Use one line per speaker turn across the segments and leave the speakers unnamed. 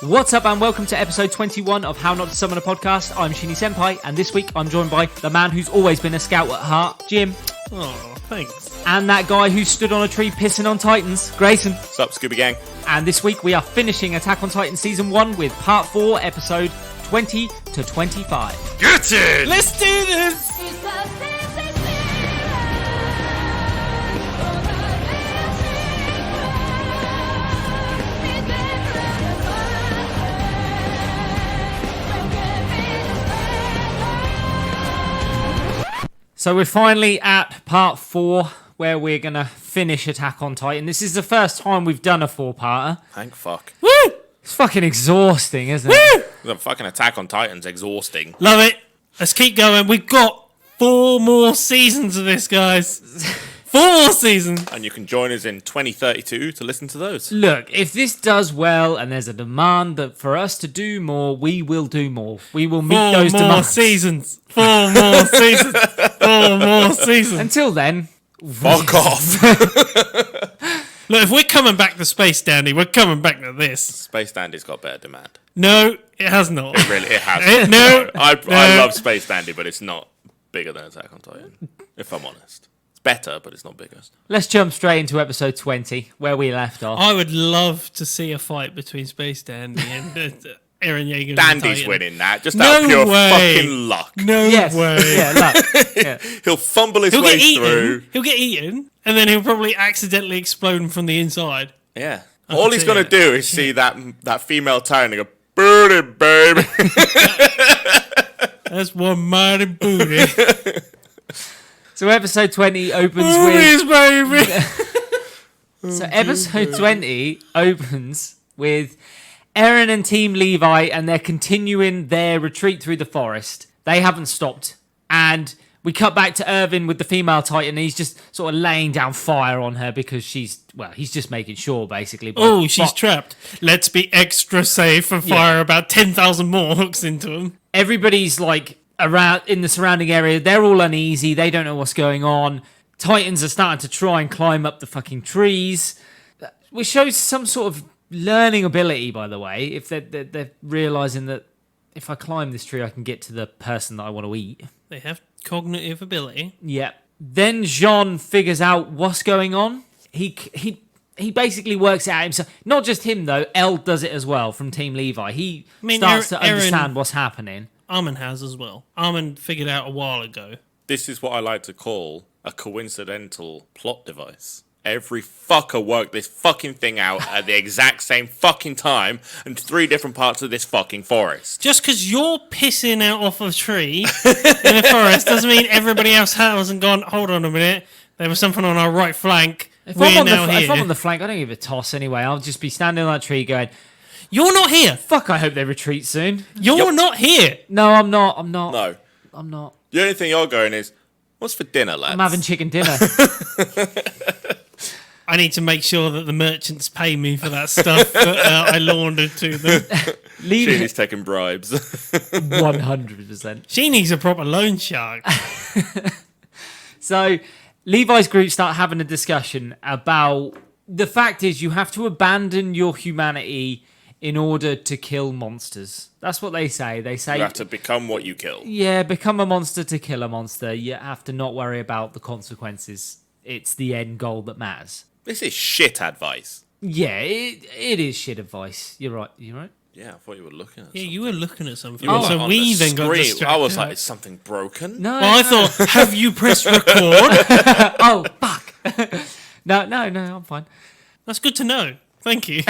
What's up and welcome to episode 21 of How Not to Summon a Podcast. I'm Shinny Senpai and this week I'm joined by the man who's always been a scout at heart, Jim.
Oh, thanks.
And that guy who stood on a tree pissing on Titans, Grayson.
What's up, Scooby Gang?
And this week we are finishing Attack on Titan Season 1 with Part 4, Episode 20 to 25.
Get it!
Let's do this!
So we're finally at Part 4, where we're going to finish Attack on Titan. This is the first time we've done a 4-parter.
Thank fuck.
Woo!
It's fucking exhausting, isn't it?
The fucking Attack on Titan's exhausting.
Love it. Let's keep going. We've got 4 more seasons of this, guys. 4 more seasons.
And you can join us in 2032 to listen to those.
Look, if this does well and there's a demand that for us to do more, we will do more. We will meet those demands.
4 more seasons. 4 more seasons.
Until then,
Fuck off.
Look, if we're coming back to Space Dandy, we're coming back to this.
Space Dandy's got better demand.
No, it has not.
It has.
No.
I love Space Dandy, but it's not bigger than Attack on Titan, if I'm honest. It's better, but it's not bigger.
let's jump straight into episode 20, where we left off.
I would love to see a fight between Space Dandy and Eren Yeager.
Dandy's winning that, just out of pure fucking luck.
No way.
Yeah, look. Yeah.
He'll fumble his
He'll
way
get eaten.
through.
He'll get eaten, and then he'll probably accidentally explode from the inside.
Yeah.
I
All
can
he's
see
going to
it.
do is see that female Titan and go, "Booty, baby."
That's one mighty booty.
So episode 20 opens
Booties,
with...
baby.
So episode 20 opens with Eren and Team Levi, and they're continuing their retreat through the forest. They haven't stopped. And we cut back to Irvin with the female Titan, and he's just sort of laying down fire on her because he's just making sure, basically.
Oh, she's trapped. Let's be extra safe and fire about 10,000 more hooks into him.
Everybody's like around in the surrounding area. They're all uneasy. They don't know what's going on. Titans are starting to try and climb up the fucking trees, which shows some sort of learning ability, by the way. If they're realizing that if I climb this tree, I can get to the person that I want to eat.
They have cognitive ability.
Yeah. Then Jean figures out what's going on. He basically works it out himself. Not just him, though. Elle does it as well from Team Levi. He starts to understand what's happening.
Armin has as well. Armin figured out a while ago.
This is what I like to call a coincidental plot device. Every fucker worked this fucking thing out at the exact same fucking time in 3 different parts of this fucking forest.
Just because you're pissing out off a tree in a forest doesn't mean everybody else hasn't gone, hold on a minute, there was something on our right flank.
If
We're
I'm
now here.
If I'm on the flank, I don't give a toss anyway. I'll just be standing on that tree going,
You're not here.
fuck, I hope they retreat soon.
You're not here.
No, I'm not.
No.
I'm not.
The only thing you're going is, what's for dinner, lads?
I'm having chicken dinner.
I need to make sure that the merchants pay me for that stuff that I laundered to them.
Sheeny's taking bribes.
100%.
She needs a proper loan shark.
So Levi's group start having a discussion about the fact is you have to abandon your humanity in order to kill monsters. That's what they say. They say
You have to become what you kill.
yeah, become a monster to kill a monster. You have to not worry about the consequences. It's the end goal that matters.
This is shit advice.
Yeah, it is shit advice. You're right.
Yeah, I thought you were looking at
Yeah,
something.
you were looking at something.
You were, like,
So
on
we
the
then got
screen.
distracted.
I was like, is something broken?
No.
Well, I thought, have you pressed record?
Oh, fuck. No, I'm fine.
That's good to know. Thank you.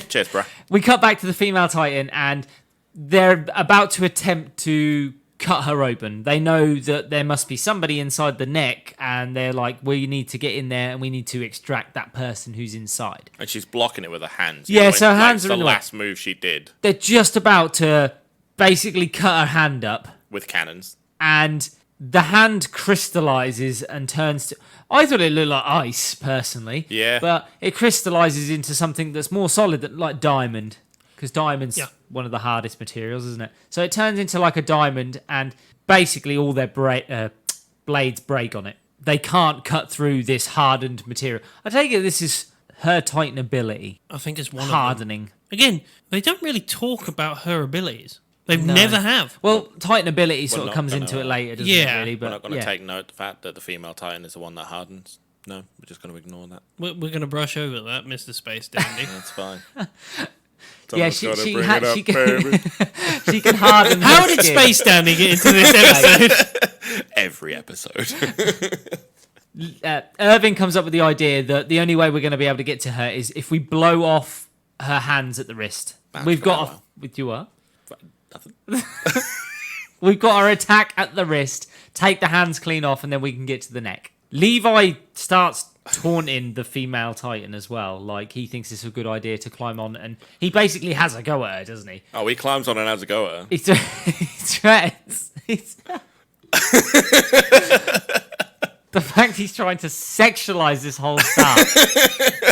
Cheers, bro.
We cut back to the female Titan, and they're about to attempt to cut her open. They know that there must be somebody inside the neck, and they're like, we need to get in there, and we need to extract that person who's inside.
And she's blocking it with her hands.
Yeah, so her
like
hands are
the
in the way.
last move she did
They're just about to basically cut her hand up,
with cannons.
and the hand crystallizes and turns to... I thought it looked like ice, personally.
Yeah.
But it crystallizes into something that's more solid, than like diamond. Because diamond's one of the hardest materials, isn't it? So it turns into like a diamond, and basically all their blades break on it. They can't cut through this hardened material. I take it this is her Titan ability
I think it's one of
hardening.
them. Again, they don't really talk about her abilities. They
No.
never have.
Well, Titan ability sort of
not
comes
gonna,
into it later, doesn't
yeah.
it? Really, but
We're not going to
yeah.
take note of the fact that the female Titan is the one that hardens. No, we're just going to ignore that.
We're going to brush over that, Mr. Space Dandy.
That's fine.
Yeah,
Someone's
she
gotta
she,
bring
ha-
it up,
she can
baby.
she can harden.
How
her
did
skin.
Space Dandy get into this episode?
Every episode.
Irving comes up with the idea that the only way we're going to be able to get to her is if we blow off her hands at the wrist. We've got
wow.
with you what?
Nothing.
We've got our attack at the wrist. Take the hands clean off, and then we can get to the neck. Levi starts taunting the female Titan as well. Like he thinks it's a good idea to climb on, and he basically has a go at her, doesn't he?
Oh, he climbs on and has a go at her.
He threatens. The fact he's trying to sexualize this whole stuff.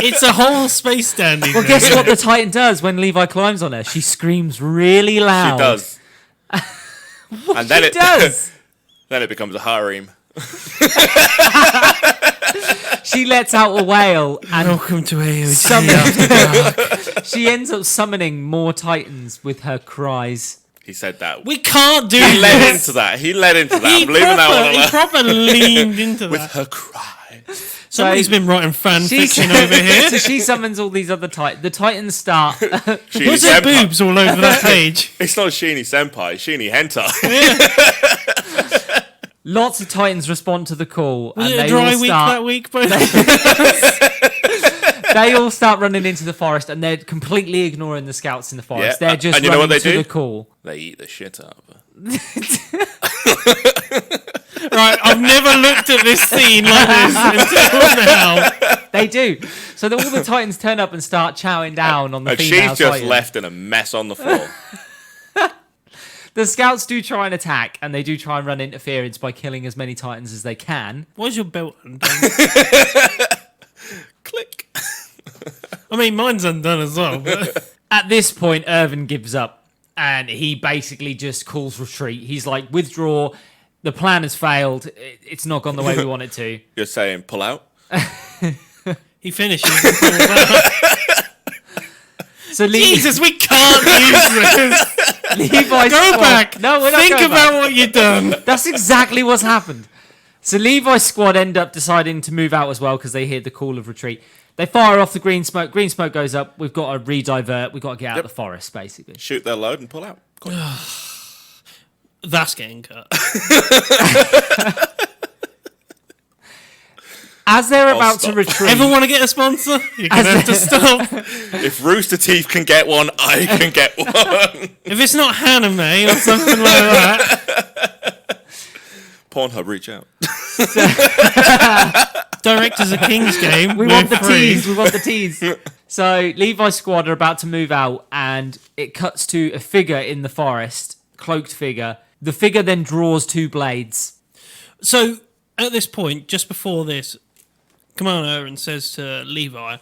It's a whole Space Dandy
Well,
thing.
guess what the Titan does when Levi climbs on her? She screams really loud.
She does. And then
She does.
Then it becomes a harem.
She lets out a wail and
Welcome to AOT.
she ends up summoning more Titans with her cries.
He said that.
We can't do
He led
this.
into that. He led into that.
He
I'm leaving that one
he
alone.
proper leaned into
With
that.
her cry.
Somebody's been writing fan fiction over here.
So she summons all these other Titans. The Titans start.
Sheeny
What's there
Senpai.
boobs all over that page?
It's not Sheeny Senpai, Sheeny Hentai.
Lots of Titans respond to the call,
Was
and
it a
they
dry
all
week
start.
that week? But
They all start running into the forest, and they're completely ignoring the scouts in the forest.
Yeah,
They're just
and you know
running
what they
to
do?
the call.
They eat the shit out of her.
right, I've never looked at this scene like this until now.
They do. So all the Titans turn up and start chowing down on the
And
female
she's just
Titan.
left in a mess on the floor.
The scouts do try and attack, and they do try and run interference by killing as many Titans as they can.
Why's your belt undone?
Click.
I mean, mine's undone as well. But
At this point, Irvin gives up, and he basically just calls retreat. He's like, withdraw. The plan has failed. It's not gone the way we want it to.
You're saying pull out?
he finishes. And pulls out.
So
Jesus, we can't use this.
Levi's
Go
squad-
back.
No, we're not
Think
going
about
back.
what you've done.
That's exactly what's happened. So Levi's squad end up deciding to move out as well because they hear the call of retreat. They fire off the green smoke. Green smoke goes up. We've got to re-divert. We've got to get out of the forest, basically.
Shoot their load and pull out. Got it.
That's getting cut.
As they're about to
stop.
retreat,
Ever want to get a sponsor? You're going to have to stop.
If Rooster Teeth can get one, I can get one.
If it's not anime or something like that.
Pornhub, reach out.
Directors of King's Game.
we
we're
want the
free.
teas. We want the teas. So Levi's squad are about to move out, and it cuts to a figure in the forest, cloaked figure. The figure then draws two blades.
So, at this point, just before this, Commander Aaron says to Levi,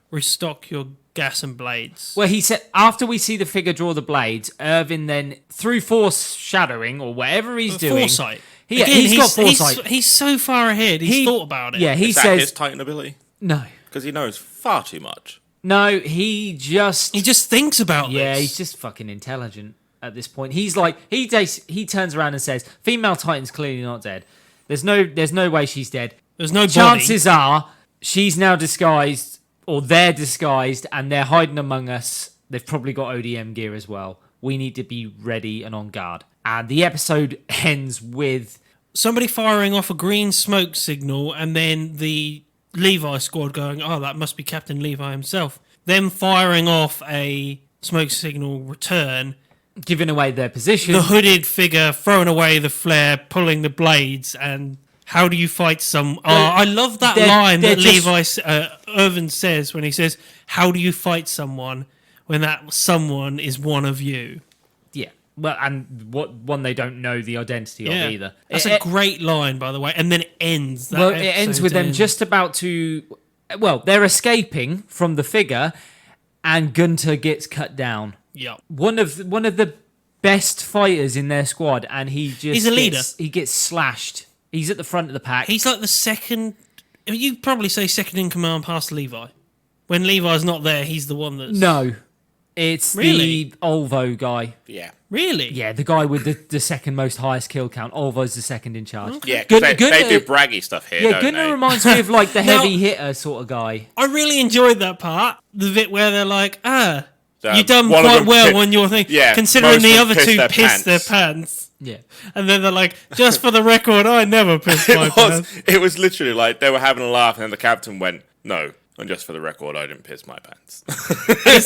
restock your gas and blades.
Well, he said after we see the figure draw the blades, Irvin then, through foreshadowing or whatever he's doing,
Foresight.
He,
Again,
he's got foresight.
He's so far ahead. He's thought about it.
Yeah, he
Is that
says
his Titan ability?
no,
Because he knows far too much.
no. He just
thinks about
yeah,
this.
he's just fucking intelligent at this point. He's like he turns around and says, "Female Titan's clearly not dead. There's no way she's dead.
There's no body.
Chances are she's now disguised, or they're disguised, and they're hiding among us. They've probably got ODM gear as well. We need to be ready and on guard." And the episode ends with
Somebody firing off a green smoke signal, and then the Levi squad going, "Oh, that must be Captain Levi himself." Them firing off a smoke signal return.
giving away their position.
The hooded figure throwing away the flare, pulling the blades, and how do you fight some? Oh, I love that line
they're
that
just-
Irvin says when he says, "How do you fight someone when that someone is one of you?"
Yeah. Well, and one they don't know the identity of either.
That's a great line, by the way. And then it ends.
Well, it ends with them just about to. Well, they're escaping from the figure, and Gunter gets cut down.
Yeah.
One of the best fighters in their squad, and he just
He's a leader.
He gets slashed. He's at the front of the pack.
He's like the second. You'd probably say second in command past Levi. When Levi's not there, he's the one that's...
No, it's
Really?
the Olvo guy.
Yeah.
Really?
Yeah, the guy with the second most highest kill count. Olvo's the second in charge.
Yeah, because they
Gunnar-
do braggy stuff here,
Yeah,
don't
Gunnar
they?
reminds me of like the
Now-
heavy hitter sort of guy.
I really enjoyed that part. The bit where they're like, you done
one of
quite
them
well on your thing.
Yeah,
considering
most
the
of
other
them
two
pissed
pissed
their
their pants.
Yeah.
And then they're like, just for the record, I never pissed my pants.
It was literally like they were having a laugh, and then the captain went, "No, and just for the record, I didn't piss my pants."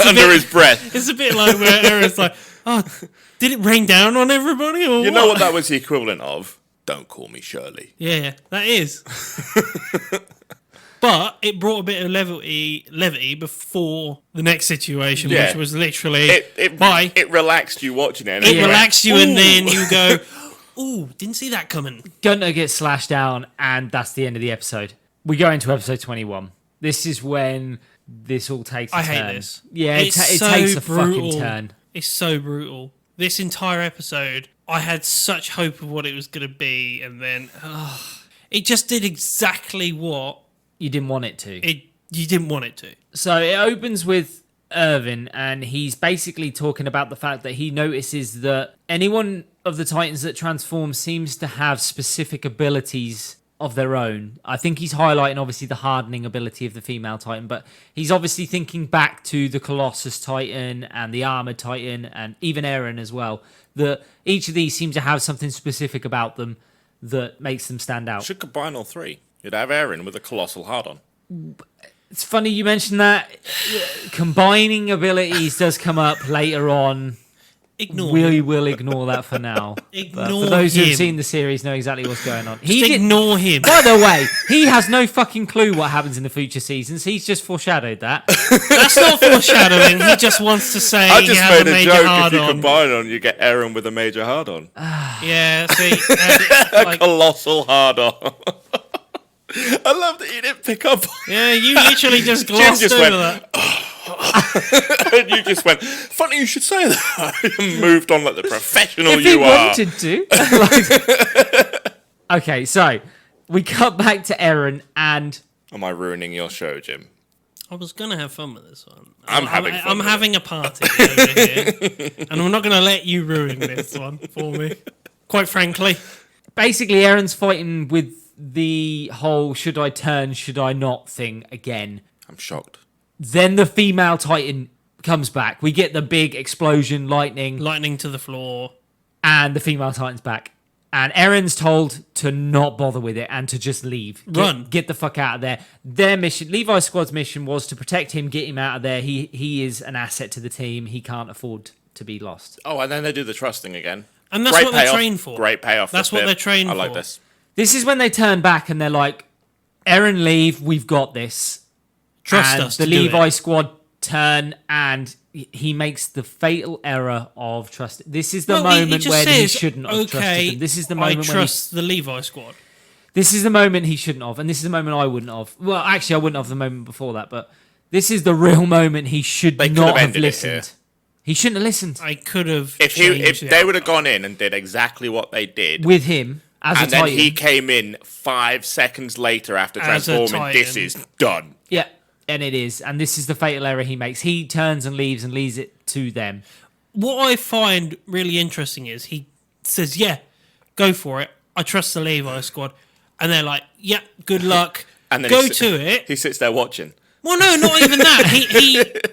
Under his breath.
It's a bit like where Aaron's like, oh, did it rain down on everybody? Or
You know what that was the equivalent of? Don't call me Shirley.
Yeah, that is. But it brought a bit of levity before the next situation,
Yeah.
which was literally bye.
It relaxed you watching it. And
It
you went,
relaxed you, and
"Ooh."
then you go, "Ooh, didn't see that coming."
Gunnar gets slashed down, and that's the end of the episode. We go into episode 21. This is when this all takes a
I
turn.
hate this.
Yeah,
It's
it
so
takes a
brutal.
fucking turn.
It's so brutal. This entire episode, I had such hope of what it was going to be, and then it just did exactly what
You didn't want it to.
you didn't want it to.
So it opens with Irvin, and he's basically talking about the fact that he notices that anyone of the Titans that transforms seems to have specific abilities of their own. I think he's highlighting obviously the hardening ability of the female Titan, but he's obviously thinking back to the Colossus Titan and the Armored Titan and even Eren as well, that each of these seem to have something specific about them that makes them stand out.
Should combine all three. You'd have Aaron with a colossal hard-on.
It's funny you mentioned that. Combining abilities does come up later on.
Ignore
We
him.
will ignore that for now. But
Ignore
for those who've
him.
seen the series know exactly what's going on.
Just ignore him.
By the way, he has no fucking clue what happens in the future seasons. He's just foreshadowed that.
That's not foreshadowing. He just wants to say
I
he
just
has
made
a
a
major
joke. If
hard
you
on.
combine on, you get Aaron with a major hard-on.
Yeah, see, like,
Colossal hard-on. I love that you didn't pick up.
yeah, you literally just
Jim
glossed
just
over
went,
that.
And you just went, funny you should say that. And moved on like the professional
If he
you are.
wanted to. Okay, so we cut back to Eren and
Am I ruining your show, Jim?
I was gonna have fun with this one.
I'm having fun
I'm
with
having a party over here, and I'm not gonna let you ruin this one for me. Quite frankly,
basically Eren's fighting with the whole should I turn, should I not thing again.
I'm shocked.
Then the female Titan comes back. We get the big explosion, lightning,
lightning to the floor.
and the female Titan's back. And Eren's told to not bother with it and to just leave.
Run.
Get the fuck out of there. Their mission, Levi's squad's mission was to protect him, get him out of there. He is an asset to the team. He can't afford to be lost.
Oh, and then they do the trusting again.
And that's
Great
what they're
payoff.
trained for.
Great payoff.
That's
this
what
bit.
they're trained
I like
for.
this.
This is when they turn back and they're like, Eren, leave. We've got this.
Trust
And
us.
the
to do
Levi
it.
squad turn and he makes the fatal error of trust. This is the
Well,
moment
just
when he
says,
shouldn't have
okay,
trusted them. This is the
I
moment when he
trust the Levi squad.
This is the moment he shouldn't have, and this is the moment I wouldn't have. Well, actually, I wouldn't have the moment before that, but this is the real moment he should
They could
not
have
have
ended it
listened.
here.
He shouldn't have listened
I could have.
If
changed the
they would have
outcome.
gone in and did exactly what they did,
with him as
and
a
then
Titan.
he came in 5 seconds later after
As a
transforming, this
Titan.
is done.
Yeah, and it is, and this is the fatal error he makes. He turns and leaves it to them.
What I find really interesting is he says, "Yeah, go for it. I trust the Levi squad," and they're like, "Yeah, good luck.
And then
go
he
to it."
He sits there watching.
Well, no, not even that.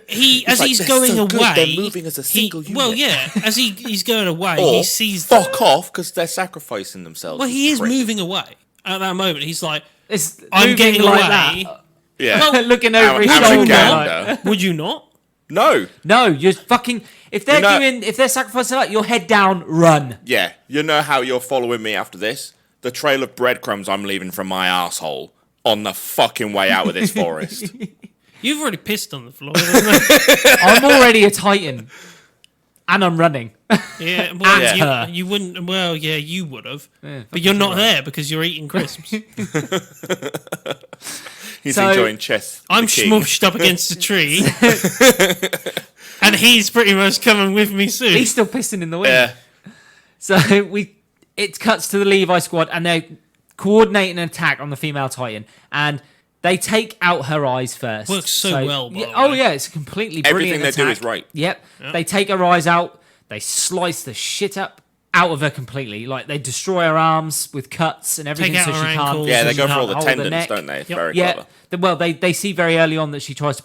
He as
like,
he's
"They're
going
so good,
away,
they're moving as a
he-
single
Well,
unit."
yeah, as he's going away,
Or
he sees.
fuck off because they're sacrificing themselves.
Well, he is
prick.
moving away at that moment. He's like,
It's
"I'm
moving
getting
like
away."
that.
Yeah.
Looking over his
Am-
shoulder.
Amaganda.
like-
Would you not?
No.
no, you're fucking. If they're if they're sacrificing like your head down, run.
Yeah. You know how you're following me after this? The trail of breadcrumbs I'm leaving from my asshole on the fucking way out of this forest.
You've already pissed on the floor. Isn't
I'm already a Titan, and I'm running.
yeah, well,
At her.
you wouldn't. Well, yeah, you would have, but you're not there because you're eating crisps.
He's
So-
enjoying chess.
I'm
the king.
smushed up against a tree, and he's pretty much coming with me soon.
He's still pissing in the wind.
Yeah.
So it cuts to the Levi squad, and they're coordinating an attack on the female Titan. And They take out her eyes first.
Works so well, by
Yeah,
the
oh
way.
yeah, it's a completely brilliant
Everything they do
attack.
is right.
Yep. They take her eyes out. They slice the shit up out of her completely. Like they destroy her arms with cuts and everything,
Take out
so
her
she
ankles.
can't.
Yeah,
so
they
she
go for
can't
all the
hold
tendons,
neck.
don't they? It's
Yep.
very
Yeah.
clever.
Well, they see very early on that she tries to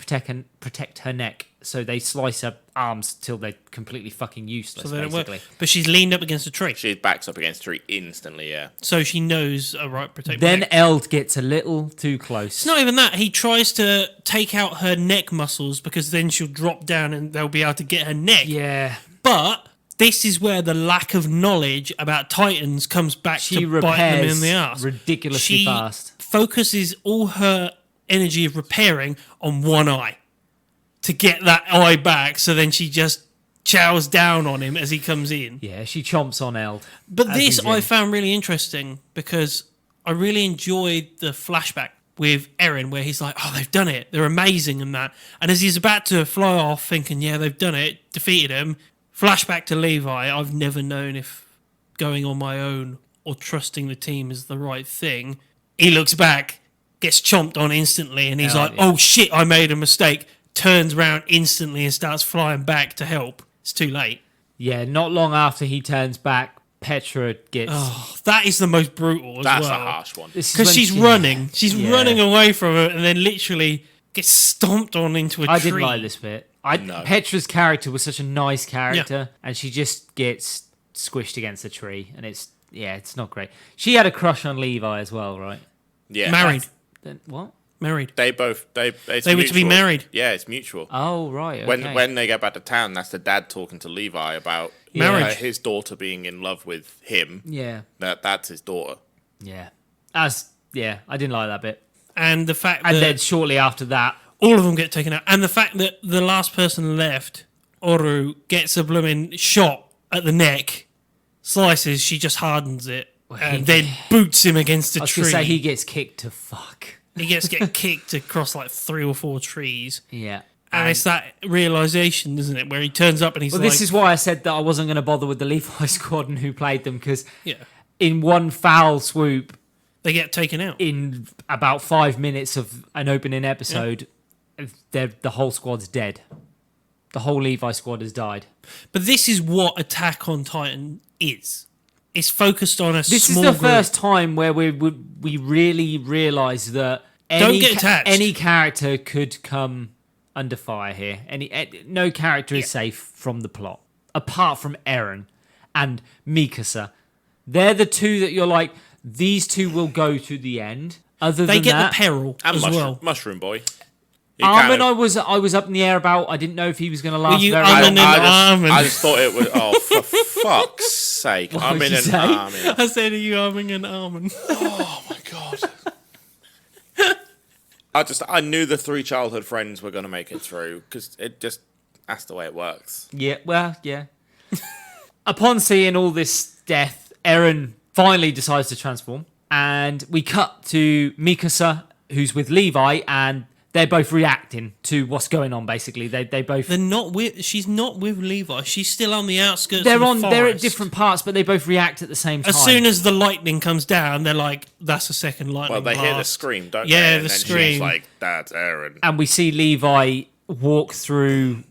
protect her neck, so they slice her arms till they're completely fucking useless.
So they don't work.
Basically.
But she's leaned up against a tree,
She backs up against a tree instantly, yeah.
so she knows, right, protect my
Then
neck.
Eld gets a little too close.
It's not even that. He tries to take out her neck muscles because then she'll drop down and they'll be able to get her neck.
Yeah.
But this is where the lack of knowledge about Titans comes back
She
to bite them
repairs
in the ass.
ridiculously
She
fast.
focuses all her energy of repairing on one eye to get that eye back, so then she just chows down on him as he comes in.
Yeah, she chomps on Eld.
But
as
this
he's in.
I found really interesting because I really enjoyed the flashback with Eren where he's like, oh, they've done it. They're amazing and that. And as he's about to fly off thinking, yeah, they've done it, defeated him, flashback to Levi. I've never known if going on my own or trusting the team is the right thing. He looks back, gets chomped on instantly, and he's
Oh,
like,
yeah.
oh shit, I made a mistake. Turns around instantly and starts flying back to help. It's too late.
Yeah, not long after he turns back, Petra gets.
Oh, that is the most brutal as
That's
well.
a harsh one.
This is
Because
when
she's
she-
running. She's
Yeah.
running away from her and then literally gets stomped on into a tree.
I didn't like this bit.
No.
Petra's character was such a nice character, and she just gets squished against a tree, and it's not great. She had a crush on Levi as well, right?
Yeah.
Married.
Then what?
Married.
They both it's
They were to be
mutual.
married.
Yeah, it's mutual.
Oh right. Okay.
When they get back to town, that's the dad talking to Levi about
Marriage.
his daughter being in love with him.
yeah,
That's his daughter.
yeah, I didn't like that bit.
And the fact
And
that
then shortly after that,
all of them get taken out. And the fact that the last person left, Oru, gets a blooming shot at the neck, slices, she just hardens it, and then boots him against a
I was
tree.
gonna say he gets kicked to fuck.
He gets get kicked across like 3 or 4 trees.
Yeah.
And it's that realization, isn't it, where he turns up and he's
Well,
like,
this is why I said that I wasn't going to bother with the Levi squad and who played them, because
yeah,
in one foul swoop,
they get taken out.
in about 5 minutes of an opening episode, the whole squad's dead. The whole Levi squad has died.
But this is what Attack on Titan is. It's focused on a
This
small
is the
group.
first time where we really realise that
Don't get attached.
any character could come under fire here. No character is safe from the plot, apart from Eren and Mikasa. They're the two that you're like, these two will go to the end. Other
They
than
get
that,
the peril
And
as well.
Mushroom Boy. He
Armin,
kind of-
I was up in the air about. I didn't know if he was going to last
you
very
Armin
long.
and Armin?
I just thought it was. Oh, for fuck's sake!
What
I'm
would
in
you
an
say?
Armin.
I said, are you arming and arming?
Oh my god! I knew the 3 childhood friends were going to make it through because that's the way it works.
Yeah, well, yeah. Upon seeing all this death, Eren finally decides to transform, and we cut to Mikasa, who's with Levi, and they're both reacting to what's going on. Basically, they both
They're not with. She's not with Levi. She's still on the outskirts.
they're
of the
on they're at
forest.
different parts, but they both react at the same time.
As soon as the lightning comes down, they're like, "That's a second lightning."
Well, they hear the
blast."
scream, don't
Yeah,
they?
the
And then
scream.
She's like, "That's Aaron."
and we see Levi walk through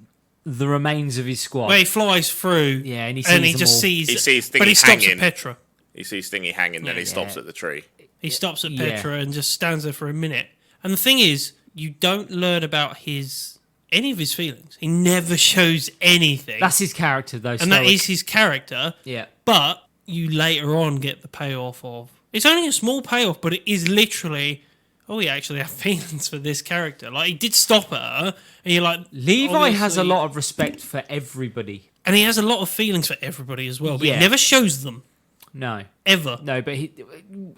the remains of his squad.
Where he flies through.
Yeah, and he sees them
just
all.
sees.
He sees
but he
Thingy
stops
hanging.
at Petra.
He sees Stingy hanging, then he stops at the tree.
He stops at
Yeah.
Petra and just stands there for a minute. And the thing is, you don't learn about any of his feelings. He never shows anything.
That's his character, though.
and that
stoic.
is his character.
yeah.
But you later on get the payoff of. It's only a small payoff, but it is literally. Oh, we actually have feelings for this character. Like, he did stop at her, and you're like.
Levi has a
obviously-
lot of respect for everybody.
And he has a lot of feelings for everybody as well, but
Yeah.
he never shows them.
No.
Ever.
No, but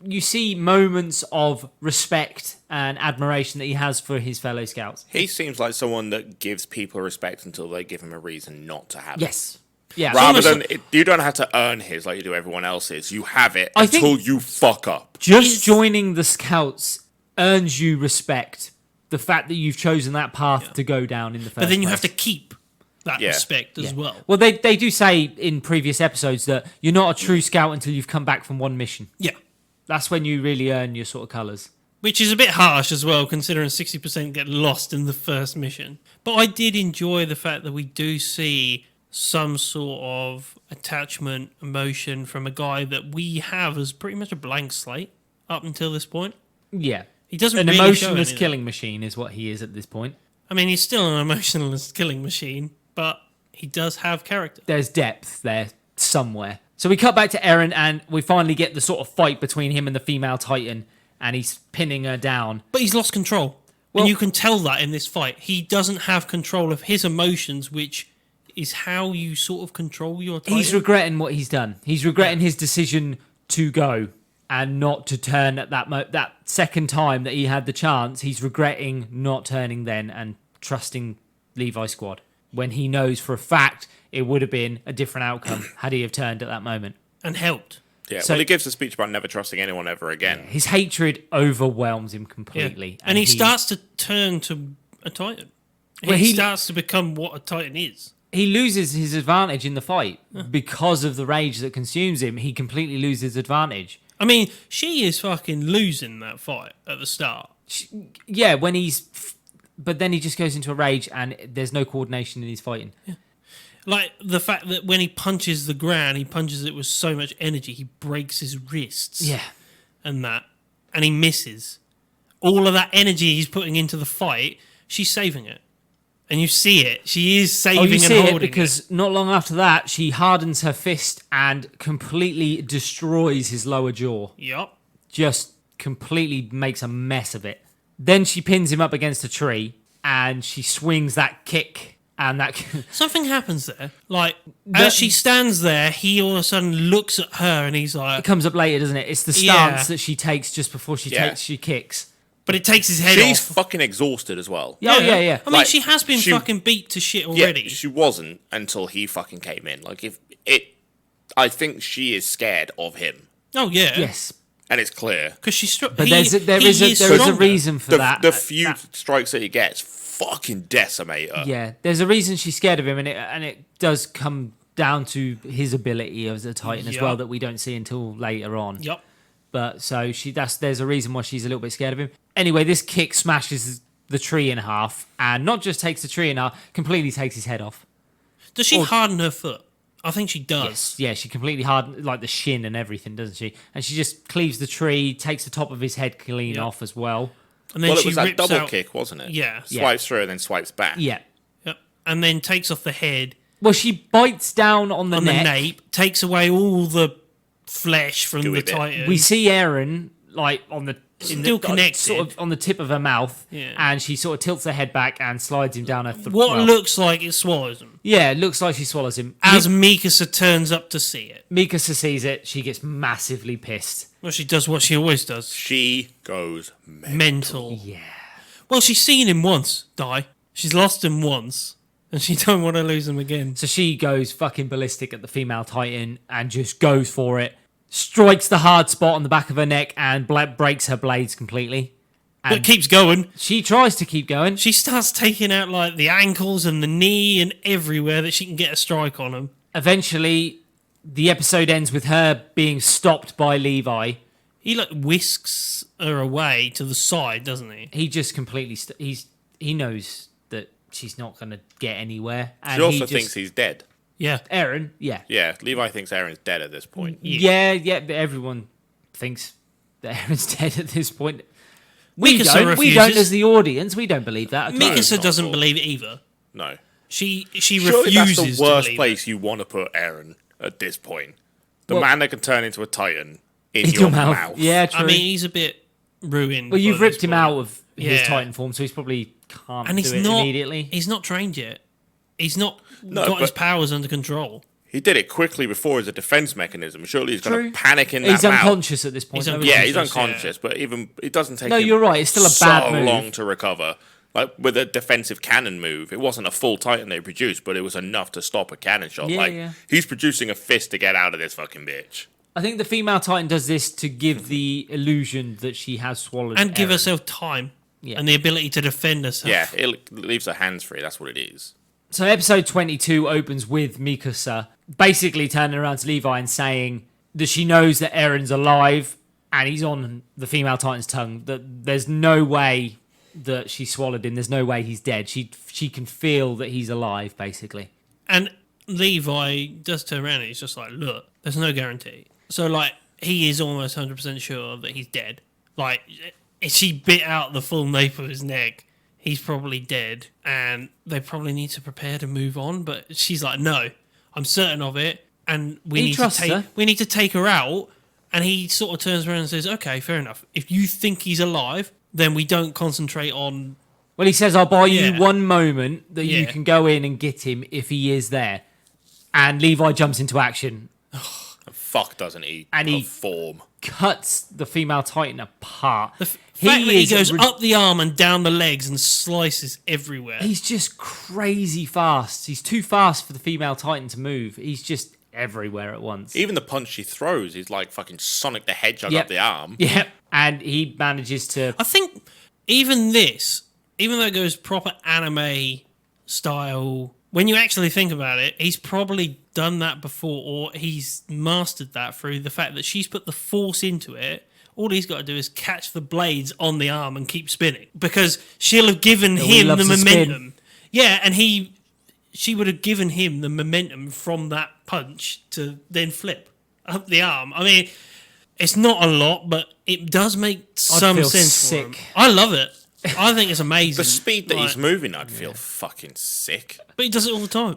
you see moments of respect and admiration that he has for his fellow scouts.
He seems like someone that gives people respect until they give him a reason not to have it.
Yes. Yeah.
Rather
almost
than, you don't have to earn his like you do everyone else's. You have it
I think-
until you fuck up.
Just joining the scouts earns you respect. The fact that you've chosen that path to go down in the first
But then you
place.
have to keep that
Yeah.
respect as well.
Well, they do say in previous episodes that you're not a true scout until you've come back from one mission.
Yeah.
That's when you really earn your sort of colours.
Which is a bit harsh as well, considering 60% get lost in the first mission. But I did enjoy the fact that we do see some sort of attachment, emotion from a guy that we have as pretty much a blank slate up until this point.
Yeah.
He doesn't
An
really show
emotionless
anything.
killing machine is what he is at this point.
I mean, he's still an emotionless killing machine, but he does have character.
There's depth there somewhere. So we cut back to Eren, and we finally get the sort of fight between him and the female Titan, and he's pinning her down.
But he's lost control.
Well-
And you can tell that in this fight. He doesn't have control of his emotions, which is how you sort of control your Titan.
He's regretting what he's done. He's regretting his decision to go and not to turn at that second time that he had the chance. He's regretting not turning then and trusting Levi's squad when he knows for a fact it would have been a different outcome had he have turned at that moment.
and helped.
Yeah,
So-
well, he gives a speech about never trusting anyone ever again.
His hatred overwhelms him
Yeah.
completely.
And he starts to turn to a Titan.
Well,
he
he-
starts to become what a Titan is.
He loses his advantage in the fight because of the rage that consumes him. He completely loses advantage.
I mean, she is fucking losing that fight at the start.
Yeah, but then he just goes into a rage and there's no coordination in his fighting.
Like the fact that when he punches the ground, he punches it with so much energy, he breaks his wrists.
Yeah.
And that. And he misses. All of that energy he's putting into the fight, she's saving it. And you see it. She is saving
Oh, you
and
see
holding
it because not long after that, she hardens her fist and completely destroys his lower jaw.
Yup.
Just completely makes a mess of it. Then she pins him up against a tree and she swings that kick and that...
Something happens there. Like, as she stands there, he all of a sudden looks at her and he's
It
like...
comes up later, doesn't it? It's the
Yeah.
stance that she takes just before she
Yeah.
she kicks.
But it takes his head
She's
off.
fucking exhausted as well.
Oh, yeah.
I mean,
Like,
she has been
she-
fucking beat to shit
Yeah,
already.
she wasn't until he fucking came in. Like, I think she is scared of him,
Oh, yeah.
Yes.
and it's clear.
Because she's...
But there is a reason for that.
The few strikes that he gets fucking decimate her.
Yeah, there's a reason she's scared of him, and it does come down to his ability as a Titan as
Yup.
well that we don't see until later on.
Yup.
But so there's a reason why she's a little bit scared of him. Anyway, this kick smashes the tree in half, and not just takes the tree in half, completely takes his head off.
Does she harden her foot? I think she does.
Yes, yeah, she completely hardens like the shin and everything, doesn't she? And she just cleaves the tree, takes the top of his head clean
Yep.
off as well.
And then
Well, it
she
was that
rips
double
out...
kick, wasn't it?
Yeah.
Swipes through and then swipes back.
Yeah.
Yep. And then takes off the head
Well, she bites down on the
on
neck.
the nape, takes away all the flesh from
Gooey
the
bit.
Titan.
We see Eren like on the
Still connected.
sort of on the tip of her mouth,
Yeah.
and she sort of tilts her head back and slides him down her throat.
what looks like it swallows him.
Yeah, it looks like she swallows him.
As Mikasa turns up to see it.
Mikasa sees it, she gets massively pissed.
Well, she does what she always does.
She goes mental.
Mental.
Yeah.
Well, she's seen him once die. She's lost him once. And she don't want to lose him again.
So she goes fucking ballistic at the female Titan and just goes for it. Strikes the hard spot on the back of her neck and breaks her blades completely.
But
And
keeps going.
she tries to keep going.
She starts taking out like the ankles and the knee and everywhere that she can get a strike on him.
Eventually, the episode ends with her being stopped by Levi.
He like whisks her away to the side, doesn't he?
He just completely he knows that she's not going to get anywhere. And
She also
he just,
thinks he's dead.
Yeah.
Eren, yeah.
Yeah, Levi thinks Aaron's dead at this point.
Yeah, but everyone thinks that Eren's dead at this point. We
Mikasa
don't. We don't,
refuses.
as the audience, we don't believe that. at all.
it's
Mikasa
not
doesn't
at all.
believe it either.
No.
She
Surely
refuses
that's the worst
to believe
place you want to put Aaron at this point. The
Well-
man that can turn into a titan in
In
your mouth.
Yeah,
it.
true.
I mean, he's a bit ruined.
well, you've
by
ripped
this
him
point.
out of his
Yeah.
Titan form, so he's probably can't
And he's
do it
not
immediately.
He's not trained yet. He's not
No,
got his
but-
powers under control.
He did it quickly before as a defense mechanism. Surely he's going
True.
to panic in that
He's
mouth.
unconscious at this point.
He's
though,
unconscious.
isn't
Yeah,
he?
he's
Unconscious,
unconscious, but even it doesn't take
No,
him
you're right. It's still a
so
bad move.
long to recover. Like with a defensive cannon move, it wasn't a full Titan they produced, but it was enough to stop a cannon shot.
Yeah,
like
yeah.
he's producing a fist to get out of this fucking bitch.
I think the female Titan does this to give the illusion that she has swallowed
And give
Eren.
herself time.
Yeah.
And the ability to defend herself.
Yeah, it leaves her hands free. That's what it is.
So episode 22 opens with Mikasa basically turning around to Levi and saying that she knows that Eren's alive and he's on the female Titan's tongue. That there's no way that she swallowed him. There's no way he's dead. She can feel that he's alive, basically.
And Levi does turn around and he's just like, look, there's no guarantee. So, like, he is almost 100% sure that he's dead. Like, if she bit out the full nape of his neck, he's probably dead. And they probably need to prepare to move on. But she's like, no, I'm certain of it. And we need to take her out. And he sort of turns around and says, okay, fair enough. If you think he's alive, then we don't concentrate on...
Well, he says, I'll buy you one moment that you
Yeah.
can go in and get him if he is there. And Levi jumps into action.
Fuck doesn't he?
And he
perform.
Cuts the female Titan apart.
The fact that he goes up the arm and down the legs and slices everywhere.
He's just crazy fast. He's too fast for the female Titan to move. He's just everywhere at once.
Even the punch he throws, he's like fucking Sonic the Hedgehog up the arm.
Yep. And he manages to...
I think even this, even though it goes proper anime style, when you actually think about it, he's probably done that before, or he's mastered that through the fact that she's put the force into it. All he's got to do is catch the blades on the arm and keep spinning, because she'll have given him the momentum. Yeah, and she would have given him the momentum from that punch to then flip up the arm. I mean, it's not a lot, but it does make some sense for him. I love it. I think it's amazing.
The speed that he's moving, I'd feel fucking sick.
But he does it all the time.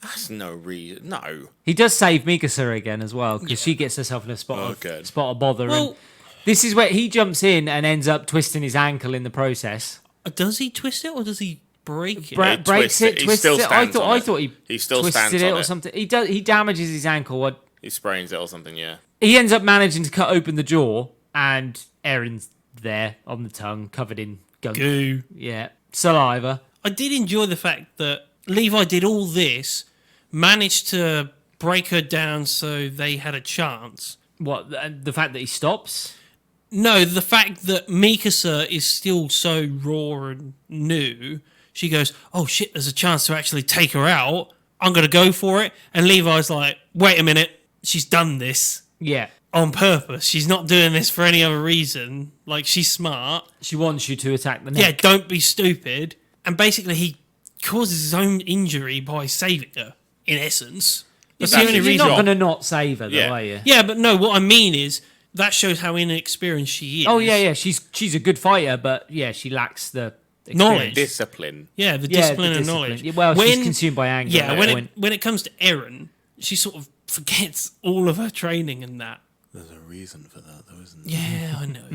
That's no reason. No.
He does save Mikasa again as well, because she gets herself in a spot of bother.
Well,
and this is where he jumps in and ends up twisting his ankle in the process.
does he twist it or does he break it?
Breaks it, twists it. I thought
he still
twisted
stands
it
on
or something. He damages his ankle.
He sprains it or something, yeah.
He ends up managing to cut open the jaw, and Erin's there on the tongue, covered in
goo.
Yeah, saliva.
I did enjoy the fact that Levi did all this, managed to break her down so they had a chance.
What, the fact that he stops?
No, the fact that Mikasa is still so raw and new. She goes, oh shit, there's a chance to actually take her out. I'm going to go for it. And Levi's like, wait a minute, she's done this.
Yeah.
On purpose. She's not doing this for any other reason. Like, she's smart.
She wants you to attack the neck.
Yeah, don't be stupid. And basically, he causes his own injury by saving her, in essence. That's the only reason.
You're not going to not save her, though,
Yeah.
are you?
Yeah, but no, what I mean is, that shows how inexperienced she is.
Oh, yeah. She's a good fighter, but, yeah, she lacks the
knowledge.
Discipline.
Yeah, the discipline and knowledge.
Yeah, well, she's consumed by anger.
Yeah, when it comes to Eren, she sort of forgets all of her training and that.
There's a reason for that, though, isn't there?
Yeah, I know.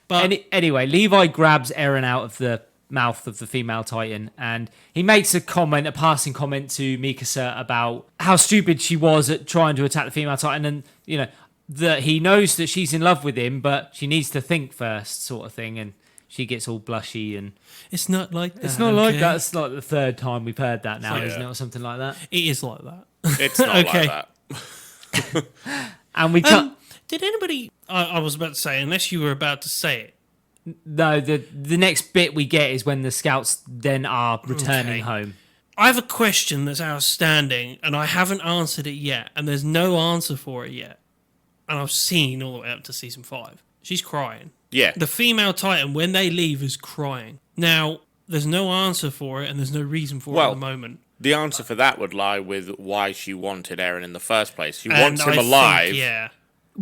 But
anyway, Levi grabs Eren out of the mouth of the female Titan, and he makes a passing comment to Mikasa about how stupid she was at trying to attack the female Titan, and, you know, that he knows that she's in love with him, but she needs to think first, sort of thing, and she gets all blushy, and
it's not like that.
It's not like that. It's like the third time we've heard that now, isn't it, or something like that?
It is like that.
It's not
Okay.
like that.
And we cut.
Did anybody... I was about to say, unless you were about to say it.
No, the next bit we get is when the scouts then are returning home.
I have a question that's outstanding, and I haven't answered it yet, and there's no answer for it yet. And I've seen all the way up to season 5. She's crying.
Yeah.
The female Titan, when they leave, is crying. Now, there's no answer for it, and there's no reason for it at the moment.
The answer for that would lie with why she wanted Eren in the first place. She
And
wants him
I
alive
think, yeah.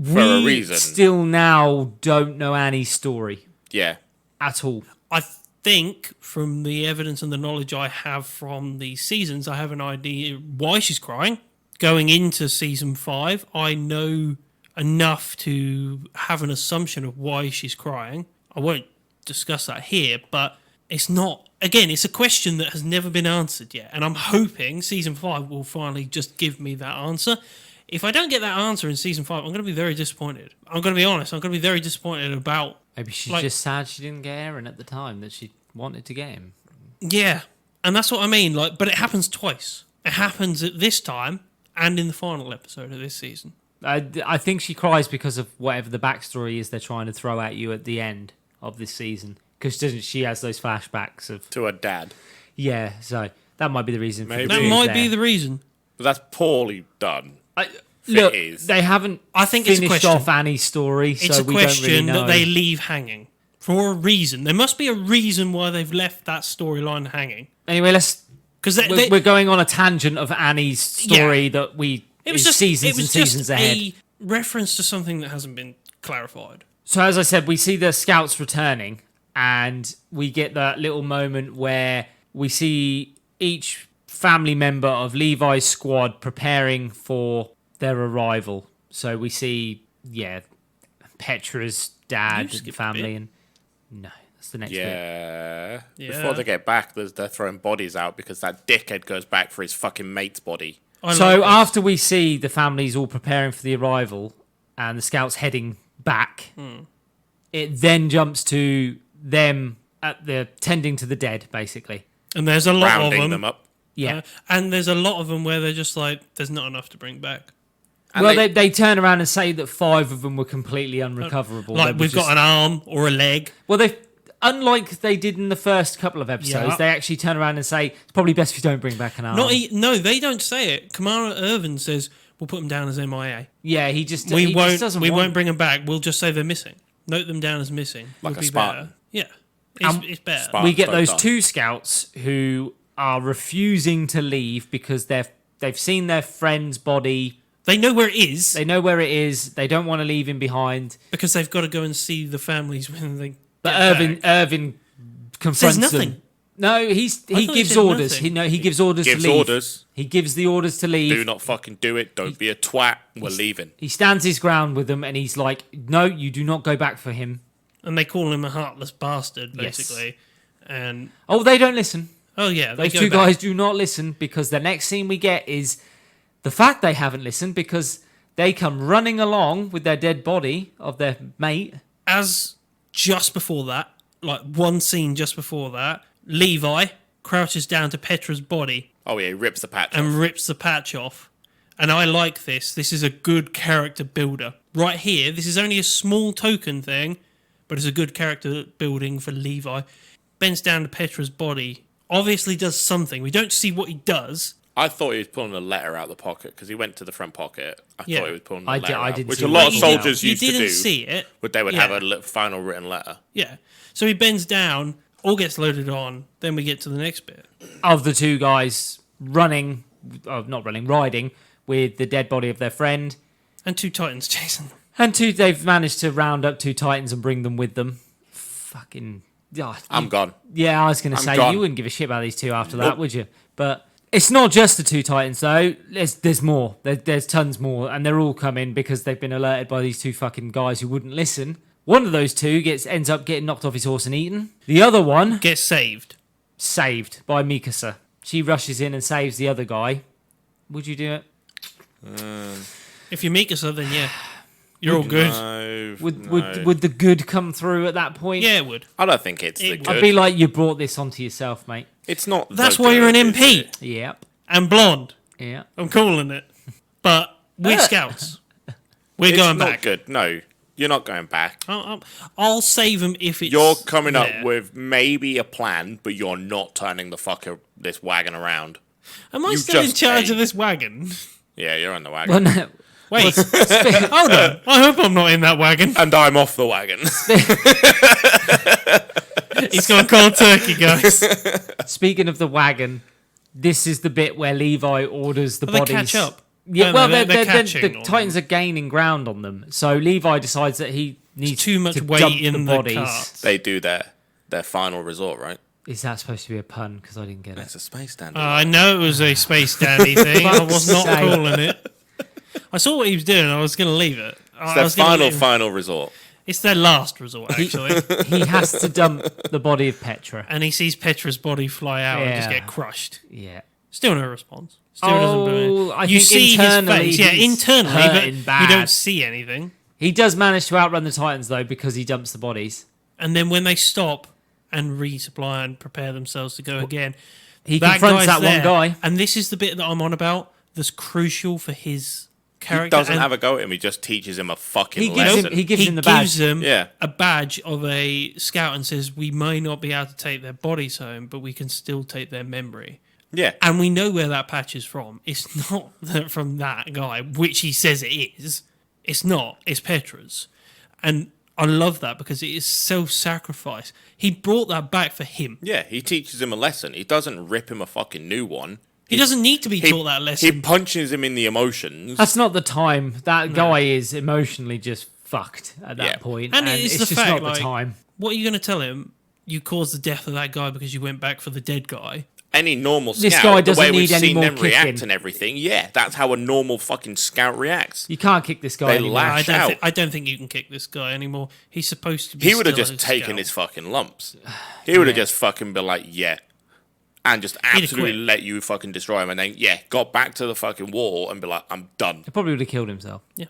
for a reason.
Still now don't know Annie's story
Yeah.
at all.
I think from the evidence and the knowledge I have from the seasons, I have an idea why she's crying. Going into season 5, I know enough to have an assumption of why she's crying. I won't discuss that here, but it's not... Again, it's a question that has never been answered yet, and I'm hoping season 5 will finally just give me that answer. If I don't get that answer in season 5, I'm going to be very disappointed. I'm going to be honest. I'm going to be very disappointed about...
Maybe she's just sad she didn't get Eren at the time that she wanted to get him.
Yeah, and that's what I mean. Like, but it happens twice. It happens at this time and in the final episode of this season.
I think she cries because of whatever the backstory is they're trying to throw at you at the end of this season. Because she has those flashbacks of...
To her dad.
Yeah, so that might be the reason.
Maybe.
That might be the reason.
But that's poorly done.
Look,
is.
they haven't
I think it's a
finished
question.
off Annie's story,
It's
so
a
we don't really
question
know.
that they leave hanging for a reason. There must be a reason why they've left that storyline hanging.
Anyway,
Because
we're going on a tangent of Annie's story that
it was
is
just
seasons
it was
and seasons
just
ahead.
a reference to something that hasn't been clarified.
So as I said, we see the scouts returning, and we get that little moment where we see each family member of Levi's squad preparing for their arrival. So we see, Petra's
You
dad
skipped a
and family,
bit.
and no, that's the next bit.
Yeah.
Yeah.
Before they get back, they're throwing bodies out because that dickhead goes back for his fucking mate's body.
So
like this.
after we see the families all preparing for the arrival and the scouts heading back, it then jumps to them at the tending to the dead, basically.
And there's a lot
Rounding
of
them up.
Yeah.
and there's a lot of them where they're just like, there's not enough to bring back.
And
Well, they turn around and say that 5 of them were completely unrecoverable.
Like, we've got an arm or a leg.
Well, they, unlike they did in the first couple of episodes,
Yeah.
they actually turn around and say it's probably best if you don't bring back an arm.
No, they don't say it. Kamara Irvin says, we'll put them down as MIA.
Yeah, he just
We
he
won't.
Just doesn't
We
want-
won't bring them back. We'll just say they're missing. Note them down as missing.
Like
Would
a
be
Spartan.
better. Yeah, it's better.
Spartan.
We get
Don't
those
die.
2 scouts who are refusing to leave because they've seen their friend's body.
They know where it is
They know where it is. They don't want to leave him behind.
because they've got to go and see the families when they.
But
get back.
Irvin confronts
Says nothing.
them. No, he
thought he
gives
said
orders.
nothing.
He gives orders
Gives
to leave.
orders.
He gives the orders to leave.
Do not fucking do it. Don't be a twat. We're leaving.
He stands his ground with them, and he's like, "No, you do not go back for him."
And they call him a heartless bastard,
Yes.
basically. And
Oh, they don't listen.
oh yeah, they
Those
go
2
back.
guys do not listen because the next scene we get is the fact they haven't listened because they come running along with their dead body of their mate.
As just before that, like one scene just before that, Levi crouches down to Petra's body
Oh yeah, he rips the patch
and
off.
rips the patch off. And I like this. This is a good character builder. Right here, this is only a small token thing, but it's a good character building for Levi. Bends down to Petra's body, obviously does something. We don't see what he does.
I thought he was pulling a letter out the pocket because he went to the front pocket. I
Yeah.
thought he was pulling a
I
letter out,
didn't
which
see
a
what
lot of
he
soldiers
You
used to
didn't
do.
see it.
But they would
Yeah.
have a final written letter.
Yeah. So he bends down, all gets loaded on, then we get to the next bit.
Of the 2 guys riding with the dead body of their friend.
And 2 Titans chasing them.
And they've managed to round up 2 Titans and bring them with them. Fucking... Oh,
I'm gone.
yeah, I was going to
I'm
say,
gone.
you wouldn't give a shit about these 2 after that,
Nope.
would you? But it's not just the 2 Titans, though. There's more. There's tons more. And they're all coming because they've been alerted by these 2 fucking guys who wouldn't listen. One of those 2 ends up getting knocked off his horse and eaten. The other one,
Gets saved.
saved by Mikasa. She rushes in and saves the other guy. Would you do it?
If you meet us, then yeah. You're all good.
No,
Would the good come through at that point?
Yeah, it would.
I don't think it's the
It-
good.
I'd be like, you brought this onto yourself, mate.
It's not.
That's
the
why you're an
good, is
MP.
it?
Yep.
And blonde.
Yeah.
I'm calling it. But we're scouts. We're
It's
going
not
back.
good. No, you're not going back.
I'll save them if it's.
You're coming
there.
up with maybe a plan, but you're not turning this wagon around.
Am I
you
still in
just
charge
ate.
of this wagon?
Yeah, you're on the wagon.
Well, no.
Wait. Hold on. I hope I'm not in that wagon.
And I'm off the wagon.
He's gone cold turkey, guys.
Speaking of the wagon, this is the bit where Levi orders the
Well, they
bodies.
catch up.
Yeah,
No,
well,
they're
the
catching on
Titans are gaining ground on them. So Levi decides that he needs
Too much
to
weight
dump
in
the
the
bodies.
cart.
They do their final resort, right?
Is that supposed to be a pun? Because I didn't get it.
It's a space standard.
I know it was a space dandy thing. I was not
Fuck's sake.
calling it. I saw what he was doing. I was going to leave it.
it's their final resort.
It's their last resort, actually.
He has to dump the body of Petra.
And he sees Petra's body fly out and just
Yeah.
get crushed.
Yeah.
Still no response. Still doesn't believe.
I
You
think
see his
internally
face. Yeah,
he's
internally,
hurting
but
bad.
you don't see anything.
He does manage to outrun the Titans, though, because he dumps the bodies.
And then when they stop and resupply and prepare themselves to go again,
He
that
confronts
guy's
that
there.
one guy.
And this is the bit that I'm on about that's crucial for his
He
character.
doesn't
and
have a go at him. He just teaches him a fucking
He gives
lesson.
him- he gives him the badge.
gives them
Yeah.
a badge of a scout and says, we may not be able to take their bodies home, but we can still take their memory.
Yeah.
And we know where that patch is from. It's not from that guy, which he says it is. It's not. It's Petra's. And I love that because it is self-sacrifice. He brought that back for him.
Yeah, he teaches him a lesson. He doesn't rip him a fucking new one.
He doesn't need to be taught that lesson.
He punches him in the emotions.
That's not the time. That guy is emotionally just fucked at that point.
And
And
it's
it's
the
just
fact,
not the time.
What are you going to tell him? You caused the death of that guy because you went back for the dead guy.
Any normal scout,
This guy
the
doesn't
way we've
need any
seen
more
them react
kicking.
and everything, yeah, that's how a normal fucking scout reacts.
You can't kick this guy
They
anymore.
lash out.
I don't think you can kick this guy anymore. He's supposed to be.
He would have
still
just
a
taken
scout.
his fucking lumps. He would have just fucking been like, yeah. And just absolutely
quit.
let you fucking destroy him. And then, yeah, got back to the fucking wall and be like, I'm done.
He probably would have killed himself.
Yeah,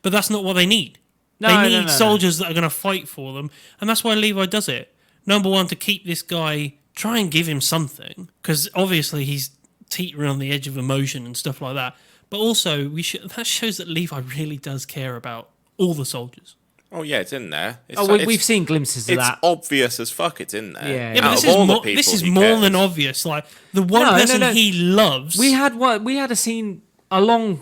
but that's not what they need.
No,
they
no,
need
no.
soldiers that are going to fight for them, and that's why Levi does it. Number one, to keep this guy, try and give him something, because obviously he's teetering on the edge of emotion and stuff like that. But also, that shows that Levi really does care about all the soldiers.
Oh, yeah, it's in there. It's,
We've seen glimpses of
It's
that.
obvious as fuck it's in there.
Yeah.
Yeah, but
Out
this
of
is
all the
more.
people,
This is
he
more
cares.
than obvious. Like the one
No, no,
person
no.
he loves.
We had a scene along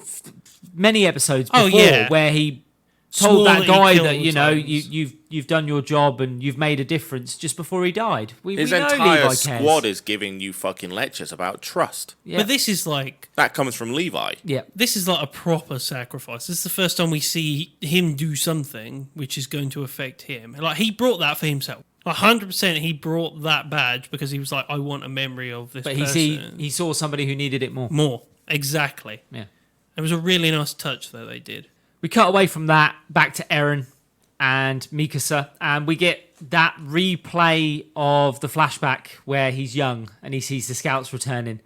many episodes
Oh,
before
yeah.
where he
Swore
told
that
that
he
guy
killed
that, you know,
Titans.
you've done your job and you've made a difference just before he died. We
His
know
entire
Levi
squad
cares.
is giving you fucking lectures about trust.
Yeah.
But this is like
That comes from Levi.
Yeah.
this is like a proper sacrifice. This is the first time we see him do something which is going to affect him. Like he brought that for himself. 100% he brought that badge because he was like, I want a memory of this
But
person.
he saw somebody who needed it more.
More. Exactly.
Yeah.
It was a really nice touch that they did.
We cut away from that back to Eren and Mikasa, and we get that replay of the flashback where he's young and he sees the scouts returning,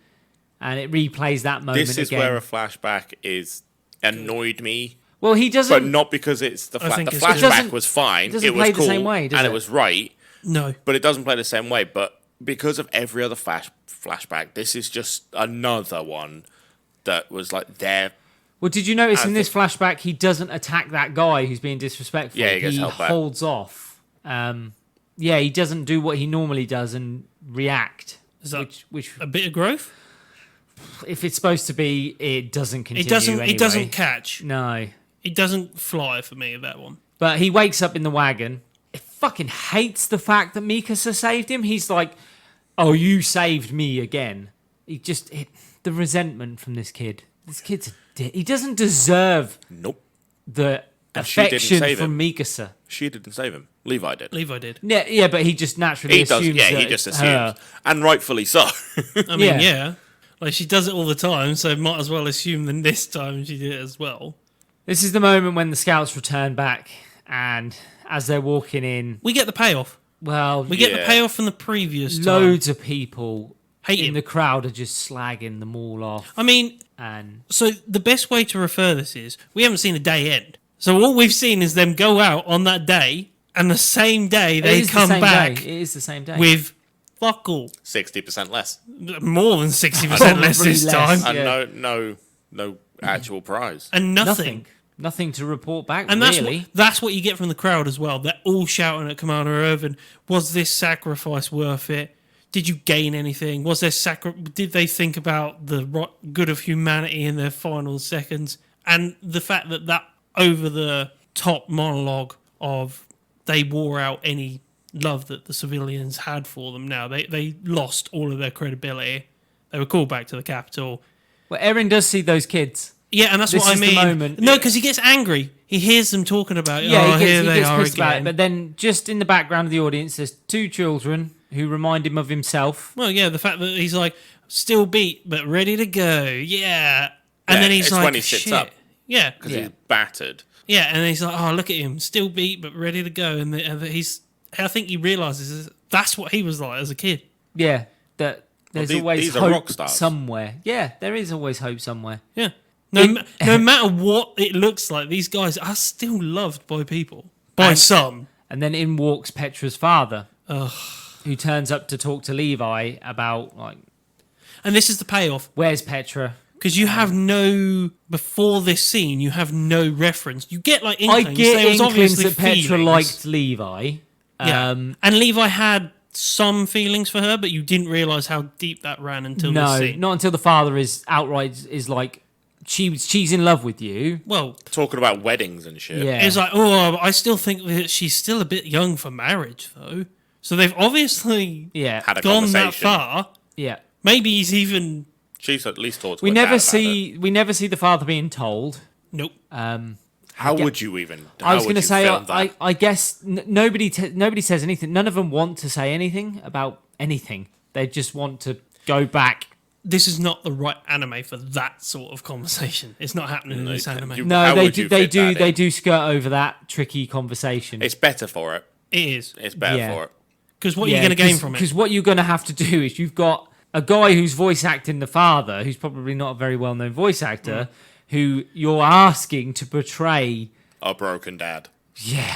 and it replays that moment
This is
again.
where a flashback is annoyed me.
Well, he
But
doesn't.
not because it's the
I think
the
it's 'cause-
It
flashback
doesn't-
was fine.
it doesn't
It was
play the
cool
same way, does
and
it?
it was right,
No.
but it doesn't play the same way. But because of every other flashback, this is just another one that was like there.
Well, did you notice
I
in this flashback he doesn't attack that guy who's being disrespectful?
Yeah, he gets held back.
holds off. Yeah, he doesn't do what he normally does and react.
Is that
which
a bit of growth?
if it's supposed to be, it doesn't continue.
It doesn't.
Anyway.
It doesn't catch.
No,
It doesn't fly for me. That one.
but he wakes up in the wagon. He fucking hates the fact that Mikasa saved him. He's like, "Oh, you saved me again." The resentment from this kid. This kid's a dick. He doesn't deserve
Nope,
the
And she didn't
affection
save
from
him.
Mikasa.
she didn't save him. Levi did.
Levi did.
Yeah, but he just naturally
He does.
assumes.
Yeah,
that
he just
it's
assumes,
her.
and rightfully so.
I mean,
Yeah.
yeah. Like she does it all the time, so might as well assume that this time she did it as well.
This is the moment when the scouts return back, and as they're walking in,
We get the payoff.
well,
We get the
Yeah.
payoff from the previous time.
loads of people
Hate
in
him.
the crowd are just slagging them all off.
I mean,
And
so the best way to refer this is we haven't seen a day end. So all we've seen is them go out on that day, and the same day
it
they
is the
come
same
back
day. It is the same day.
with fuck all.
60% less,
More than 60% less
Probably
this
less.
time.
and
Yeah.
no actual prize.
And nothing.
Nothing to report back.
And
really.
that's what you get from the crowd as well. They're all shouting at Commander Irvin, was this sacrifice worth it? Did you gain anything? Was there did they think about the good of humanity in their final seconds? And the fact that over the top monologue of they wore out any love that the civilians had for them now. They lost all of their credibility. They were called back to the capital.
Well, Eren does see those kids.
Yeah, and that's
This
what I
is the
mean.
moment.
No, because he gets angry. He hears them talking about,
Yeah,
here
he
they
gets
are
pissed about it.
again.
But then, just in the background of the audience, there's two children who remind him of himself.
Well, yeah, the fact that he's like still beat but ready to go, yeah. And
Yeah,
then he's
it's
like,
when he sits
shit.
up.
Yeah,
Because
Yeah.
he's battered.
yeah, and he's like, oh, look at him, still beat but ready to go, and he's. I think he realizes that's what he was like as a kid.
Yeah, that there's
these-
always
these are
hope
rock stars.
somewhere. Yeah, there is always hope somewhere.
Yeah, no matter what it looks like, these guys are still loved by people, by
And-
some.
And then in walks Petra's father,
Ugh.
who turns up to talk to Levi about, like,
And this is the payoff.
where's Petra?
Because you have before this scene, you have no reference. You get like
I
inklings.
get
There was
inklings
obviously
that Petra
feelings.
liked Levi.
Yeah. And Levi had some feelings for her, but you didn't realise how deep that ran until this
No,
scene.
not until the father is outright is like, she's in love with you.
Well,
Talking about weddings and shit.
Yeah.
it's like, oh, I still think that she's still a bit young for marriage, though. So they've obviously
Yeah.
Had a
gone that
conversation.
far.
Yeah.
Maybe he's even...
She's at least talked to
We
her
never
dad about it.
see the father being told.
Nope.
How would you even?
I was
going to
say,
film that?
I guess nobody says anything. None of them want to say anything about anything. They just want to go back.
This is not the right anime for that sort of conversation. It's not happening in this anime.
you-
No,
How
they
would
do.
you
They
fit
do.
that
They
in?
do skirt over that tricky conversation.
It's better for it.
It is.
It's better
Yeah.
for it.
Because what are you going to gain from it?
Because what you're going to have to do is you've got a guy who's voice acting the father, who's probably not a very well-known voice actor, who you're asking to portray,
A broken dad.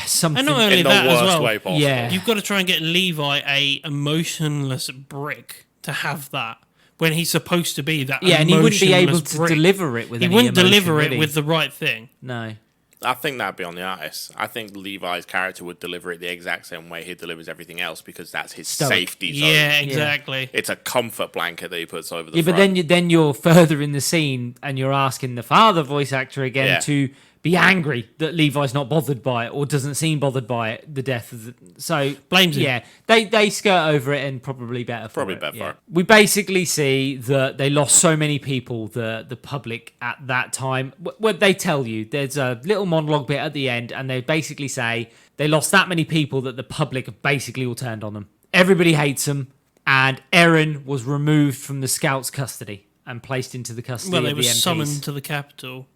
something.
And not only
In the
that as
worst
well,
way possible.
Yeah.
you've got to try and get Levi a emotionless brick to have that when he's supposed to be that
and he wouldn't be able
emotionless
to
brick.
deliver it with
He
any
wouldn't
emotion,
deliver it
really.
with the right thing.
No.
I think that'd be on the artist. I think Levi's character would deliver it the exact same way he delivers everything else because that's his
Stoic.
safety zone.
Yeah, exactly.
It's a comfort blanket that he puts over the
Yeah, but
front.
then you're further in the scene and you're asking the father voice actor again
Yeah.
to be angry that Levi's not bothered by it or doesn't seem bothered by it, the death of the... So...
Blames him.
Yeah, they skirt over it and probably better for
Probably
it.
better for
yeah.
it.
We basically see that they lost so many people, the public at that time. What they tell you, there's a little monologue bit at the end and they basically say they lost that many people that the public have basically all turned on them. Everybody hates them and Eren was removed from the scouts' custody and placed into the custody
Well,
of
they
the
were
MPs.
summoned to the capital.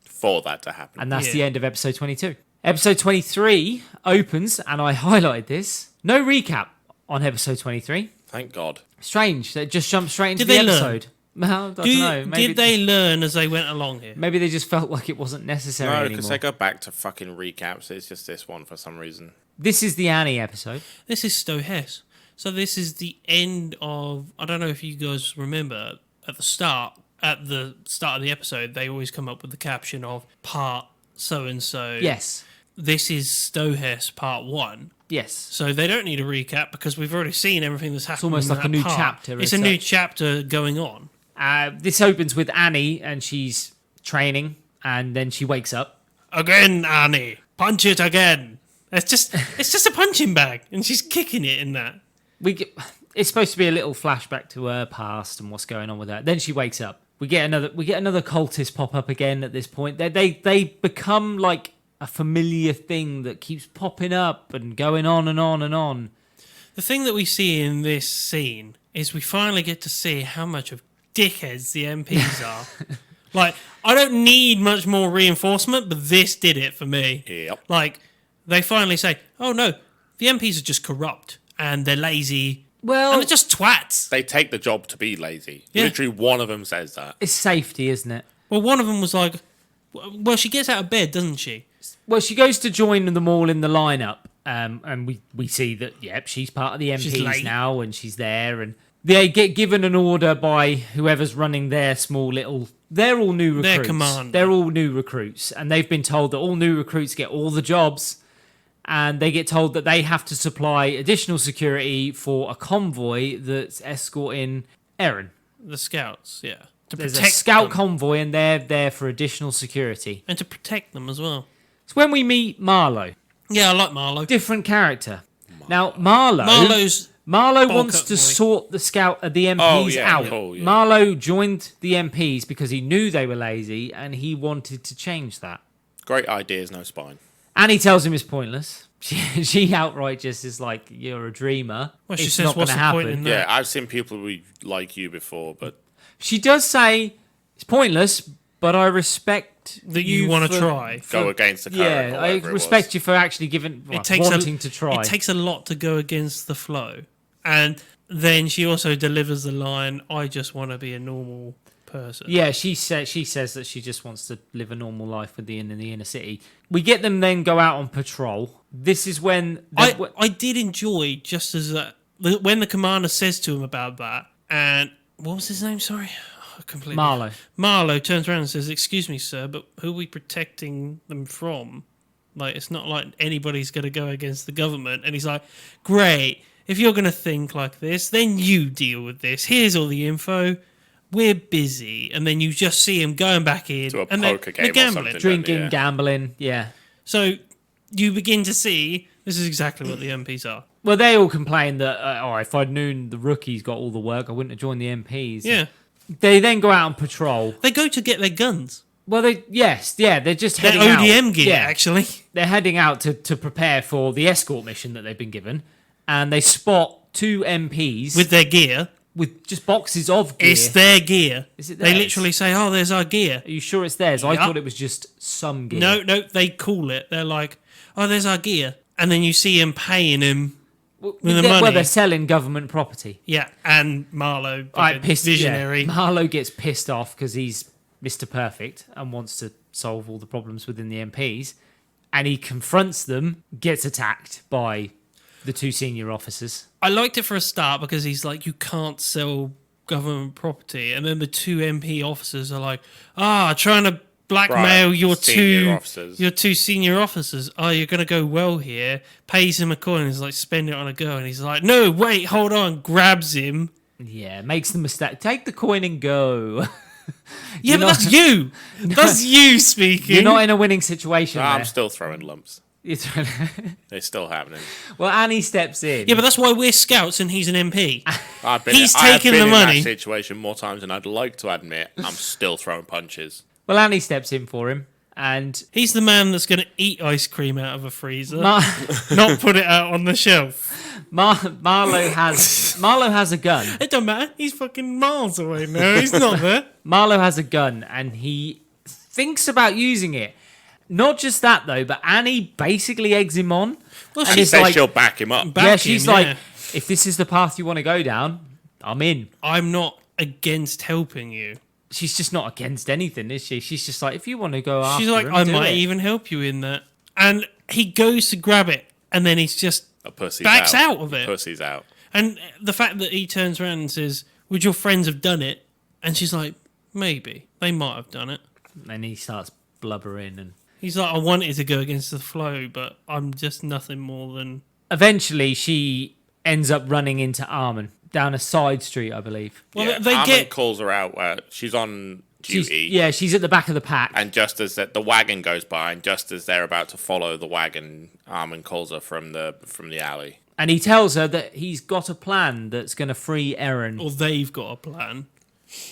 For that to happen.
And that's
Yeah.
the end of episode 22. Episode 23 opens, and I highlighted this. No recap on episode 23.
Thank God.
Strange. They just jumped straight into
Did
the
they learn?
episode. Well, I don't know. Maybe,
Did they learn as they went along here?
Maybe they just felt like it wasn't necessary
No,
anymore.
because they go back to fucking recaps. It's just this one for some reason.
This is the Annie episode.
This is Stohess. So this is the end of... I don't know if you guys remember, at the start of the episode, they always come up with the caption of part so-and-so.
Yes.
This is Stohess part 1.
Yes.
So they don't need a recap because we've already seen everything that's happened.
almost
in
like a
that
new
part.
chapter
It's
as
a new
such.
chapter going on.
This opens with Annie, and she's training, and then she wakes up.
Again, Annie. Punch it again. It's just a punching bag, and she's kicking it in that.
It's supposed to be a little flashback to her past and what's going on with her. Then she wakes up. We get another cultist pop up again at this point. They become like a familiar thing that keeps popping up and going on and on and on.
The thing that we see in this scene is we finally get to see how much of dickheads the MPs are. Like, I don't need much more reinforcement, but this did it for me.
Yep.
Like, they finally say, oh no, the MPs are just corrupt and they're lazy
Well,
and they're just twats.
They take the job to be lazy.
Yeah.
Literally one of them says that.
it's safety, isn't it?
Well, one of them was like, well, she gets out of bed, doesn't she?
Well, she goes to join them all in the lineup, and we see that, yep, she's part of the
She's
MPs
late.
now, and she's there, and they get given an order by whoever's running their small little... They're all new recruits.
Their commander.
They're all new recruits, and they've been told that all new recruits get all the jobs, and they get told that they have to supply additional security for a convoy that's escorting Eren.
The scouts, yeah. To
There's a
protect
scout
them.
convoy, and they're there for additional security.
And to protect them as well.
It's when we meet Marlowe.
Yeah, I like Marlowe.
Different character. Now, Marlowe
Marlowe's
wants
cut
to
boy.
sort the the MPs
Oh, yeah,
out.
cool, yeah.
Marlowe joined the MPs because he knew they were lazy, and he wanted to change that.
Great ideas, no spine.
Annie tells him it's pointless. She outright just is like, "You're a dreamer.
Well, she
it's
says,
not going
"What's
to
the point
happen."
in that?"
Yeah, I've seen people like you before, but
She does say it's pointless, but I respect
That you want to
for-
try.
go against the current.
Yeah,
or
I
whatever it
respect
was.
you for actually giving, well,
It takes
wanting to try.
It takes a lot to go against the flow. And then she also delivers the line, I just want to be a normal person.
Yeah, she says that she just wants to live a normal life in the inner city. We get them then go out on patrol. This is when
I did enjoy just as when the commander says to him about that, and what was his name? Sorry, I completely.
Marlowe.
Marlowe turns around and says, "Excuse me, sir, but who are we protecting them from? Like, it's not like anybody's going to go against the government." And he's like, "Great, if you're going to think like this, then you deal with this. Here's all the info. We're busy. And then you just see him going back in.
To a
and
poker game
they're
or
gambling.
something.
Drinking,
Yeah.
gambling, yeah.
So you begin to see this is exactly what the MPs are.
Well, they all complain that, if I'd known the rookies got all the work, I wouldn't have joined the MPs.
Yeah.
They then go out on patrol.
They go to get their guns.
Well, they're just
Their
heading
ODM
out.
gear,
Yeah,
actually.
they're heading out to prepare for the escort mission that they've been given, and they spot 2 MPs
With their gear.
with just boxes of gear.
It's their gear.
Is it
They
theirs?
literally say, oh, there's our gear.
Are you sure it's theirs? I
Yup.
thought it was just some gear.
No, they call it. They're like, oh, there's our gear. And then you see him paying him with the money.
Well, they're selling government property.
Yeah, and Marlowe,
Right,
visionary.
Yeah. Marlowe gets pissed off because he's Mr. Perfect and wants to solve all the problems within the MPs, and he confronts them, gets attacked by the 2 senior officers.
I liked it for a start because he's like, you can't sell government property. And then the 2 MP officers are like, trying to blackmail
Right,
your
senior officers.
your 2 senior officers. Oh, you're going to go well here. Pays him a coin. He's like, spend it on a girl. And he's like, no, wait, hold on. Grabs him.
Yeah, makes the mistake. Take the coin and go.
Yeah, but that's you. That's you speaking.
You're not in a winning situation.
I'm
there.
still throwing lumps. They're still happening.
Well, Annie steps in.
Yeah, but that's why we're scouts and he's an MP. He's
I have
taking
been
the
in
money.
that situation more times than I'd like to admit. I'm still throwing punches.
Well, Annie steps in for him, and
He's the man that's going to eat ice cream out of a freezer,
Mar-
not put it out on the shelf.
Marlowe has a gun.
It don't matter. He's fucking miles away now. He's not there.
Marlowe has a gun, and he thinks about using it. Not just that though, but Annie basically eggs him on.
Well,
And
she
it's
Says
like-
she'll back him up.
Back
Yeah,
him,
she's
yeah.
like, if this is the path you want to go down, I'm in.
I'm not against helping you.
She's just not against anything, is she? She's just like, if you want to go after
She's like,
him,
I
do
might
it.
even help you in that. And he goes to grab it, and then he's just
A pussy's
backs
out.
out of it.
Pussy's out.
And the fact that he turns around and says, would your friends have done it? And she's like, maybe. They might have done it.
And he starts blubbering, and
He's like, I wanted to go against the flow, but I'm just nothing more than...
eventually she ends up running into Armin down a side street, I believe.
Well,
Yeah,
they
Armin
get...
calls her out where she's on
She's,
duty.
yeah, she's at the back of the pack.
And just as the wagon goes by, and just as they're about to follow the wagon, Armin calls her from the alley.
And he tells her that he's got a plan that's going to free Eren.
Or they've got a plan.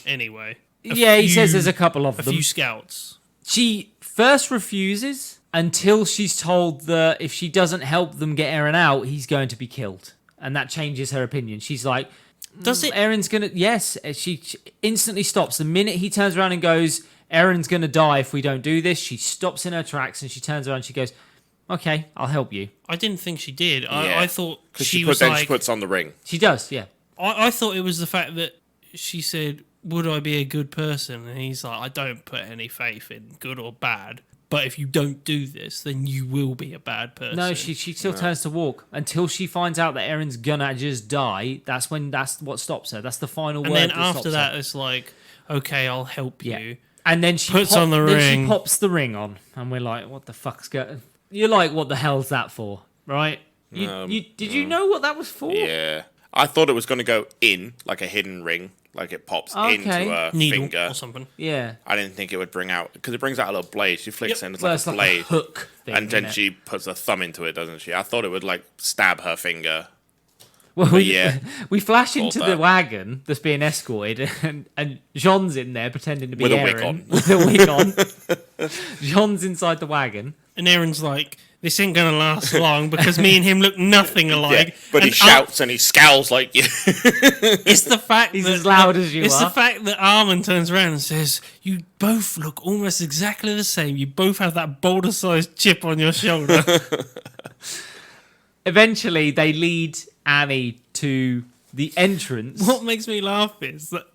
Anyway.
Yeah, he says there's a couple of
A
them.
few scouts.
She first refuses until she's told that if she doesn't help them get Eren out, he's going to be killed. And that changes her opinion. She's like,
Does it?
Eren's going to... Yes, she instantly stops. The minute he turns around and goes, Eren's going to die if we don't do this, she stops in her tracks and she turns around and she goes, okay, I'll help you.
I didn't think she did.
Yeah.
I thought
'Cause
she
she
was
then
like...
she puts on the ring.
She does, yeah.
I thought it was the fact that she said, would I be a good person? And he's like, I don't put any faith in good or bad. But if you don't do this, then you will be a bad person.
No, she still turns to walk until she finds out that Eren's gonna just die. That's what stops her. That's the final
And
word.
then
that
after
stops
that,
her.
it's like, okay, I'll help
Yeah.
you.
And then she
puts on the
then
ring.
She pops the ring on, and we're like, "What the fuck's going?" You're like, "What the hell's that for?" Right? Did you know what that was for?
Yeah. I thought it was going to go in, like a hidden ring, like it pops
Okay.
into her
Needle
finger.
or something.
Yeah.
I didn't think it would bring out, because it brings out a little blade. She flicks
Yep.
it and it's
Well,
like
it's
a
like
blade.
a hook thing,
And then
isn't it?
she puts her thumb into it, doesn't she? I thought it would like stab her finger.
Well,
yeah.
we flash
Called
into the
that.
wagon that's being escorted, and Jean's in there pretending to be
With a wig
Eren,
on.
with a wig on. Jean's inside the wagon.
And Aaron's like, this ain't going to last long because me and him look nothing alike.
Yeah, but he
And
shouts and he scowls like you.
It's the fact
He's
that,
as loud as you
It's
are.
the fact that Armin turns around and says, you both look almost exactly the same. You both have that boulder-sized chip on your shoulder.
Eventually, they lead Annie to the entrance.
What makes me laugh is that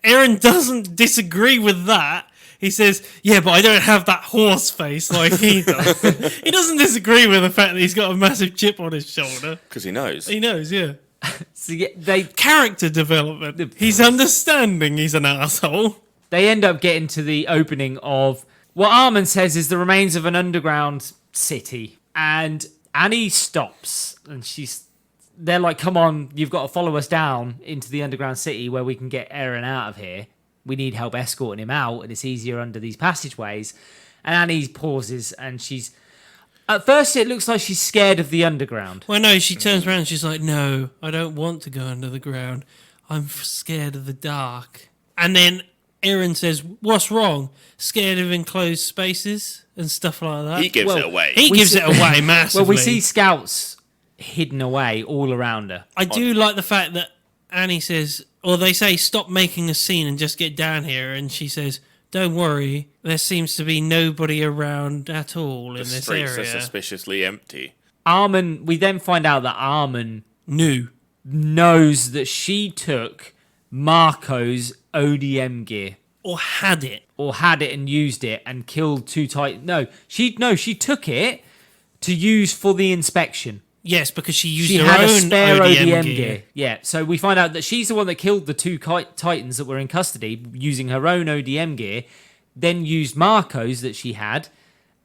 Aaron doesn't disagree with that. He says, yeah, but I don't have that horse face like he does. He doesn't disagree with the fact that he's got a massive chip on his shoulder.
Because he knows.
He knows, yeah.
So yeah,
Character development. He's understanding he's an asshole.
they end up getting to the opening of what Armin says is the remains of an underground city. And Annie stops and she's they're like, come on, you've got to follow us down into the underground city where we can get Aaron out of here. We need help escorting him out, and it's easier under these passageways. And Annie pauses, and she's... At first, it looks like she's scared of the underground.
Well, no, she turns around and she's like, no, I don't want to go under the ground. I'm scared of the dark. And then Aaron says, what's wrong? Scared of enclosed spaces and stuff like that?
He gives it away.
He gives it away massively.
Well, we see scouts hidden away all around her.
I do like the fact that Annie says, or they say, stop making a scene and just get down here. And she says, don't worry, there seems to be nobody around at all in
The
this
streets are
area.
suspiciously empty.
Armin, we then find out that Armin knows that she took Marco's ODM gear.
Or had it.
Or had it and used it and killed two Titans. She took it to use for the inspection.
Yes, because she used
She
her
had
own
a spare
ODM,
gear.
gear.
Yeah, so we find out that she's the one that killed the two Titans that were in custody using her own ODM gear, then used Marco's that she had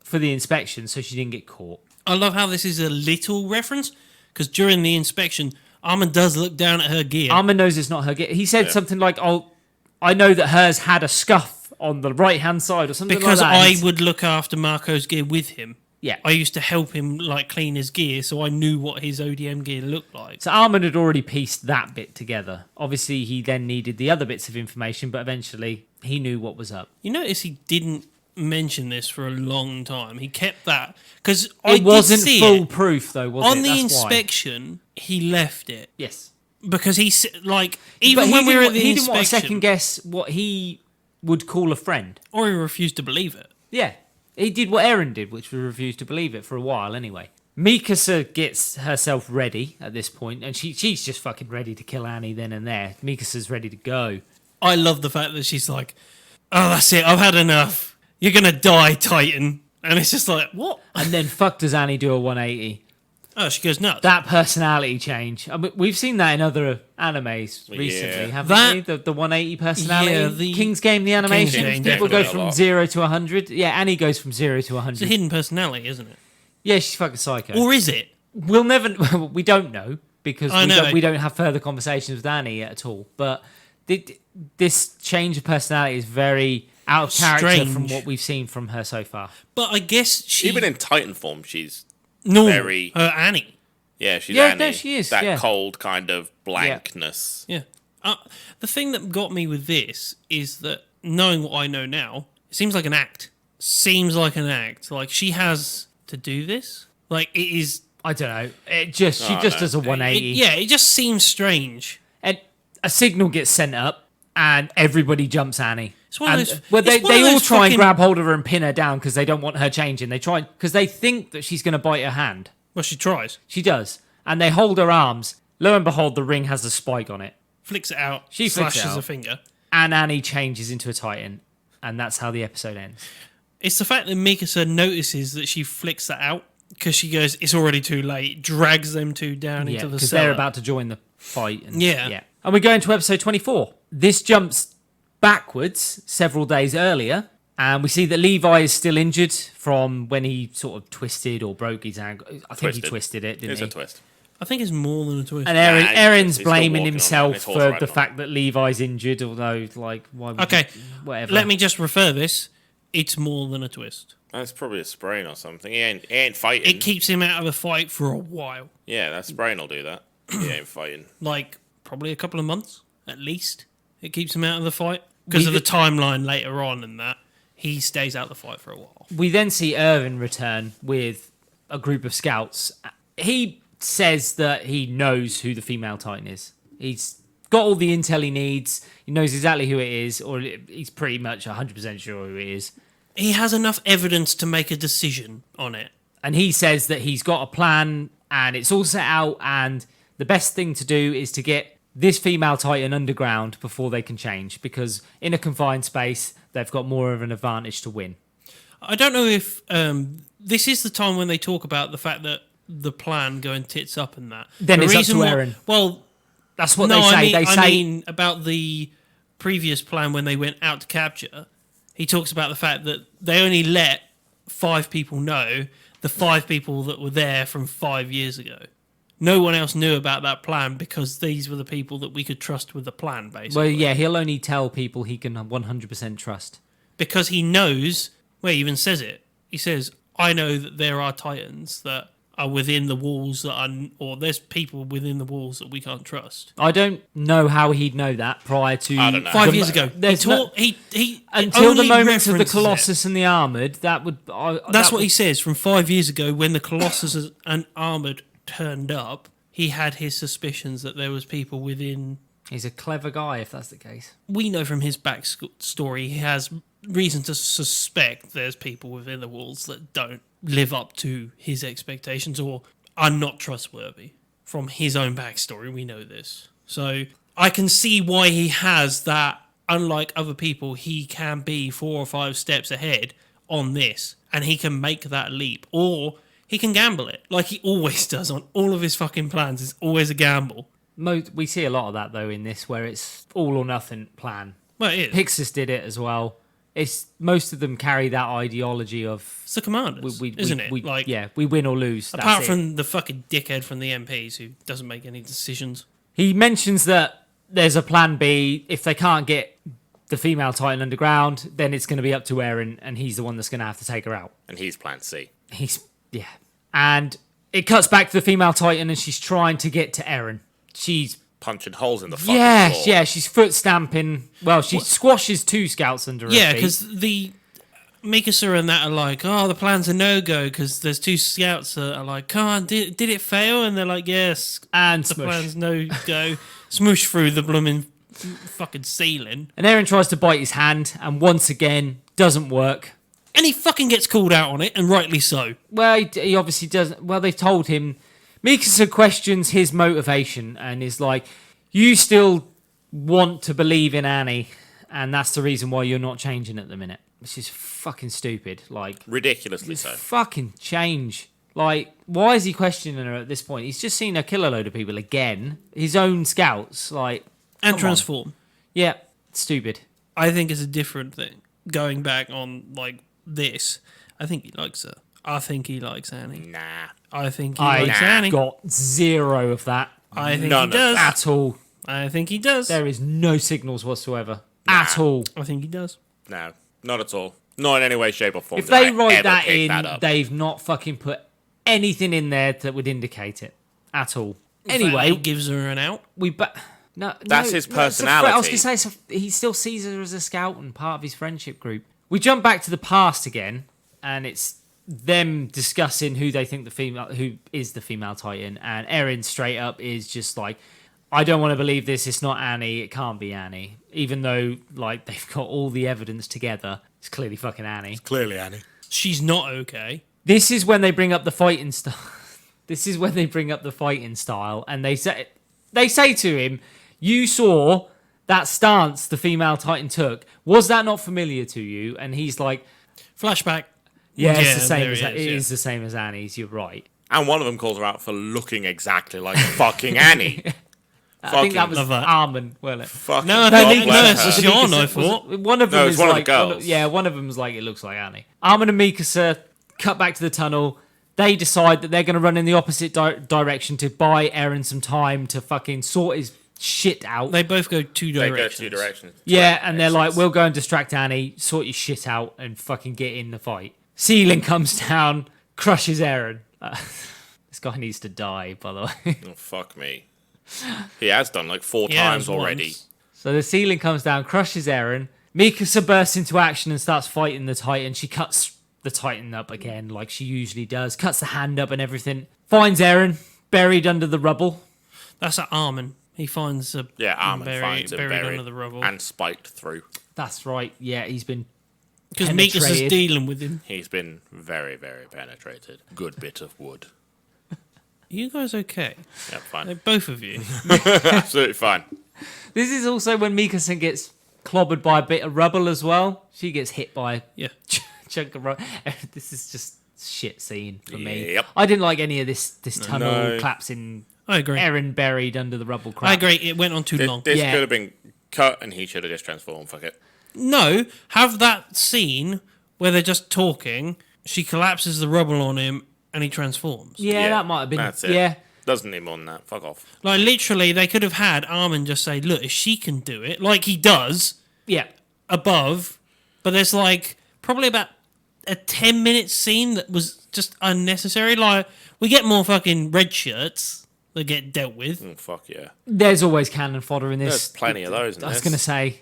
for the inspection so she didn't get caught.
I love how this is a little reference, because during the inspection, Armin does look down at her gear.
Armin knows it's not her gear. He said something like, oh, I know that hers had a scuff on the right-hand side or something
because
like that.
I would look after Marco's gear with him.
Yeah.
I used to help him clean his gear, so I knew what his ODM gear looked like.
So Armin had already pieced that bit together. Obviously, he then needed the other bits of information, but eventually he knew what was up.
You notice he didn't mention this for a long time. He kept that because
It wasn't foolproof, though, was it?
On the
That's
inspection, he left it.
Yes.
Because
But
even when we were at the
he
inspection,
didn't want to second guess what he would call a friend.
or he refused to believe it.
Yeah. He did what Aaron did, which was refuse to believe it for a while anyway. Mikasa gets herself ready at this point, and she's just fucking ready to kill Annie then and there. Mikasa's ready to go.
I love the fact that she's like, oh, that's it, I've had enough. You're going to die, Titan. And it's just like, what?
And then fuck does Annie do a 180?
Oh, she goes nuts.
That personality change. I mean, we've seen that in other animes recently, haven't we? The 180 personality.
Yeah, the
King's Game, the animation.
Game,
People go
definitely a
from
lot.
0 to 100. Yeah, Annie goes from 0 to
It's a
100.
hidden personality, isn't it?
Yeah, she's fucking psycho.
Or is it?
We'll never. We don't know because
I know.
we don't have further conversations with Annie at all. But this change of personality is very out of character
Strange.
from what we've seen from her so far.
But I guess she...
Even in Titan form, she's
normal.
very-
Annie.
yeah, she's
Yeah,
Annie.
no, she is,
That
yeah.
cold kind of blankness.
Yeah. The thing that got me with this is that knowing what I know now, it seems like an act. Seems like an act. Like she has to do this. Like it is.
I don't know. She just
no.
does a 180.
It just seems strange.
And a signal gets sent up, and everybody jumps Annie.
It's one of
And-
those-
well,
it's
they
one of
all
those
try and
fucking-
grab hold of her and pin her down because they don't want her changing. They try because they think that she's going to bite her hand.
Well, she tries,
She does, and they hold her arms. Lo and behold, the ring has a spike on it,
flicks it out,
She flicks it
slashes
out.
a finger.
and Annie changes into a Titan, and that's how the episode ends.
It's the fact that Mikasa notices that she flicks that out because she goes, "It's already too late." Drags them two down
Yeah,
into the
because
cellar.
they're about to join the fight. And,
Yeah.
And we go into episode 24. This jumps backwards several days earlier, and we see that Levi is still injured from when he sort of twisted or broke his ankle. I think he twisted it, didn't
It's
he?
a twist.
I think it's more than a twist.
And
Nah,
Aaron's
he's still
blaming
walking on it.
himself
It's horse
for
riding
the
on
fact that Levi's injured, although, like, why would
Okay,
whatever.
let me just refer this. It's more than a twist.
That's probably a sprain or something. He ain't fighting.
It keeps him out of the fight for a while.
Yeah, that sprain will do that. He ain't fighting.
Like, probably a couple of months, at least. It keeps him out of the fight. Because of the timeline later on and that, he stays out of the fight for a while.
We then see Irvin return with a group of scouts. He says that he knows who the female Titan is. He's got all the intel he needs. He knows exactly who it is, or he's pretty much 100% sure who it is.
He has enough evidence to make a decision on it.
And he says that he's got a plan and it's all set out, and the best thing to do is to get this female Titan underground before they can change, because in a confined space, they've got more of an advantage to win.
I don't know if this is the time when they talk about the fact that the plan going tits up and that.
Then
The
it's up
reason
to
why-
Aaron.
Well,
That's what
no,
they say.
I mean,
they say
I mean about the previous plan when they went out to capture. He talks about the fact that they only let 5 people know, the 5 people that were there from 5 years ago. No one else knew about that plan because these were the people that we could trust with the plan, basically.
Well, yeah, he'll only tell people he can 100% trust.
Because he knows, well, he even says it. He says, I know that there are Titans that are within the walls that are, or there's people within the walls that we can't trust.
I don't know how he'd know that prior to
I don't know.
5 years ago.
There's no-
He
until the
only
moments of the
references it.
Colossus and the Armored. That would.
That's what he says from 5 years ago when the Colossus and Armored turned up. He had his suspicions that there was people within.
He's a clever guy, if that's the case.
We know from his backstory he has reason to suspect there's people within the walls that don't live up to his expectations or are not trustworthy. From his own backstory, we know this. So I can see why he has that. Unlike other people, he can be 4 or 5 steps ahead on this, and he can make that leap, or he can gamble it like he always does on all of his fucking plans. It's always a gamble.
We see a lot of that though in this, where it's all or nothing plan.
Well, it is.
Pixis did it as well. It's most of them carry that ideology of
It's the commanders, isn't it? Like,
yeah, we win or lose. That's
apart
it.
from the fucking dickhead from the MPs who doesn't make any decisions.
He mentions that there's a plan B. If they can't get the female Titan underground, then it's going to be up to Eren, and he's the one that's going to have to take her out.
And he's plan C.
Yeah. And it cuts back to the female Titan, and she's trying to get to Eren. She's
Punching holes in the fucking floor.
yeah, she's foot stamping. Well, she squashes 2 scouts under her
Yeah,
feet.
because the Mikasa and that are like, oh, the plan's a no-go because there's 2 scouts that are like, come on, did it fail? And they're like, yes,
And
the
smush.
plan's no-go. Smoosh through the blooming fucking ceiling.
And Eren tries to bite his hand, and once again, doesn't work.
And he fucking gets called out on it, and rightly so.
Well, he obviously doesn't. Well, they've told him. Mikasa questions his motivation and is like, you still want to believe in Annie, and that's the reason why you're not changing at the minute. Which is fucking stupid. Like,
Ridiculously so.
fucking change. Like, why is he questioning her at this point? He's just seen her kill a load of people again. His own scouts. Like,
And
come on.
transform.
Yeah, stupid.
I think it's a different thing. Going back on, like, this, I think he likes her. I think he likes Annie.
Nah.
I think he likes Annie.
I got 0 of that
I think
None
he
of
does.
at all.
I think he does.
There is no signals whatsoever at all.
I think he does.
No. Not at all. Not in any way, shape, or form.
If
did
they
I
write
ever
that
pick
in,
that up.
they've not fucking put anything in there that would indicate it at all. Anyway,
He gives her an out.
That's his
I
personality.
was going to say, he still sees her as a scout and part of his friendship group. We jump back to the past again, and it's them discussing who they think who is the female Titan, and Eren straight up is just like, I don't want to believe this. It's not Annie. It can't be Annie. Even though, like, they've got all the evidence together, it's clearly fucking Annie.
Clearly, Annie.
She's not okay.
This is when they bring up the fighting style. This is when they bring up the fighting style, and they say to him, "You saw that stance the female Titan took. Was that not familiar to you?" And he's like,
Flashback.
"Yeah, it's
Yeah,
the same
there
as
it is,
it
yeah.
is the same as Annie's. You're right."
And one of them calls her out for looking exactly like fucking Annie.
I think that was
love that.
Armin, wasn't it?
Fucking
No, I
God
think
bless
no,
her.
it's John, I thought.
One of them
No, it's
is
one of the
like,
girls.
yeah, one of them's like, it looks like Annie. Armin and Mikasa cut back to the tunnel. They decide that they're going to run in the opposite direction to buy Eren some time to fucking sort his shit out.
They both go 2
They
directions.
go 2 directions.
Yeah, and they're like, we'll go and distract Annie, sort your shit out, and fucking get in the fight. Ceiling comes down, crushes Eren. This guy needs to die, by the way.
Oh, fuck me. He has done like 4
Yeah,
times
once.
already.
So the ceiling comes down, crushes Eren. Mikasa bursts into action and starts fighting the Titan. She cuts the Titan up again, like she usually does. Cuts the hand up and everything. Finds Eren, buried under the rubble.
That's at Armin. He finds a
Yeah, Armin finds him
buried
buried
under the rubble.
and spiked through.
That's right, yeah, he's been...
Because Mikasa's
penetrated.
dealing with him.
He's been very, very penetrated. Good bit of wood.
Are you guys okay?
Yep, fine.
Both of you.
Absolutely fine.
This is also when Mikasa gets clobbered by a bit of rubble as well. She gets hit by
Yeah.
chunk of rubble. This is just shit scene for me.
Yep.
I didn't like any of this tunnel
No.
collapsing.
I agree.
Eren buried under the rubble crap.
I agree. It went on too long.
This
Yeah.
could have been cut and he should have just transformed. Fuck it.
No, have that scene where they're just talking. She collapses the rubble on him and he transforms.
Yeah,
Yeah,
that might have been.
that's it.
Yeah,
Doesn't need more than that. Fuck off.
Like, literally, they could have had Armin just say, look, if she can do it, like he does
Yeah.
above, but there's, like, probably about a 10-minute scene that was just unnecessary. Like, we get more fucking red shirts that get dealt with.
Fuck yeah.
There's always cannon fodder in this.
There's plenty of those in
I was
this.
going to say.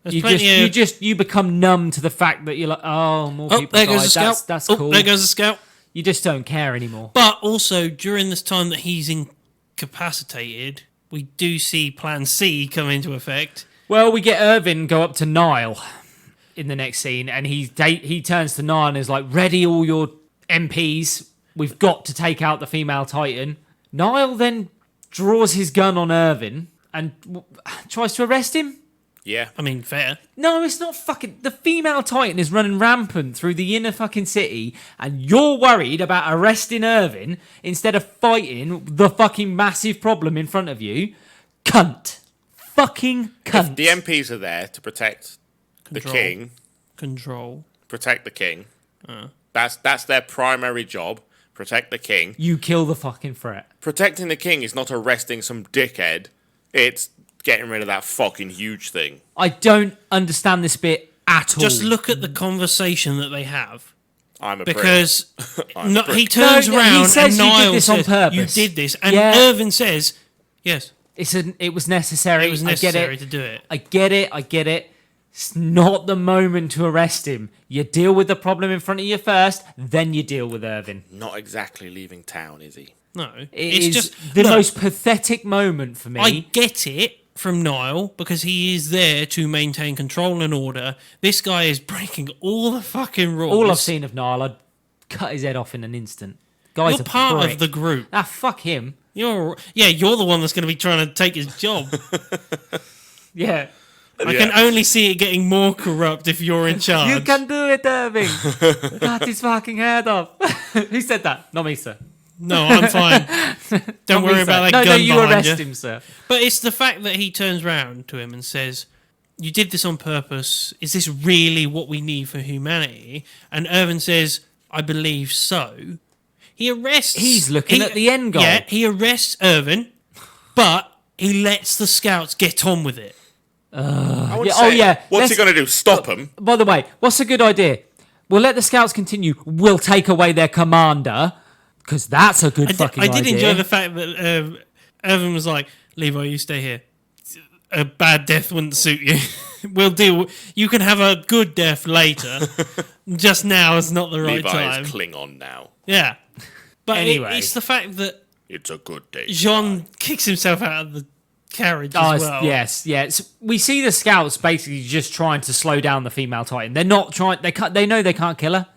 There's
You
plenty
just,
of...
you become numb to the fact that you're like, oh, more people
there
died.
goes a scout.
That's cool.
There goes a scout.
You just don't care anymore.
But also, during this time that he's incapacitated, we do see Plan C come into effect.
Well, we get Irvin go up to Niall in the next scene, and he turns to Niall and is like, ready all your MPs. We've got to take out the female Titan. Niall then draws his gun on Irvin and tries to arrest him.
Yeah.
I mean, fair.
No, it's not fucking... The female Titan is running rampant through the inner fucking city, and you're worried about arresting Irvin instead of fighting the fucking massive problem in front of you. Cunt. Fucking cunt.
If the MPs are there to protect the king.
Control.
Protect the king. That's their primary job. Protect the king.
You kill the fucking threat.
Protecting the king is not arresting some dickhead. It's getting rid of that fucking huge thing.
I don't understand this bit at all.
Just look at the conversation that they have.
I'm a prick.
Because
I'm a prick.
he turns
No, he
around
says
and
you did
Niall
this on
says,
purpose.
you did this. And
Yeah.
Irvin says, yes,
It was necessary.
it was
I
necessary
get
to do it.
I get it. It's not the moment to arrest him. You deal with the problem in front of you first, then you deal with Irvin.
Not exactly leaving town, is he?
No.
It's
It's just
the
look,
most pathetic moment for me.
I get it from Niall because he is there to maintain control and order. This guy is breaking all the fucking rules.
All I've seen of Niall, I'd cut his head off in an instant. Guy's
You're
a
part
prick.
of the group.
Ah, fuck him.
You're the one that's going to be trying to take his job.
Yeah.
I can only see it getting more corrupt if you're in charge.
You can do it, Irving. Cut his fucking head off. Who said that? Not me, sir.
No, I'm fine. Don't
Not me,
worry
sir.
about that
no,
gun
you
behind
arrest
you.
him, sir.
But it's the fact that he turns round to him and says, you did this on purpose. Is this really what we need for humanity? And Irvin says, I believe so. He arrests...
He's looking at the end goal.
Yeah, he arrests Irvin, but he lets the scouts get on with it.
I would
Yeah,
say,
oh, yeah.
What's he
Let's-
going to do? Stop him?
By the way, what's a good idea? We'll let the scouts continue. We'll take away their commander, because that's a good fucking
I did
idea.
enjoy the fact that Irvin was like, Levi, you stay here. A bad death wouldn't suit you. We'll deal. You can have a good death later. Just now is not the right
Levi
time.
is Klingon now.
Yeah. But
Anyway.
it's the fact that
It's a good day.
Jean kicks himself out of the carriage
Oh,
as well.
yes. We see the scouts basically just trying to slow down the female Titan. They're not trying. They know they can't kill her.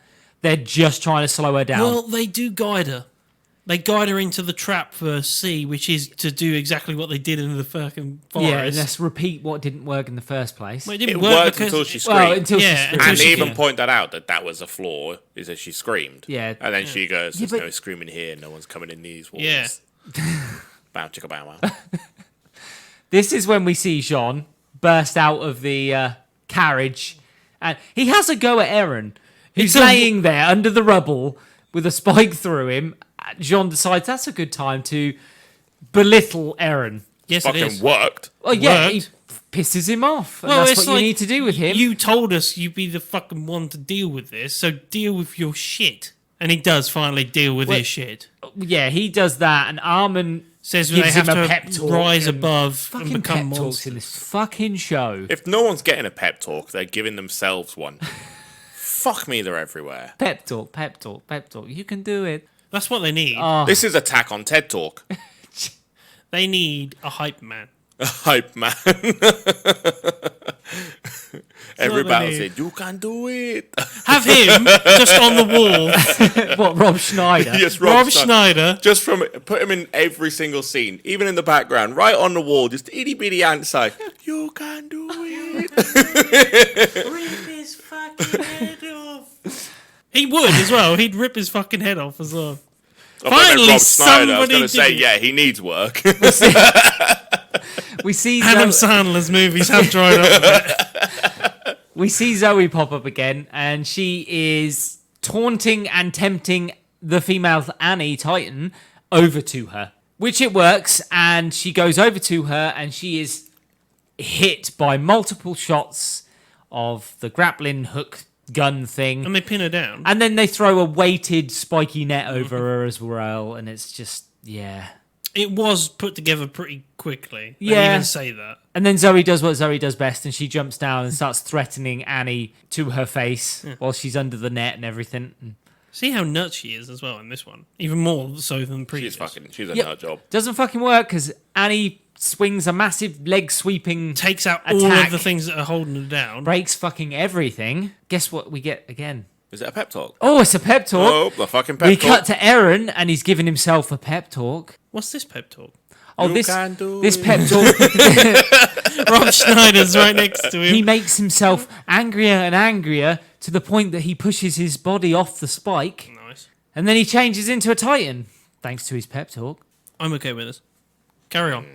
They're just trying to slow her down.
Well, they do guide her. They guide her into the trap for C, which is to do exactly what they did in the fucking forest.
yeah, and let's repeat what didn't work in the first place.
Well, it
It
didn't work
worked
because
until she screamed.
Well, until
Yeah,
she
until
and
she
they even
can-
point that out, that was a flaw, is that she screamed.
Yeah.
And then she goes, there's
but-
no screaming here, no one's coming in these walls.
Yeah.
Bow chicka bow wow.
This is when we see Jean burst out of the carriage, and he has a go at Eren, who's
It's a-
laying there under the rubble with a spike through him. Jean decides that's a good time to belittle Eren.
Yes, it
Fucking
is.
worked.
Oh yeah, he
Worked.
pisses him off, and
Well,
that's
it's
what you
like,
need to do with him.
You told us you'd be the fucking one to deal with this, so deal with your shit. And he does finally deal with
Well,
his shit.
Yeah, he does that, and Armin
Says they
gives
have
him a
to
pep talk
rise
and
above and
fucking
become
pep talks
monsters.
in this fucking show.
If no one's getting a pep talk, they're giving themselves one. Fuck me, they're everywhere.
Pep talk, pep talk, pep talk. You can do it.
That's what they need.
Oh.
This is Attack on TED Talk.
They need a hype man.
Hype man. Every
they
battle
need.
said, you can do it.
Have him just on the wall.
What, Rob Schneider?
Yes,
Rob Schneider.
Just put him in every single scene, even in the background, right on the wall, just itty bitty ant side. You can do it.
Rip his fucking head off. He would as well. He'd rip his fucking head off as well.
I thought
Finally,
Rob Schneider. I was
somebody
going to say,
did it.
yeah, he needs work.
We see
Adam
Zoe,
Sandler's movies have dried up a bit.
we see Zoe pop up again, and she is taunting and tempting the female Annie Titan over to her. Which it works, and she goes over to her, and she is hit by multiple shots of the grappling hook gun thing.
And they pin her down.
And then they throw a weighted spiky net over her as well, and it's just, yeah.
It was put together pretty quickly. They
Yeah.
even say that.
And then Zoe does what Zoe does best, and she jumps down and starts threatening Annie to her face while she's under the net and everything.
See how nuts she is as well in this one. Even more so than previous.
She's a
Yep.
nut job.
Doesn't fucking work because Annie swings a massive leg sweeping,
Takes out all
attack.
of the things that are holding her down.
breaks fucking everything. Guess what we get again?
Is it a pep talk?
Oh, it's a pep talk.
Oh, the fucking pep
We
talk.
cut to Aaron, and he's giving himself a pep talk.
What's this pep talk?
Oh,
You
this
can do
this
it.
pep talk.
Rob Schneider's right next to him.
He makes himself angrier and angrier to the point that he pushes his body off the spike,
Nice.
and then he changes into a titan thanks to his pep talk.
I'm okay with this. Carry on.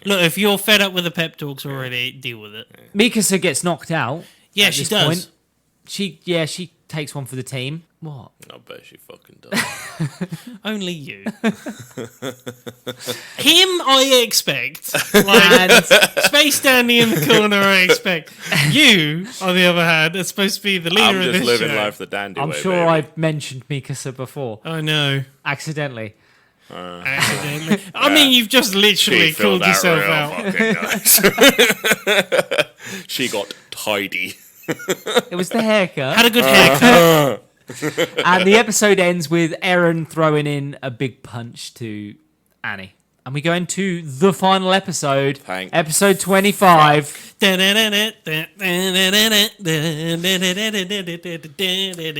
Look, if you're fed up with the pep talks already, deal with it.
Mikasa gets knocked out.
Yeah,
at
she
this
does.
point. She takes one for the team. What?
I bet she fucking does.
Only you. Him, I expect. Like, Space Dandy in the corner, I expect. You, on the other hand, are supposed to be the leader
I'm
of
just
this
living
show.
life the dandy
I'm
way,
sure
baby.
I've mentioned Mikasa before,
I know.
accidentally.
Accidentally. I mean, you've just literally
She filled
called yourself
real
out.
fucking nice. She got tidy.
It was the haircut.
Had a good haircut.
And the episode ends with Eren throwing in a big punch to Annie. And we go into the final episode,
Thank
episode 25.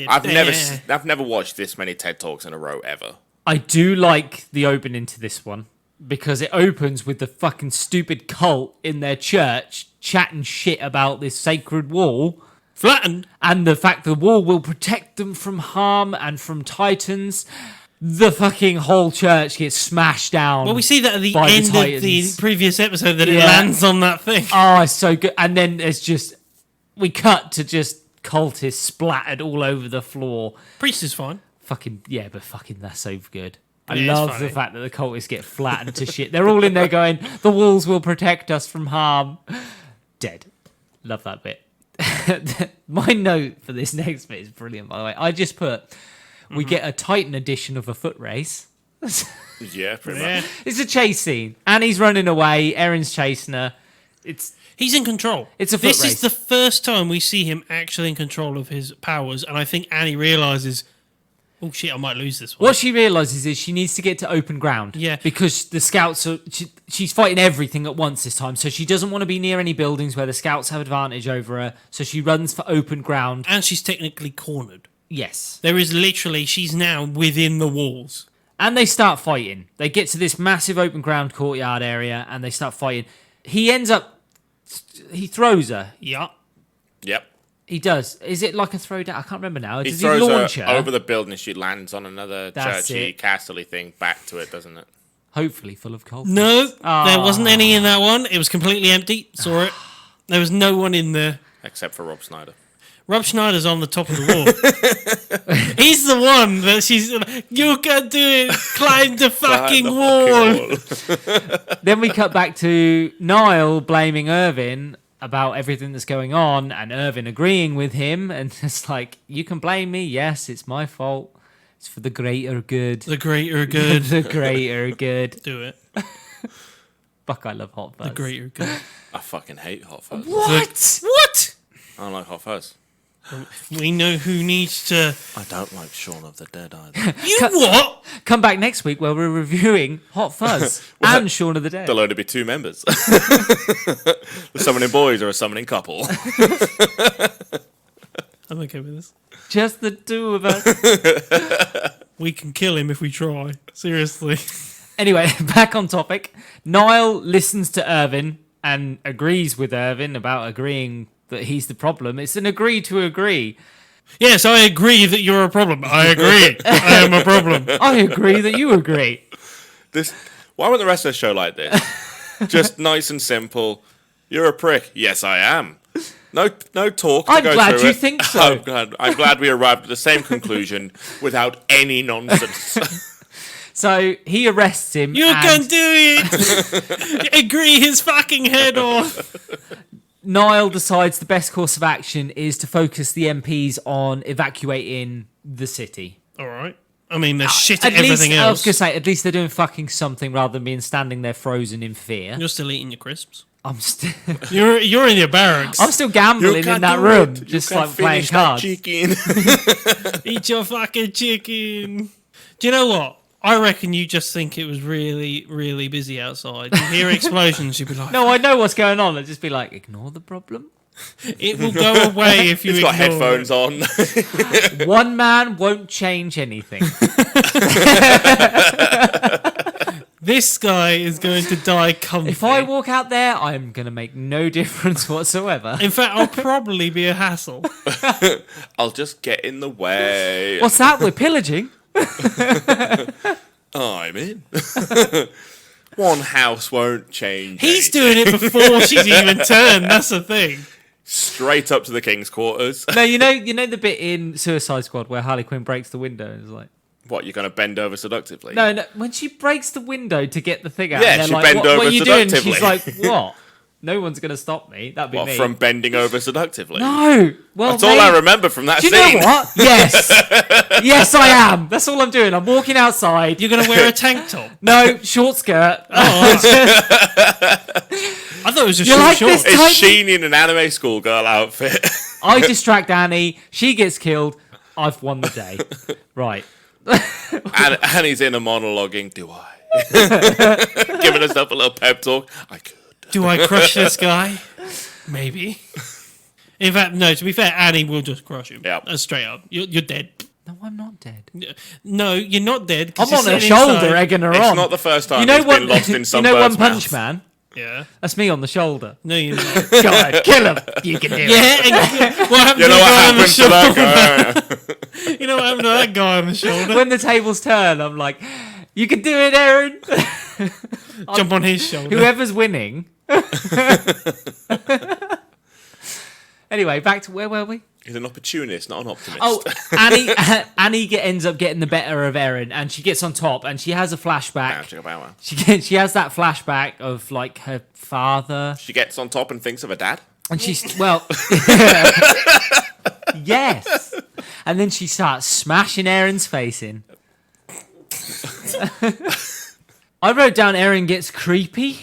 I've never watched this many TED Talks in a row ever.
I do like the opening to this one because it opens with the fucking stupid cult in their church chatting shit about this sacred wall
Flattened.
and the fact the wall will protect them from harm and from titans. The fucking whole church gets smashed down.
Well, we see that at the
by the
end of the
Titans.
previous episode that it
Yeah.
lands on that thing.
Oh, it's so good. And then it's just, we cut to just cultists splattered all over the floor.
Priest is fine.
Fucking, yeah, but fucking that's so good. I
It is
love
funny.
the fact that the cultists get flattened to shit. They're all in there going, the walls will protect us from harm. Dead. Love that bit. My note for this next bit is brilliant, by the way. I just put, we get a Titan edition of a foot race.
Yeah, pretty
Yeah.
much.
It's a chase scene. Annie's running away. Eren's chasing her.
He's in control.
It's a foot
This
race.
is the first time we see him actually in control of his powers, and I think Annie realizes, oh shit, I might lose this one.
What she realizes is she needs to get to open ground.
Yeah.
Because the scouts are. She's fighting everything at once this time. So she doesn't want to be near any buildings where the scouts have advantage over her. So she runs for open ground.
And she's technically cornered.
Yes.
There is literally, she's now within the walls.
And they start fighting. They get to this massive open ground courtyard area and they start fighting. He ends up. He throws her.
Yeah.
Yep.
He does. Is it like a throwdown? I can't remember now.
He
Does
throws
he launch
her
her?
over the building. She lands on another
That's
churchy,
it.
castle-y thing back to it, doesn't it?
Hopefully full of cold.
No,
Ah.
there wasn't any in that one. It was completely empty. Saw it. There was no one in there.
Except for Rob Schneider.
Rob Schneider's on the top of the wall. He's the one that she's. You can do it. Climb the fucking
The
wall.
fucking wall.
Then we cut back to Niall blaming Irvin about everything that's going on and Irvin agreeing with him and it's like, you can blame me, yes, it's my fault. It's for the greater good.
The greater good.
The greater good.
Do it.
Fuck, I love Hot Fuzz.
The greater good.
I fucking hate Hot Fuzz.
What?
What?
I don't like Hot Fuzz.
We know who needs to.
I don't like Shaun of the Dead either.
You what?
Come back next week where we're reviewing Hot Fuzz and Shaun of the Dead.
There'll only be 2 members. A summoning boys or a summoning couple.
I'm okay with this.
Just the two of us.
We can kill him if we try. Seriously.
Anyway, back on topic. Niall listens to Irvin and agrees with Irvin about agreeing that he's the problem. It's an agree to agree.
Yes, I agree that you're a problem. I agree. I am a problem.
I agree that you agree.
Why wasn't the rest of the show like this? Just nice and simple. You're a prick. Yes, I am. No talk to
I'm
go
glad
through
you
it.
think so.
I'm glad we arrived at the same conclusion without any nonsense.
So he arrests him.
You
and
can do it! Agree his fucking head off.
Niall decides the best course of action is to focus the MPs on evacuating the city.
All right. I mean, they're shit
At
at
least,
everything
I was
else.
going to say, at least they're doing fucking something rather than being standing there frozen in fear.
You're still eating your crisps.
I'm still,
You're in your barracks.
I'm still gambling in that room, just like playing cards.
Chicken.
Eat your fucking chicken. Do you know what? I reckon you just think it was really, really busy outside. You hear explosions, you'd be like,
No, I know what's going on. I'd just be like, ignore the problem.
it will go away if you
He's got
ignore
headphones
it.
on.
One man won't change anything.
This guy is going to die comfy.
If I walk out there, I'm going to make no difference whatsoever.
In fact, I'll probably be a hassle.
I'll just get in the way.
What's that? We're pillaging.
I'm in. One house won't change.
He's
anything.
doing it before she's even turned. That's the thing.
Straight up to the king's quarters.
No, you know the bit in Suicide Squad where Harley Quinn breaks the window and is like,
What, you're going to bend over seductively?
no, when she breaks the window to get the thing out,
Yeah,
and they're
she
like,
bend
what
over
are you doing?
seductively.
She's like, what? No one's going to stop me. That'd be
What,
me.
from bending over seductively?
No. Well,
That's all I remember from that
Do you
scene.
know what? Yes. Yes, I am. That's all I'm doing. I'm walking outside.
You're going to wear a tank top.
No, short skirt.
I thought it was just
You
short
like
shorts.
this?
It's Sheen in an anime schoolgirl outfit.
I distract Annie. She gets killed. I've won the day. Right.
And he's in a monologuing, do I? Giving herself a little pep talk. I could.
Do I crush this guy? Maybe. In fact, no, to be fair, Annie will just crush him.
Yeah.
Straight up. You're dead.
No, I'm not dead.
No, you're not dead. 'cause
I'm
you're
on her
sitting
shoulder,
inside.
egging her
It's
on.
not the first time
You know
he's
what?
been lost in some
you know One
bird's
Punch
mouth.
Man?
Yeah.
That's me on the shoulder.
No, you're not.
God, kill him. You can do it.
Yeah. And what happened
You
to
know
the
what
guy on the
happened to
shoulder?
that guy?
You know what happened to that guy on the shoulder?
When the tables turn, I'm like, you can do it, Aaron.
Jump on his shoulder.
Whoever's winning. Anyway, back to where were we?
He's an opportunist, not an optimist.
Oh, Annie ends up getting the better of Erin, and she gets on top, and she has a flashback. She has that flashback of like her father,
She gets on top and thinks of her dad.
and she's yes, and then she starts smashing Erin's face in. I wrote down Erin gets creepy.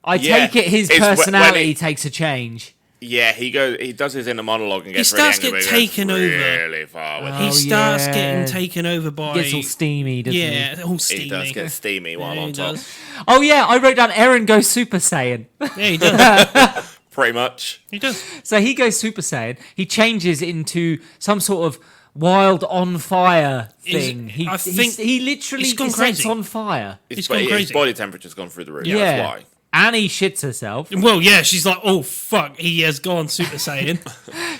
I
Yeah,
take it his
it's when
personality
he-
takes a change.
Yeah, he does his inner monologue and gets
starts
really angry.
getting taken over.
Really far with
Oh,
He starts
yeah.
getting taken over by.
Gets all steamy, doesn't he?
yeah, all steamy.
He does get steamy while
Yeah,
on
he
top.
does.
Oh yeah, I wrote down Erin goes Super Saiyan.
Yeah, he does.
Pretty much.
He does.
So he goes Super Saiyan. He changes into some sort of wild on fire thing.
I think
he literally
he's gone
sets
crazy.
on fire.
He's gone
His
crazy.
body temperature's gone through the roof.
Yeah.
That's why.
Annie shits herself.
Well, yeah, she's like, oh fuck, he has gone Super Saiyan.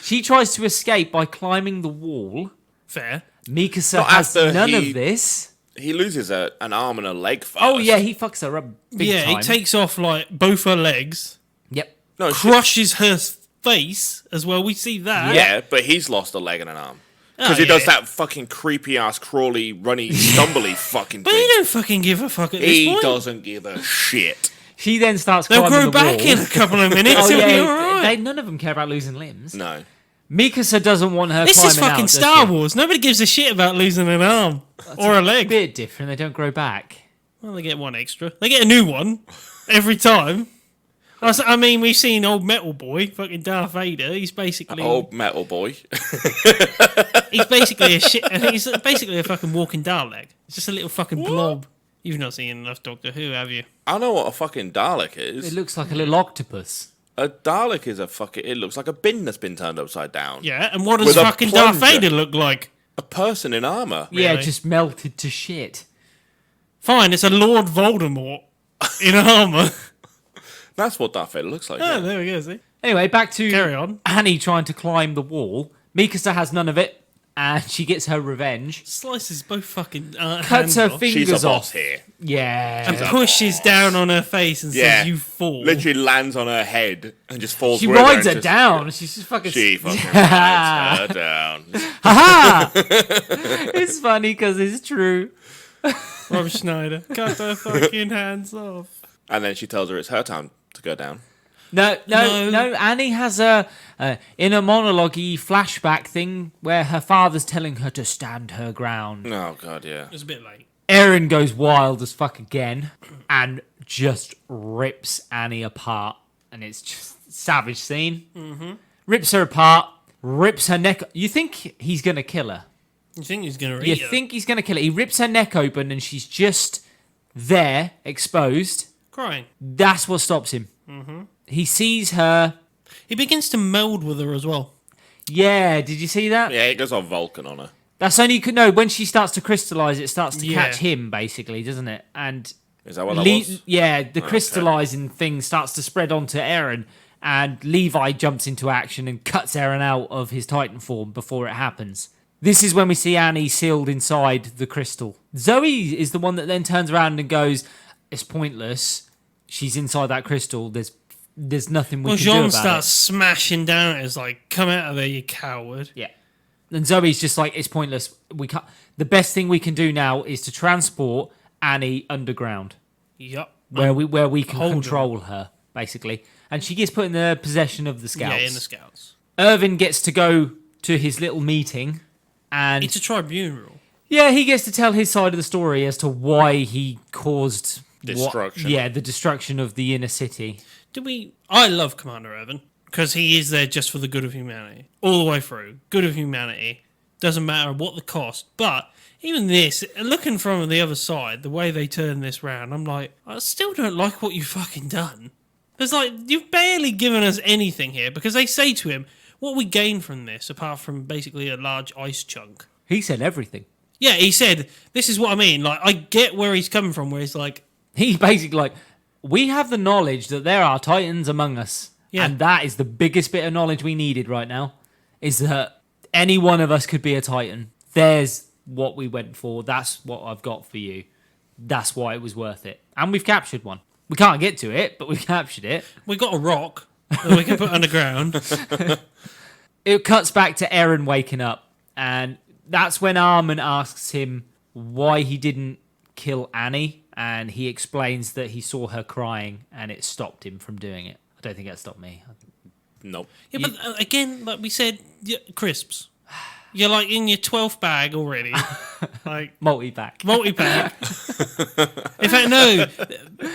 She tries to escape by climbing the wall.
Fair.
Mikasa
Not
has
after
none
he-
of this.
He loses an arm and a leg first.
Oh yeah, he fucks her up big
Yeah,
time.
he takes off like both her legs,
Yep.
No,
crushes her face as well. We see that.
Yeah, but he's lost a leg and an arm.
Oh,
Because he does
yeah.
that fucking creepy ass, crawly, runny, stumbly fucking
But
thing.
he don't fucking give a fuck at this
He
point.
doesn't give a shit.
She then starts
They'll
climbing
grow
the
back
wall.
in a couple of minutes.
Oh
It'll be
yeah,
alright.
none of them care about losing limbs.
No.
Mikasa doesn't want her
This
climbing
is fucking
out, does
Star
she?
Wars. Nobody gives a shit about losing an arm or a leg.
Bit different. They don't grow back.
Well, they get one extra. They get a new one every time. I mean, we've seen old Metal Boy, fucking Darth Vader. He's basically
Old metal boy.
he's basically a shit. He's basically a fucking walking Dalek. It's just a little fucking blob. You've not seen enough Doctor Who, have you?
I know what a fucking Dalek
It
is.
looks like a little octopus.
A Dalek is a fucking... It looks like a bin that's been turned upside down.
Yeah, and what does
With a
fucking Darth
plunger.
Vader look like?
A person in armour.
Yeah,
Really?
just melted to shit.
Fine, it's a Lord Voldemort in armour.
That's what Darth Vader looks like.
Oh,
yeah.
there we go, see?
Anyway, back to
Carry on.
Annie trying to climb the wall. Mikasa has none of it, and she gets her revenge.
Slices both fucking
Cuts
hands
her
off.
fingers
She's a boss
off.
here.
Yeah.
And pushes down on her face and
Yeah.
says, you fool.
Literally lands on her head and just falls
She
with
rides her
and just-
down. She's just fucking...
She fucking rides her down.
Ha! It's funny because it's true.
Rob Schneider, cut their fucking hands off.
And then she tells her it's her time to go down.
No. Annie has a inner monologue-y flashback thing where her father's telling her to stand her ground.
Oh, God, yeah.
It's a bit late.
Erin goes wild as fuck again and just rips Annie apart. And it's just a savage scene. Mm-hmm. Rips her apart, rips her neck. You think he's going to kill her.
You think he's going to
You
eat her?
think he's going to kill her. He rips her neck open and she's just there, exposed.
Crying.
That's what stops him. Mm-hmm. He sees her.
He begins to meld with her as well.
Yeah, did you see that?
Yeah, it goes on Vulcan on her.
That's only no. When she starts to crystallize, it starts to
Yeah.
catch him, basically, doesn't it? And
Is that what that was?
yeah, the crystallizing thing starts to spread onto Eren, and Levi jumps into action and cuts Eren out of his Titan form before it happens. This is when we see Annie sealed inside the crystal. Zoe is the one that then turns around and goes, "It's pointless. She's inside that crystal. There's nothing we can do
Jean
about
starts
it."
smashing down at us like, come out of there, you coward.
Yeah. And Zoe's just like, "It's pointless. We can't. The best thing we can do now is to transport Annie underground,
Yup.
where we can
hold her.
control her, basically." And she gets put in the possession of the scouts.
Yeah, in the scouts.
Irvin gets to go to his little meeting, and
It's a tribunal.
yeah, he gets to tell his side of the story as to why he caused
Destruction.
the destruction of the inner city.
I love Commander Irvin because he is there just for the good of humanity. All the way through. Good of humanity. Doesn't matter what the cost. But even this, looking from the other side, the way they turn this round, I'm like, I still don't like what you've fucking done. It's like, you've barely given us anything here because they say to him, what we gain from this apart from basically a large ice chunk?
He said everything.
Yeah, he said, this is what I mean. Like, I get where he's coming from, where he's like,
He's basically like, we have the knowledge that there are Titans among us.
Yeah.
And that is the biggest bit of knowledge we needed right now, is that any one of us could be a Titan. There's what we went for. That's what I've got for you. That's why it was worth it. And we've captured one. We can't get to it, but we've captured it.
we got a rock that we can put underground.
It cuts back to Eren waking up. And that's when Armin asks him why he didn't kill Annie. And he explains that he saw her crying and it stopped him from doing it. I don't think that stopped me.
Nope.
Yeah, but again, like we said, crisps. You're like in your 12th bag already. Like,
Multi-pack.
multi-pack. In fact, no.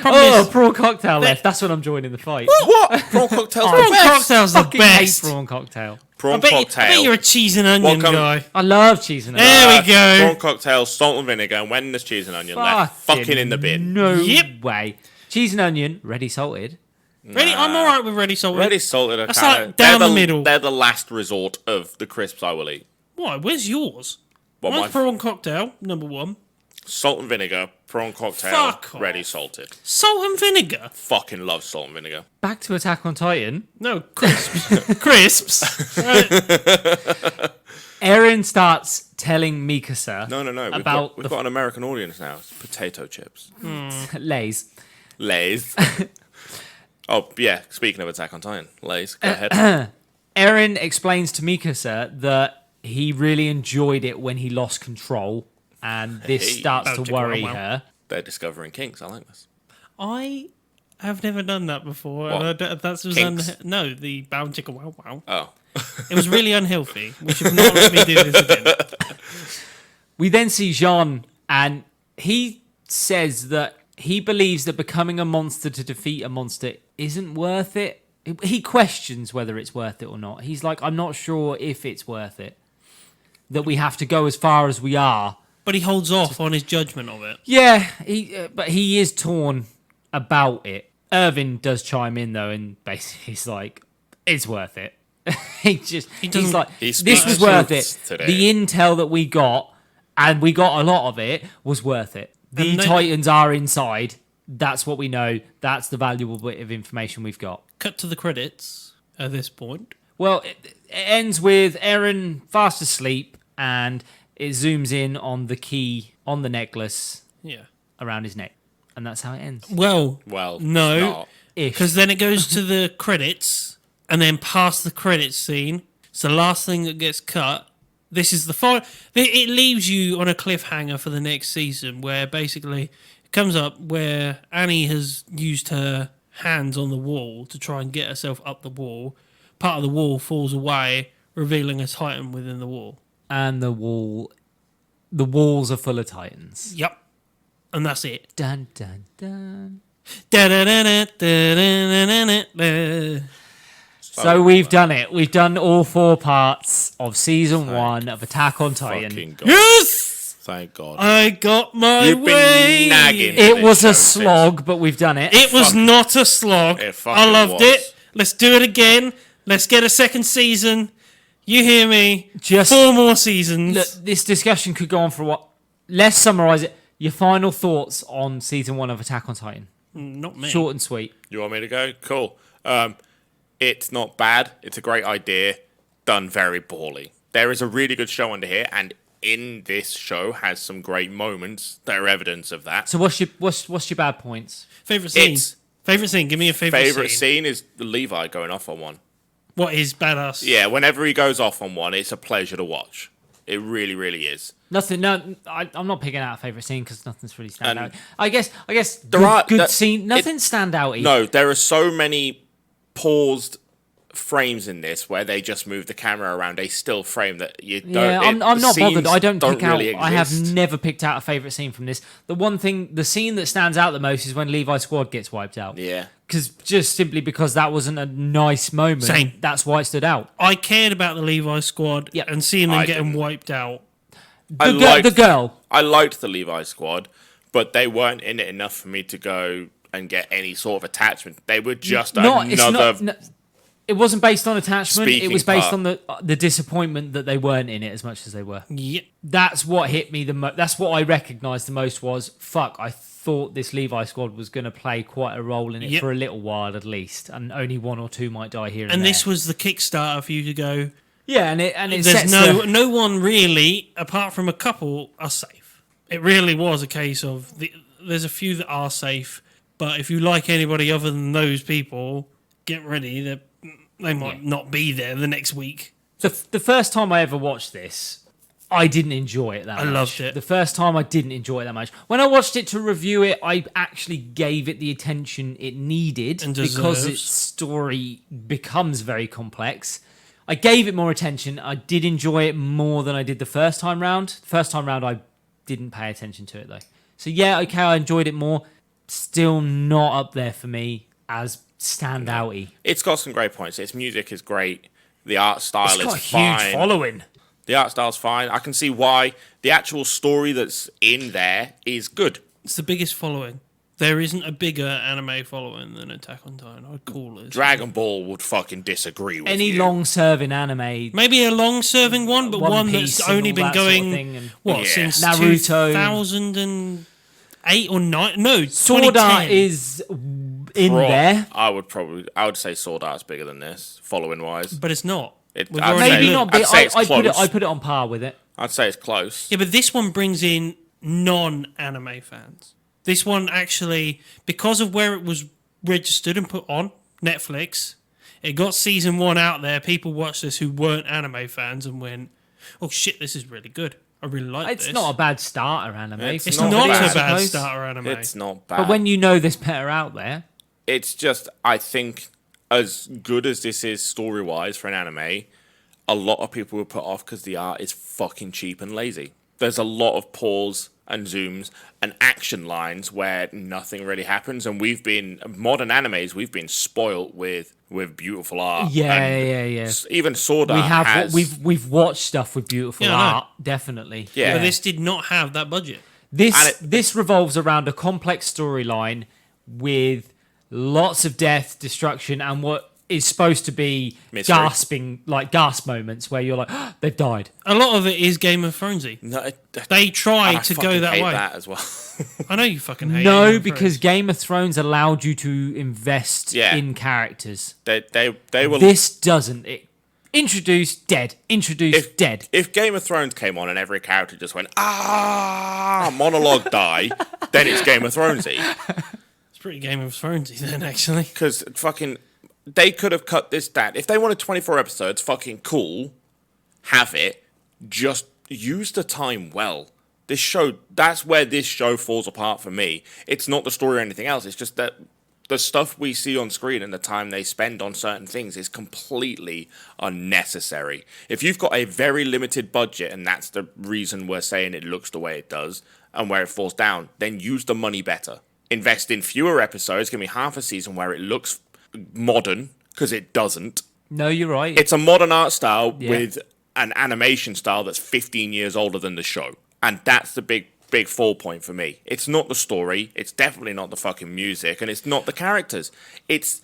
Problem
Oh,
is,
prawn cocktail left. That's when I'm joining the fight.
What? Prawn cocktail's
Oh,
the
prawn
best.
cocktail's the
Fucking hate
best.
prawn cocktail.
Prawn
I
cocktail.
bet you're a cheese and onion
Welcome.
guy.
I love cheese and onion.
There we go.
Prawn cocktail, salt and vinegar, and when there's cheese and onion left, fucking in the bin.
No
Yep.
way. Cheese and onion, ready salted.
Ready? I'm all right with ready salted.
Ready salted are
That's
kinda,
like down
they're
the middle.
They're the last resort of the crisps I will eat.
Why? Where's yours?
Well,
Mine's prawn cocktail, number one.
salt and vinegar, prawn cocktail,
Fuck off.
ready salted.
Salt and vinegar.
Fucking love salt and vinegar.
Back to Attack on Titan.
No, crisps. Crisps.
Eren starts telling Mikasa
No. We've
about
got an American audience now. It's potato chips.
Lays.
Lay's. Oh, yeah. Speaking of Attack on Titan, Lay's. Go ahead.
Eren explains to Mikasa that he really enjoyed it when he lost control, and this
Hey.
starts to
Oh,
worry
wow.
her.
They're discovering kinks. I like this.
I have never done that before.
What?
And that's
Kinks?
no, the bound chicken wow wow.
Oh.
It was really unhealthy. We should not let me do this again.
We then see Jean, and he says that he believes that becoming a monster to defeat a monster isn't worth it. He questions whether it's worth it or not. He's like, I'm not sure if it's worth it. That we have to go as far as we are.
But he holds off on his judgment of it.
Yeah, but he is torn about it. Irvin does chime in though, and basically he's like, it's worth it. he's
doesn't-
like,
He
this
speaks
was worth it.
truths today.
The intel that we got, and we got a lot of it, was worth it. The
And they-
Titans are inside. That's what we know. That's the valuable bit of information we've got.
Cut to the credits at this point.
Well, it ends with Eren fast asleep, and it zooms in on the key on the necklace
Yeah.
around his neck. And that's how it ends.
Well,
Well,
no.
it's not.
Ish.
because then it goes to the credits, and then past the credits scene. It's the last thing that gets cut, This is the final. It leaves you on a cliffhanger for the next season, where basically it comes up where Annie has used her hands on the wall to try and get herself up the wall. Part of the wall falls away, revealing a Titan within the wall.
And the walls are full of Titans.
Yep, and that's it.
Dun dun dun.
Da-da-da-da-da-da-da-da-da.
So we've done it. We've done all 4 parts of season 1 of Attack on Titan.
Fucking God.
Yes,
Thank God.
I got my
You've been
way.
nagging.
It was a
This show,
slog, but we've done it.
It was not a slog.
It fucking
I loved
was.
it. Let's do it again. Let's get a second season. You hear me?
Just
4 more seasons.
look, this discussion could go on for what? Let's summarize it. Your final thoughts on season 1 of Attack on Titan.
Not me.
Short and sweet.
You want me to go? Cool. It's not bad. It's a great idea. Done very poorly. There is a really good show under here, and in this show has some great moments that are evidence of that.
So what's your bad points?
Favorite scene.
It's-
Favorite scene. Give me a
Favorite
scene.
scene is the Levi going off on one.
What is badass?
Yeah, whenever he goes off on one, it's a pleasure to watch. It really, really is.
Nothing. No, I'm not picking out a favorite scene because nothing's really stand
And
out. I guess
there are-
good
that-
scene.
it-
Nothing stand out.
No, there are so many paused frames in this where they just move the camera around a still frame that you don't.
Yeah, I'm not bothered. I don't pick out.
Really
I have
exist.
never picked out a favorite scene from this. The scene that stands out the most is when Levi's squad gets wiped out.
Yeah.
Just simply because that wasn't a nice moment.
Same.
That's why it stood out.
I cared about the Levi squad
Yep.
and seeing them
I
getting
didn't.
wiped out.
The girl.
I liked the Levi squad, but they weren't in it enough for me to go and get any sort of attachment. They were just another.
It wasn't based on attachment. It
Speaking
was based
part.
on the disappointment that they weren't in it as much as they were.
Yep.
That's what hit me the most. That's what I recognised the most was, fuck, I thought this Levi squad was going to play quite a role in it
Yep.
for a little while at least, and only 1 or 2 might die here and,
And
there.
this was the Kickstarter for you to go.
Yeah, and it
There's
sets
no one really, apart from a couple, are safe. It really was a case of there's a few that are safe, but if you like anybody other than those people, get ready. They might not be there the next week.
the first time I ever watched this, I didn't enjoy it that much.
I loved it.
The first time I didn't enjoy it that much. When I watched it to review it, I actually gave it the attention it needed
And
because
deserves.
its story becomes very complex. I gave it more attention. I did enjoy it more than I did the first time round. First time round, I didn't pay attention to it though. So yeah, okay, I enjoyed it more. Still not up there for me as standouty.
It's got some great points. Its music is great. The art style
It's
is
got a
fine.
huge following.
The art style's fine. I can see why. The actual story that's in there is good.
It's the biggest following. There isn't a bigger anime following than Attack on Titan. I'd call it.
Dragon Ball would fucking disagree with
Any
you.
long-serving anime,
Maybe a long-serving one, but
One
one
Piece
that's
and
only
all
been
that sort of
going
thing, and-
Yeah.
since
Naruto.
2008 or 9? No,
Sword
2010.
Art is in
Raw,
there.
I would say Sword Art's bigger than this, following wise.
But it's not.
It-
We've
I'd
already
say-
Maybe
looked.
not. But
I'd say it's
I put it.
close.
I put it on par with it.
I'd say it's close.
Yeah, but this one brings in non-anime fans. This one actually, because of where it was registered and put on Netflix, it got season 1 out there. People watched this who weren't anime fans and went, "Oh shit, this is really good. I really like
It's
this."
not a bad starter anime.
It's
It's
not
not
bad.
a bad
suppose.
starter anime.
It's not bad.
But when you know there's better out there,
It's just, I think, as good as this is story wise for an anime, a lot of people were put off because the art is fucking cheap and lazy. There's a lot of pause and zooms and action lines where nothing really happens, and modern animes, we've been spoilt with beautiful art.
yeah.
And even Sword
We
Art
have
has.
we've watched stuff with beautiful
Yeah, I know.
art, definitely.
Yeah.
But this did not have that budget.
This
And
this revolves around a complex storyline with lots of death, destruction, and what is supposed to be
Mystery.
gasp moments where you're like, they've died.
A lot of it is Game of Thronesy.
No,
They try
I
to
fucking
go that
hate
way.
that as well.
I know you fucking hate
No,
Game of
because
Thrones.
Game of Thrones allowed you to invest
Yeah.
in characters.
they were.
This doesn't. It introduced dead. Introduced dead.
If Game of Thrones came on and every character just went monologue die, then it's Game of Thronesy.
It's pretty Game of Thronesy then, actually.
Because fucking, they could have cut this down. If they wanted 24 episodes, fucking cool, have it. just use the time well. This show, that's where this show falls apart for me. It's not the story or anything else. It's just that the stuff we see on screen and the time they spend on certain things is completely unnecessary. If you've got a very limited budget, and that's the reason we're saying it looks the way it does and where it falls down, then use the money better. Invest in fewer episodes, give me half a season where it looks modern, because it doesn't.
No, you're right.
It's a modern art style with an animation style that's 15 years older than the show. And that's the big fall point for me. It's not the story. It's definitely not the fucking music. And it's not the characters. It's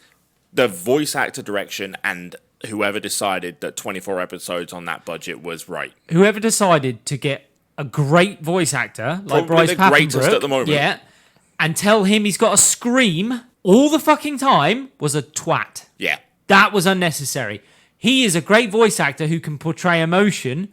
the voice actor direction and whoever decided that 24 episodes on that budget was right.
Whoever decided to get a great voice actor, like
Probably
Bryce
the greatest
Papenbrook,
at the moment.
and tell him he's got to scream all the fucking time was a twat.
Yeah.
That was unnecessary. He is a great voice actor who can portray emotion.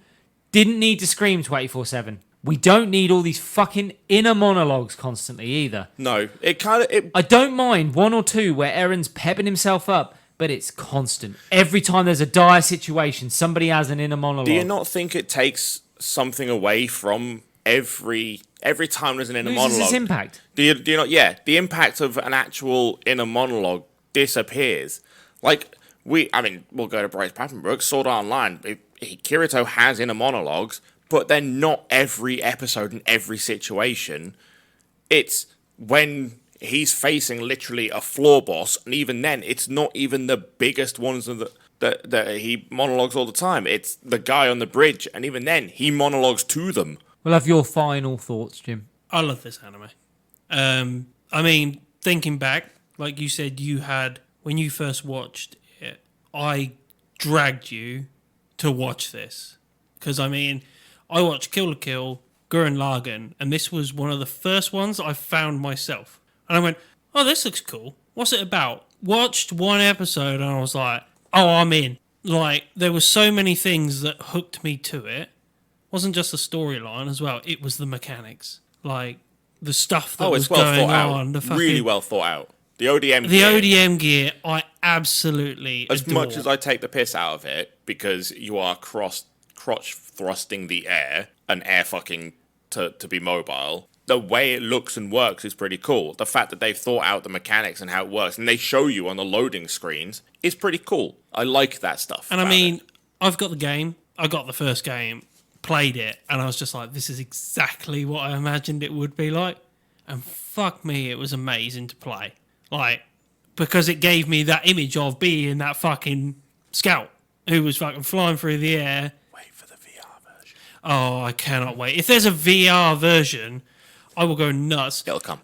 Didn't need to scream 24/7. We don't need all these fucking inner monologues constantly either.
No,
I don't mind one or two where Aaron's pepping himself up, but it's constant. Every time there's a dire situation, somebody has an inner monologue.
Do you not think it takes something away from every time there's an inner
Loses
monologue?
its impact.
Do you not? Yeah, the impact of an actual inner monologue disappears. Like we'll go to Bryce Papenbrook, Sword Art Online. Kirito has inner monologues, but they're not every episode and every situation. It's when he's facing literally a floor boss, and even then, it's not even the biggest ones that he monologues all the time. It's the guy on the bridge, and even then, he monologues to them.
We'll have your final thoughts, Jim.
I love this anime. Thinking back, like you said, when you first watched it, I dragged you to watch this. Because, I watched Kill la Kill, Gurren Lagann, and this was one of the first ones I found myself. And I went, oh, this looks cool. What's it about? Watched one episode, and I was like, oh, I'm in. Like, there were so many things that hooked me to it. It wasn't just the storyline as well. It was the mechanics. Like, the stuff that was going on.
Really well thought out. The ODM
gear, I absolutely
As
adore.
much as I take the piss out of it, because you are crotch thrusting the air and air fucking to be mobile, the way it looks and works is pretty cool. The fact that they've thought out the mechanics and how it works, and they show you on the loading screens, is pretty cool. I like that stuff.
And I've got the game. I got the first game, played it, and I was just like, this is exactly what I imagined it would be like. And fuck me, it was amazing to play. Like, because it gave me that image of being that fucking scout who was fucking flying through the air.
Wait for the VR version.
Oh, I cannot wait. If there's a VR version, I will go nuts.
It'll come.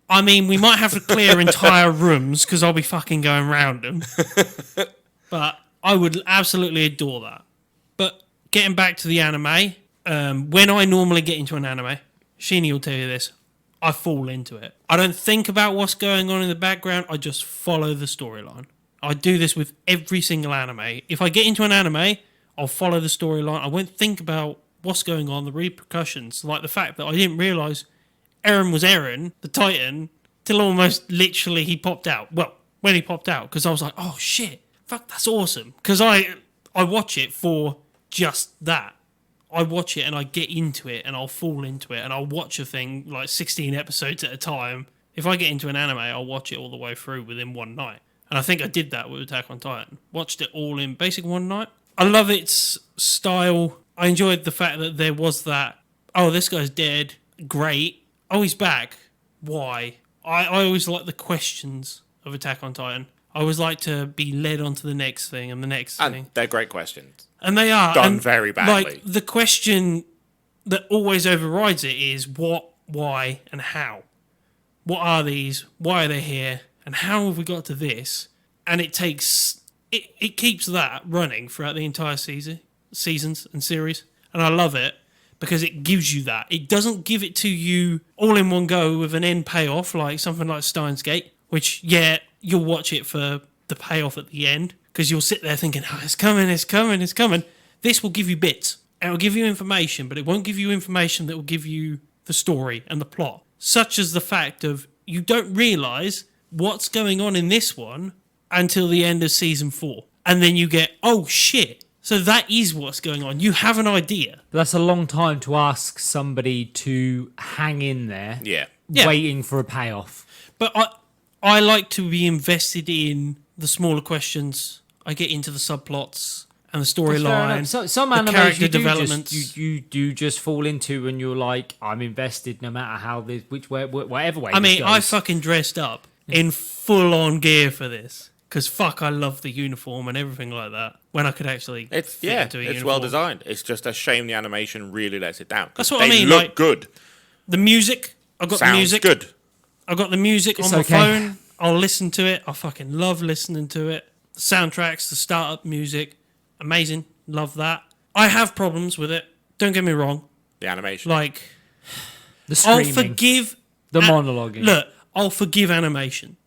We might have to clear entire rooms because I'll be fucking going round them. But I would absolutely adore that. But getting back to the anime, when I normally get into an anime, Sheenie will tell you this, I fall into it. I don't think about what's going on in the background. I just follow the storyline. I do this with every single anime. If I get into an anime, I'll follow the storyline. I won't think about what's going on, the repercussions, like the fact that I didn't realise Eren was Eren, the Titan, till almost literally he popped out. Well, when he popped out, because I was like, oh shit, fuck, that's awesome. Because I watch it for just that. I watch it and I get into it and I'll fall into it and I'll watch a thing like 16 episodes at a time. If I get into an anime, I'll watch it all the way through within one night. And I think I did that with Attack on Titan. Watched it all in basically one night. I love its style. I enjoyed the fact that there was that, oh, this guy's dead. Great. Oh, he's back. Why? I always like the questions of Attack on Titan. I always like to be led on to the next thing and the next thing.
And they're great questions.
And they are.
Done very badly.
Like, the question that always overrides it is what, why, and how. What are these? Why are they here? And how have we got to this? And it takes... It keeps that running throughout the entire seasons and series. And I love it because it gives you that. It doesn't give it to you all in one go with an end payoff like something like Steins Gate, which, yeah, you'll watch it for the payoff at the end because you'll sit there thinking, oh, it's coming, it's coming, it's coming. This will give you bits. It will give you information, but it won't give you information that will give you the story and the plot. Such as the fact of you don't realise what's going on in this one until the end of season 4. And then you get, oh shit, So that is what's going on. You have an idea.
That's a long time to ask somebody to hang in there,
Yeah.
Yeah.
waiting for a payoff.
But I like to be invested in the smaller questions. I get into the subplots and the
That's fair
storyline.
enough. So, some
the
animes
character
you do
developments.
you do just fall into, and you're like, I'm invested no matter how this, which way, whatever way.
I
this
mean, I
goes.
fucking dressed up in full-on gear for this. Because fuck, I love the uniform and everything like that. When I could actually
It's
fit into a
it's
uniform.
well designed. It's just a shame the animation really lets it down. 'Cause
That's what I
they
mean,
look
like-
good.
The music, I've got
Sounds
the music.
good.
I've got the music
It's
on my
okay.
phone. I'll listen to it. I fucking love listening to it. The soundtracks, the startup music, amazing. Love that. I have problems with it. Don't get me wrong.
The animation.
Like,
the
I'll
screaming,
forgive...
the monologuing.
Look, I'll forgive animation.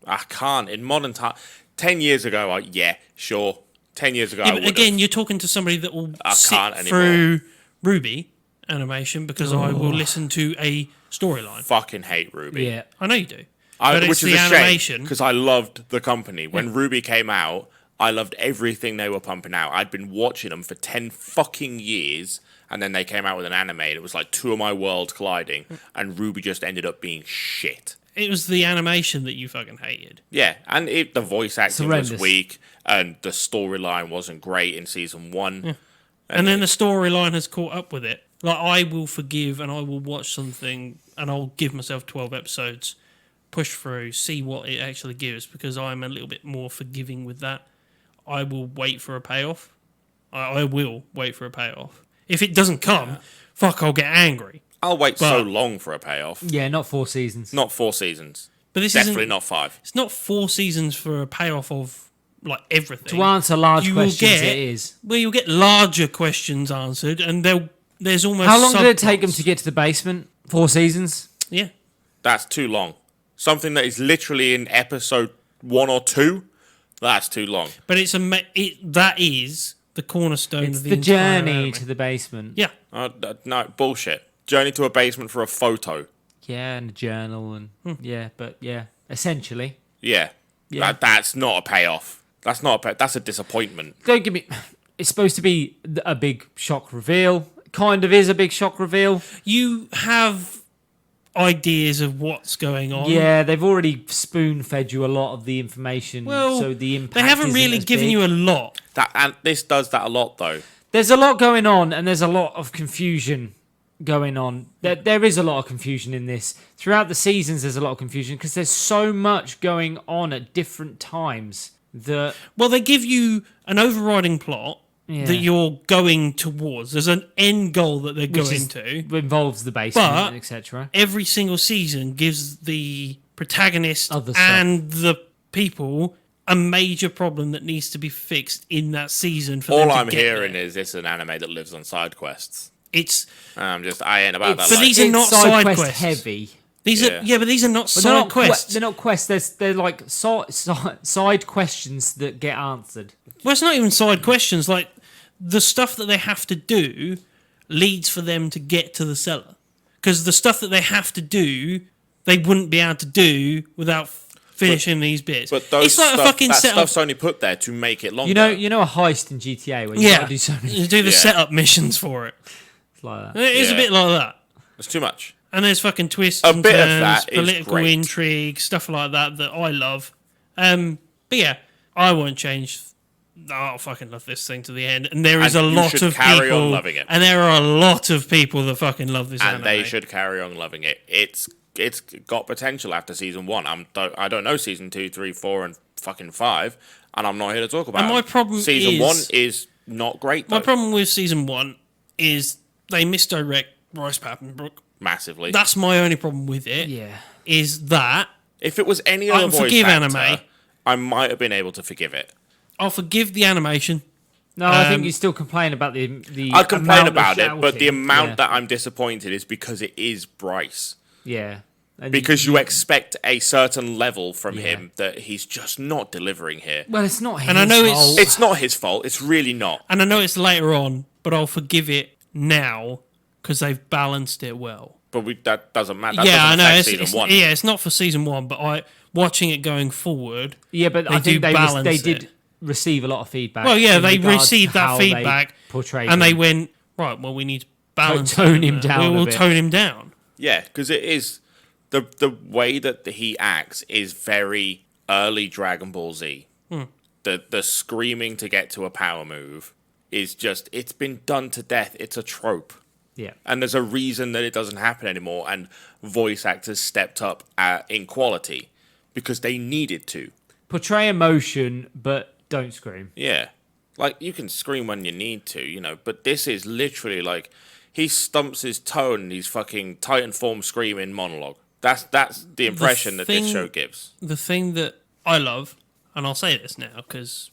I can't. In modern time, 10 years ago, yeah, sure. 10 years ago,
Yeah,
I
but
would
again, you're talking to somebody that will
I
sit
can't anymore.
through Ruby animation because I will listen to a storyline.
fucking hate Ruby.
Yeah,
I know you do. But it's
Which is
the
a shame,
animation.
because I loved the company. When Ruby came out, I loved everything they were pumping out. I'd been watching them for 10 fucking years, and then they came out with an anime, and it was like two of my worlds colliding, and Ruby just ended up being shit.
It was the animation that you fucking hated.
Yeah, and the voice acting was
horrendous.
weak, and the storyline wasn't great in season 1.
And then the storyline has caught up with it. Like, I will forgive and I will watch something and I'll give myself 12 episodes, push through, see what it actually gives, because I'm a little bit more forgiving with that. I will wait for a payoff. I will wait for a payoff. If it doesn't come, fuck, I'll get angry.
I'll wait so
But-
long for a payoff.
yeah, not 4 seasons.
Not 4 seasons.
But this
Definitely
isn't,
not 5.
It's not 4 seasons for a payoff of, like, everything.
To answer large
You will
questions,
get-
it is.
Well, you'll get larger questions answered, and there's almost...
How long did it take them
subplots.
to get to the basement? 4 seasons.
Yeah.
That's too long. Something that is literally in episode 1 or 2, that's too long.
But that is the cornerstone
It's
of the
the
entire
journey
anime.
to the basement.
Yeah.
No, bullshit. Journey to a basement for a photo.
Yeah, and a journal, and yeah, but yeah, essentially.
Yeah.
Yeah.
That's not a payoff. That's not that's a disappointment.
Don't give me. It's supposed to be a big shock reveal. Kind of is a big shock reveal.
You have ideas of what's going on.
Yeah, they've already spoon-fed you a lot of the information,
Well,
so the impact
they haven't
isn't
really
as
given
big.
you a lot.
And this does that a lot, though.
There's a lot going on, and there's a lot of confusion going on. There is a lot of confusion in this. Throughout the seasons, there's a lot of confusion because there's so much going on at different times that
Well, they give you an overriding plot
Yeah.
that you're going towards. There's an end goal that they're
which
going
is-
to.
involves the basement,
But-
etc.
Every single season gives the protagonist
Other stuff.
and the people a major problem that needs to be fixed in that season for them
All
to
I'm
get
hearing
there.
is it's an anime that lives on side quests.
It's
I ain't about that.
But
life.
these are not
It's
side
quest
quests.
heavy.
these
Yeah.
are but these are not
But they're
side
not
quests.
They're not quests. They're like side questions that get answered.
Well, it's not even side questions. Like, the stuff that they have to do leads for them to get to the cellar. Because the stuff that they have to do, they wouldn't be able to do without finishing these bits.
But those
it's like
stuff,
a fucking
that
setup.
stuff's only put there to make it longer.
You know a heist in GTA where you
Yeah,
gotta do so many
you do the
Yeah.
setup missions for it.
like that.
It is a
Yeah.
bit like that.
It's too much.
And there's fucking twists
A
and
bit of
turns,
that is
political
great.
intrigue, stuff like that I love. But yeah, I won't change. I fucking love this thing to the end, and there is
And
a
you
lot
should
of
carry
people,
on loving it.
and there are a lot of people that fucking love this
And
anime.
they should carry on loving it. It's got potential after season 1. I don't know season 2, 3, 4, and fucking 5, and I'm not here to talk about
And my
it.
problem
Season
is-
1 is not great, though.
My problem with season 1 is they misdirect Royce Pappenbrook.
Massively.
That's my only problem with it.
Yeah.
Is that
If it was any
I
other
can
voice
forgive
actor,
anime.
I might have been able to forgive it.
I'll forgive the animation.
No, I think
Um,
you still complain about the.
I'd complain
amount of
about it, but the
shouting.
amount
Yeah.
that I'm disappointed is because it is Bryce.
Yeah. And
Because you expect a certain level from
Yeah.
him that he's just not delivering here.
Well, it's not his
And I know it's-
fault.
It's not his fault. It's really not.
And I know it's later on, but I'll forgive it now because they've balanced it well.
But that doesn't matter. That
Yeah, I
doesn't
know.
affect season 1.
Yeah, it's not for season 1, but watching it going forward.
Yeah, but
They
I think
do
they
balance
did
it.
receive a lot of feedback.
Well, yeah,
in
they
regards
received
to
that
how they
feedback,
portrayed
and they
him.
went, right, well, we need to balance
Tone
it,
him down a
We'll
bit.
tone him down.
Yeah, because it is the way that he acts is very early Dragon Ball Z. The screaming to get to a power move is just, it's been done to death. It's a trope.
Yeah.
And there's a reason that it doesn't happen anymore, and voice actors stepped up in quality because they needed to.
Portray emotion, but don't scream.
Yeah. Like, you can scream when you need to, but this is literally like, he stumps his toe and he's fucking Titan form screaming monologue. That's the impression that this show gives.
The thing that I love, and I'll say this now because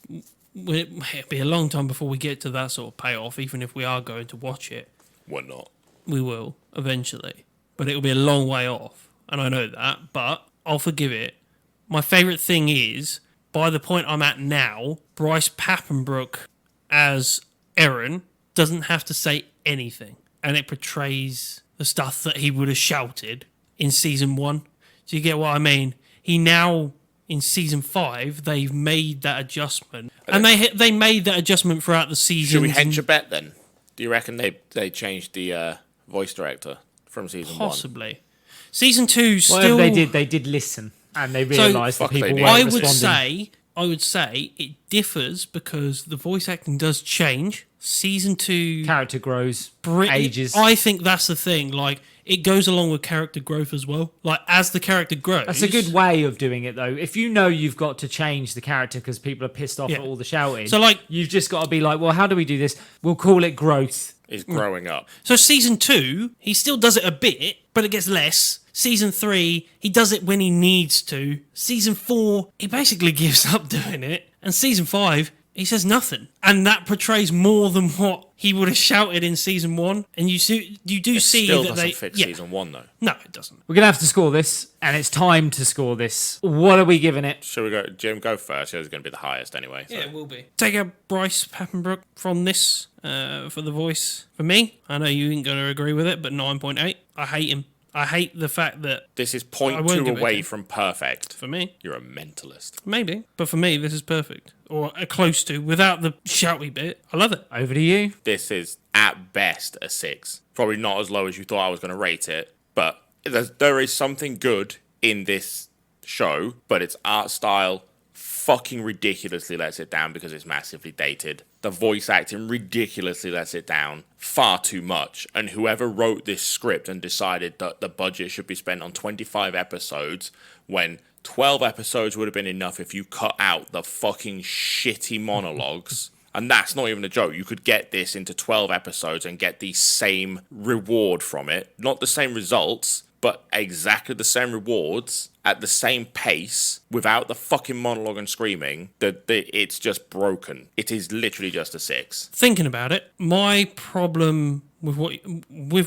it'll be a long time before we get to that sort of payoff, even if we are going to watch it.
We're not.
We will, eventually. But it'll be a long way off. And I know that, but I'll forgive it. My favourite thing is, by the point I'm at now, Bryce Papenbrook as Eren doesn't have to say anything. And it portrays the stuff that he would have shouted in Season 1. Do you get what I mean? He now, in Season 5, they've made that adjustment. And they made that adjustment throughout the season.
Should we hedge a bet then? Do you reckon they changed the voice director from Season 1?
Possibly. Season 2 still...
Whatever they did listen, and they realised that
fuck they
people
did.
weren't
I would
responding.
say it differs because the voice acting does change. Season 2
Character grows, ages.
I think that's the thing. Like, it goes along with character growth as well. Like, as the character grows,
That's a good way of doing it, though. If you know you've got to change the character because people are pissed off
Yeah.
at all the shouting,
So, like-
you've just got to be like, well, how do we do this? We'll call it growth.
Is growing up.
So Season 2, he still does it a bit, but it gets less. Season 3, he does it when he needs to. Season 4, he basically gives up doing it. And Season 5, he says nothing. And that portrays more than what he would have shouted in Season 1. And you do see
Still
that
doesn't
they...
fix
yeah.
Season 1, though.
No, it doesn't.
We're going to have to score this, and it's time to score this. What are we giving it?
Shall we go? Jim, go first. It's going to be the highest anyway. So.
Yeah, it will be. Take out Bryce Papenbrook from this for the voice. For me, I know you ain't going to agree with it, but 9.8. I hate him. I hate the fact that...
This is
I won't
0.2
give it
away
to-
from perfect.
For me,
You're a mentalist.
maybe. But for me, this is perfect. Or close to, without the shouty bit. I love it.
Over to you.
This is, at best, a 6. Probably not as low as you thought I was going to rate it, but there is something good in this show, but its art style fucking ridiculously lets it down because it's massively dated. The voice acting ridiculously lets it down far too much. And whoever wrote this script and decided that the budget should be spent on 25 episodes when 12 episodes would have been enough if you cut out the fucking shitty monologues. And that's not even a joke. You could get this into 12 episodes and get the same reward from it. Not the same results, but exactly the same rewards at the same pace without the fucking monologue and screaming. It's just broken. It is literally just a 6.
Thinking about it, my problem with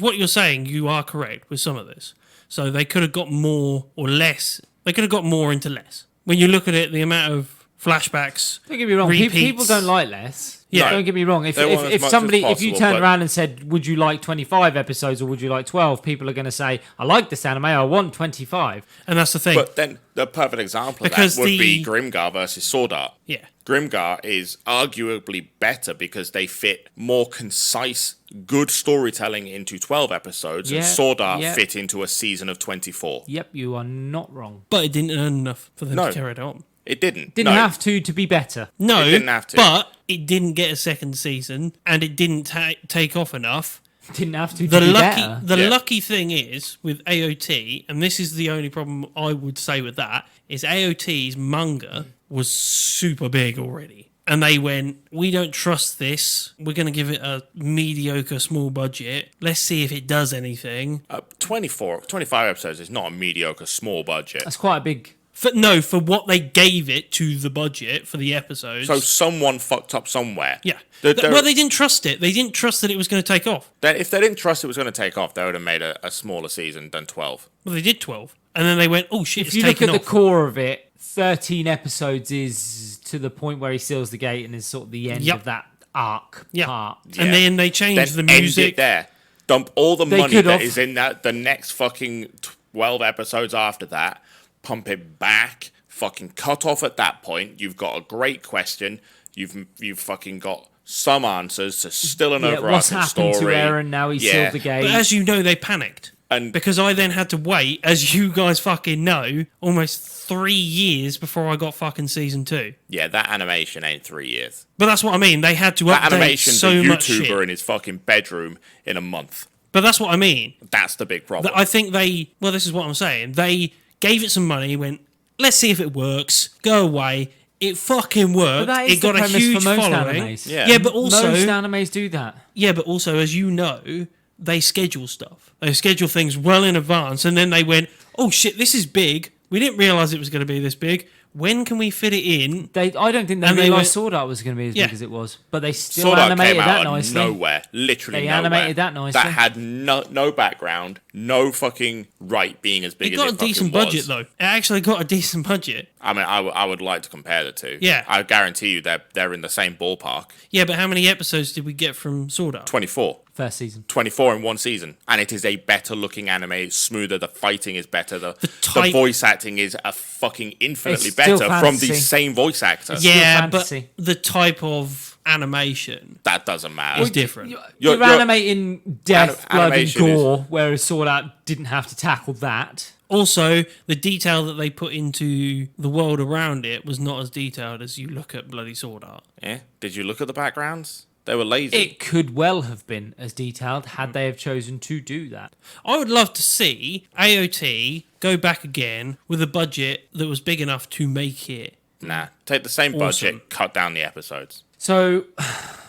what you're saying, you are correct with some of this. So they could have got more or less. They could have got more into less. When you look at it, the amount of flashbacks.
Don't get me wrong.
Repeats.
People don't like less.
Yeah.
Don't get me wrong. If
They want as
if
much
somebody,
as
if you
possible,
turned
but-
around and said, "Would you like 25 episodes or would you like 12?" People are going to say, "I like this anime. I want 25."
And that's the thing.
But then the perfect example of
Because
that would be
the-
Grimgar versus Sword Art.
yeah.
Grimgar is arguably better because they fit more concise, good storytelling into 12 episodes,
Yeah,
and Sword Art
yeah.
fit into a season of 24.
Yep, you are not wrong.
But it didn't earn enough for them
No.
to carry it on.
It didn't.
Didn't
No.
have to be better.
No,
It didn't have to.
But it didn't get a second season, and it didn't take off enough.
Didn't have to
The
be
lucky,
better.
the
Yeah.
lucky thing is with AOT, and this is the only problem I would say with that, is AOT's manga was super big already. And they went, we don't trust this. We're going to give it a mediocre small budget. Let's see if it does anything.
25 episodes is not a mediocre small budget.
That's quite a big.
For what they gave it to the budget for the episodes.
So someone fucked up somewhere.
yeah.
The- the-
Well, they didn't trust it. They didn't trust that it was going to take off.
If they didn't trust it was going to take off, they would have made a smaller season than 12.
Well, they did 12. And then they went, oh shit,
If
it's
you look
taken
at
off.
the core of it, 13 episodes is to the point where he seals the gate and is sort of the end
Yep.
of that arc
Yeah.
part.
Yeah.
And then they changed
Then
the music.
end it there. Dump all the
They
money
could
that
have.
is in the next fucking 12 episodes after that. Pump it back. fucking cut off at that point. You've got a great question. You've fucking got some answers to still an overarching
what's happened
story.
to Aaron now? He's sealed the gate.
But as you know, they panicked.
And
Because I then had to wait, as you guys fucking know, almost 3 years before I got fucking season 2.
yeah, that animation ain't 3 years.
But that's what I mean. They had to
That
update
animation's
so
a
much
YouTuber
shit.
in his fucking bedroom in a month.
But that's what I mean.
That's the big problem.
I think this is what I'm saying. They gave it some money, went, let's see if it works, go away. It fucking worked.
But that is
It got
the
a
premise
huge
for most
following.
animes.
Yeah.
But also,
Most animes do that.
as you know, they schedule stuff. They schedule things well in advance, and then they went, oh shit, this is big. We didn't realise it was going to be this big. When can we fit it in?
I don't think they
And they
realised
went-
Sword Art was going to be as
Yeah.
big as it was, but they still
Sword Art
animated
came out
that
of
nicely.
nowhere, literally
They
nowhere.
animated that nicely.
That had no background, no fucking right being as big
It
as
got
it
a decent
fucking
budget
was.
though. It actually got a decent budget.
I mean, I would like to compare the two.
Yeah.
I guarantee you they're in the same ballpark.
Yeah, but how many episodes did we get from Sword Art?
24.
First season.
24 in one season, and it is a better looking anime. It's smoother, the fighting is better, the
type-
voice acting is a fucking infinitely
It's still
better from the
fantasy.
same voice actor.
Yeah, but
fantasy.
the type of animation
That doesn't matter.
is different.
You're,
You're-
animating death, blood, and
animation is-
gore, whereas Sword Art didn't have to tackle that.
Also, the detail that they put into the world around it was not as detailed as you look at bloody Sword Art.
Yeah. Did you look at the backgrounds? They were lazy.
It could well have been as detailed had they have chosen to do that.
I would love to see AOT go back again with a budget that was big enough to make it.
Nah. Take the same budget,
Awesome.
cut down the episodes.
So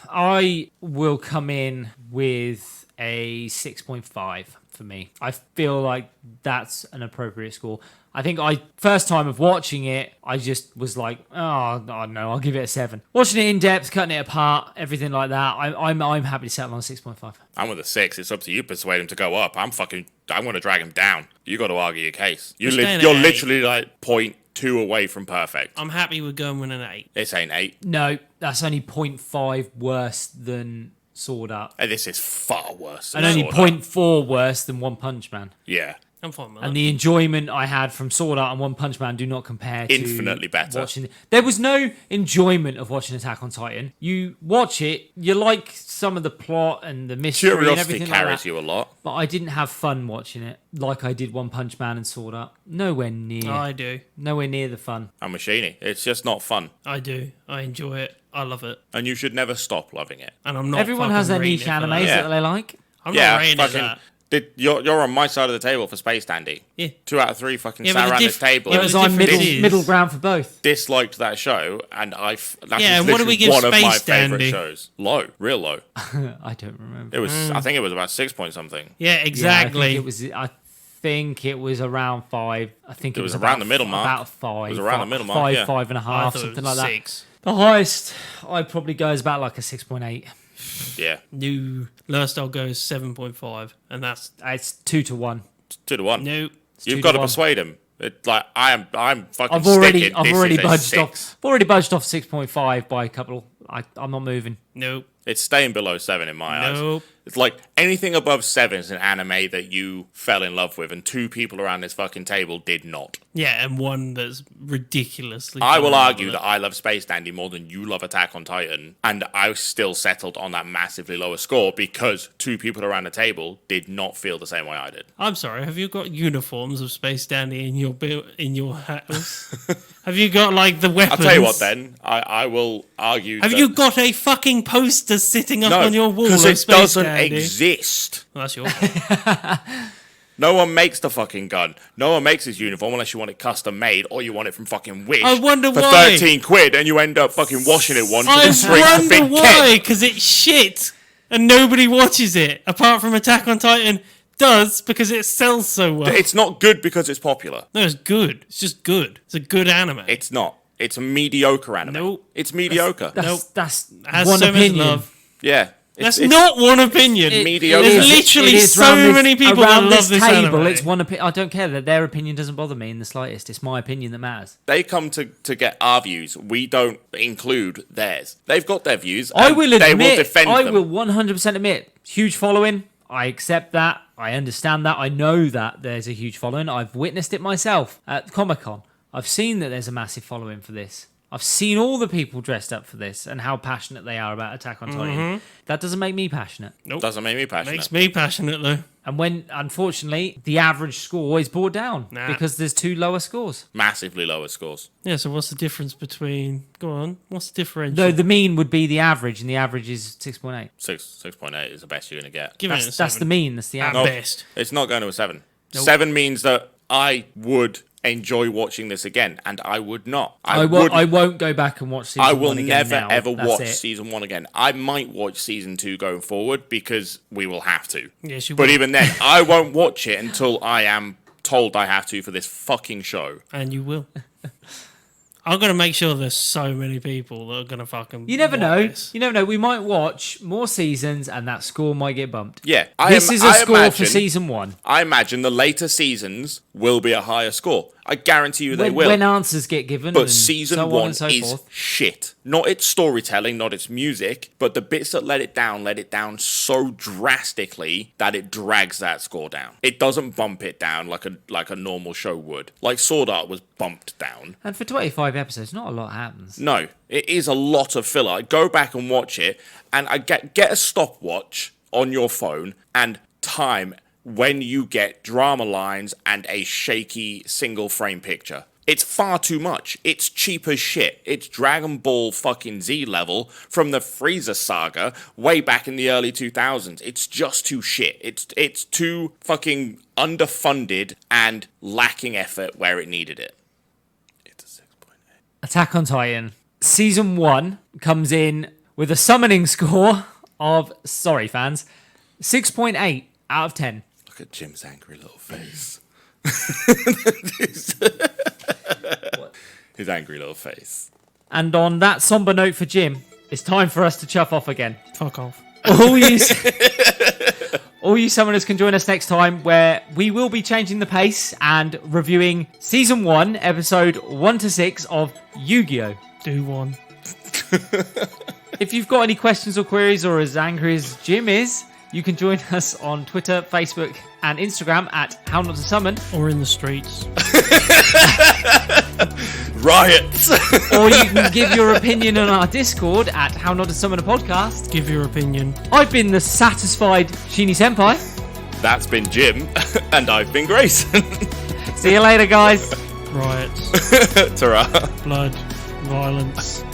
I will come in with a 6.5 for me. I feel like that's an appropriate score. I think first time of watching it, I just was like, oh, I don't know, I'll give it a 7. Watching it in depth, cutting it apart, everything like that, I'm happy to settle on 6.5.
I'm with a 6. It's up to you to persuade him to go up. I'm going to drag him down. You got to argue your case.
We're staying at
You're
8.
literally like 0.2 away from perfect.
I'm happy with going with an 8.
This ain't 8.
No, that's only 0.5 worse than Sword Art.
And this is far worse. Than
And only
Sword Art.
0.4 worse than One Punch Man.
Yeah.
I'm fine with
And
that.
the enjoyment I had from Sword Art and One Punch Man do not compare to
Infinitely better.
watching. There was no enjoyment of watching Attack on Titan. You watch it, you like some of the plot and the mystery and
Curiosity
everything like
carries
that,
you a lot.
but I didn't have fun watching it like I did One Punch Man and Sword Art. Nowhere near.
I do.
Nowhere near the fun.
I'm Machini. It's just not fun.
I do. I enjoy it. I love it.
And you should never stop loving it.
And I'm not.
Everyone
fucking
has their
rating
niche
it for that.
animes
Yeah.
that they like.
I'm
Yeah,
not rating it
fucking.
that.
You're on my side of the table for Space Dandy.
Yeah.
2 out of 3 fucking
Yeah,
sat
but the
around this
diff-
table.
yeah,
Because
the
I'm
difference is-
middle ground for both.
Disliked that show, and that's
Yeah, and what do we give
one of my
Space
favorite
Dandy?
shows. Low, real low.
I don't remember.
It was. I think it was about 6 point something.
Yeah, exactly.
Yeah, I think it was around 5. I think it
was
was
around
about-
the middle mark.
About 5.
It was around the middle mark,
5,
yeah.
5.5,
I thought it
something
was
like
6.
that. The highest I'd probably go is about like a 6.8.
Yeah,
New lowest I'll go is 7.5, and that's
It's 2 to 1.
2 to 1.
no.
You've
2
got
to
to
1.
persuade him. I'm fucking.
I've already
sticking.
I've
This
already
is a
budged
6.
off. I've already budged off 6.5 by a couple. I'm not moving.
Nope.
It's staying below 7 in my eyes.
Nope.
It's like anything above 7 is an anime that you fell in love with, and 2 people around this fucking table did not.
Yeah, and one that's ridiculously.
I will
fun
argue
with
that
it.
I love Space Dandy more than you love Attack on Titan, and I still settled on that massively lower score because 2 people around the table did not feel the same way I did.
I'm sorry. Have you got uniforms of Space Dandy in your house? Have you got like the
I'll
weapons?
tell you what then, I will argue
Have
that-
you got a fucking poster sitting up
No,
on your wall?
because
of
it
Space
doesn't
Dandy?
exist.
Well, that's your.
No one makes the fucking gun. No one makes his uniform unless you want it custom made or you want it from fucking Wish.
I wonder
for
why.
13 quid and you end up fucking washing it once
I
with a straight
wonder
fit
why,
kit.
because it's shit, and nobody watches it apart from Attack on Titan. Does because it sells so well.
It's not good because it's popular.
No, it's good. It's just good. It's a good anime.
It's not. It's a mediocre anime.
Nope.
It's mediocre.
That's
has
one
so much
opinion.
love.
Yeah.
That's not one opinion.
mediocre.
There's
It
literally
It is
so
around this-
many people that
around
love this
table.
anime.
It's one opinion. I don't care that their opinion doesn't bother me in the slightest. It's my opinion that matters.
They come to get our views. We don't include theirs. They've got their views.
I
and
will
They will
admit.
defend
I
them.
will 100% admit. Huge following. I accept that. I understand that. I know that there's a huge following. I've witnessed it myself at Comic-Con. I've seen that there's a massive following for this. I've seen all the people dressed up for this and how passionate they are about Attack on Titan. That doesn't make me passionate.
Nope.
Doesn't make me passionate.
Makes me passionate, though.
And when, unfortunately, the average score is brought down
Nah.
because there's 2 lower scores.
Massively lower scores.
Yeah, so what's the difference between... Go on. What's the differential?
No, the mean would be the average, and the average is 6.8.
6.8 is the best you're going to get.
Give it a
That's the
7.
mean, that's the
At
average.
best.
It's not going to a 7.
Nope.
7 means that I would enjoy watching this again, and I would not.
I won't go back and watch season
I
1
will
again
never
now.
ever
That's
watch
it.
season 1 again. I might watch season 2 going forward because we will have to.
Yes, you
But
will.
even then, I won't watch it until I am told I have to for this fucking show.
And you will. I'm going to make sure there's so many people that are going to fucking...
You never
watch
know.
this.
You never know. We might watch more seasons, and that score might get bumped.
Yeah,
This is a score for season 1.
I imagine the later seasons will be a higher score. I guarantee you they
When,
will.
when answers get given,
But
and
season
so on
1
and so
is
forth.
shit. Not its storytelling, not its music, but the bits that let it down so drastically that it drags that score down. It doesn't bump it down like a normal show would. Like Sword Art was bumped down.
And for 25 episodes, not a lot happens.
No, it is a lot of filler. Go back and watch it, and I get a stopwatch on your phone and time when you get drama lines and a shaky single frame picture. It's far too much. It's cheap as shit. It's Dragon Ball fucking Z level from the Frieza saga way back in the early 2000s. It's just too shit. It's too fucking underfunded and lacking effort where it needed it. It's a 6.8.
Attack on Titan. Season 1 comes in with a summoning score of, sorry fans, 6.8 out of 10.
Look at Jim's angry little face. His angry little face.
And on that somber note for Jim, it's time for us to chuff off again.
Fuck off.
All you summoners can join us next time, where we will be changing the pace and reviewing Season 1, Episode 1 to 6 of Yu-Gi-Oh!
Do one.
If you've got any questions or queries, or as angry as Jim is, you can join us on Twitter, Facebook, and Instagram at How Not to Summon,
Or in the streets.
Riots!
or you can give your opinion on our Discord at How Not to Summon a Podcast.
Give your opinion.
I've been the satisfied Shini Senpai.
That's been Jim, and I've been Grayson.
See you later, guys.
Riots.
Ta-ra.
Blood. Violence.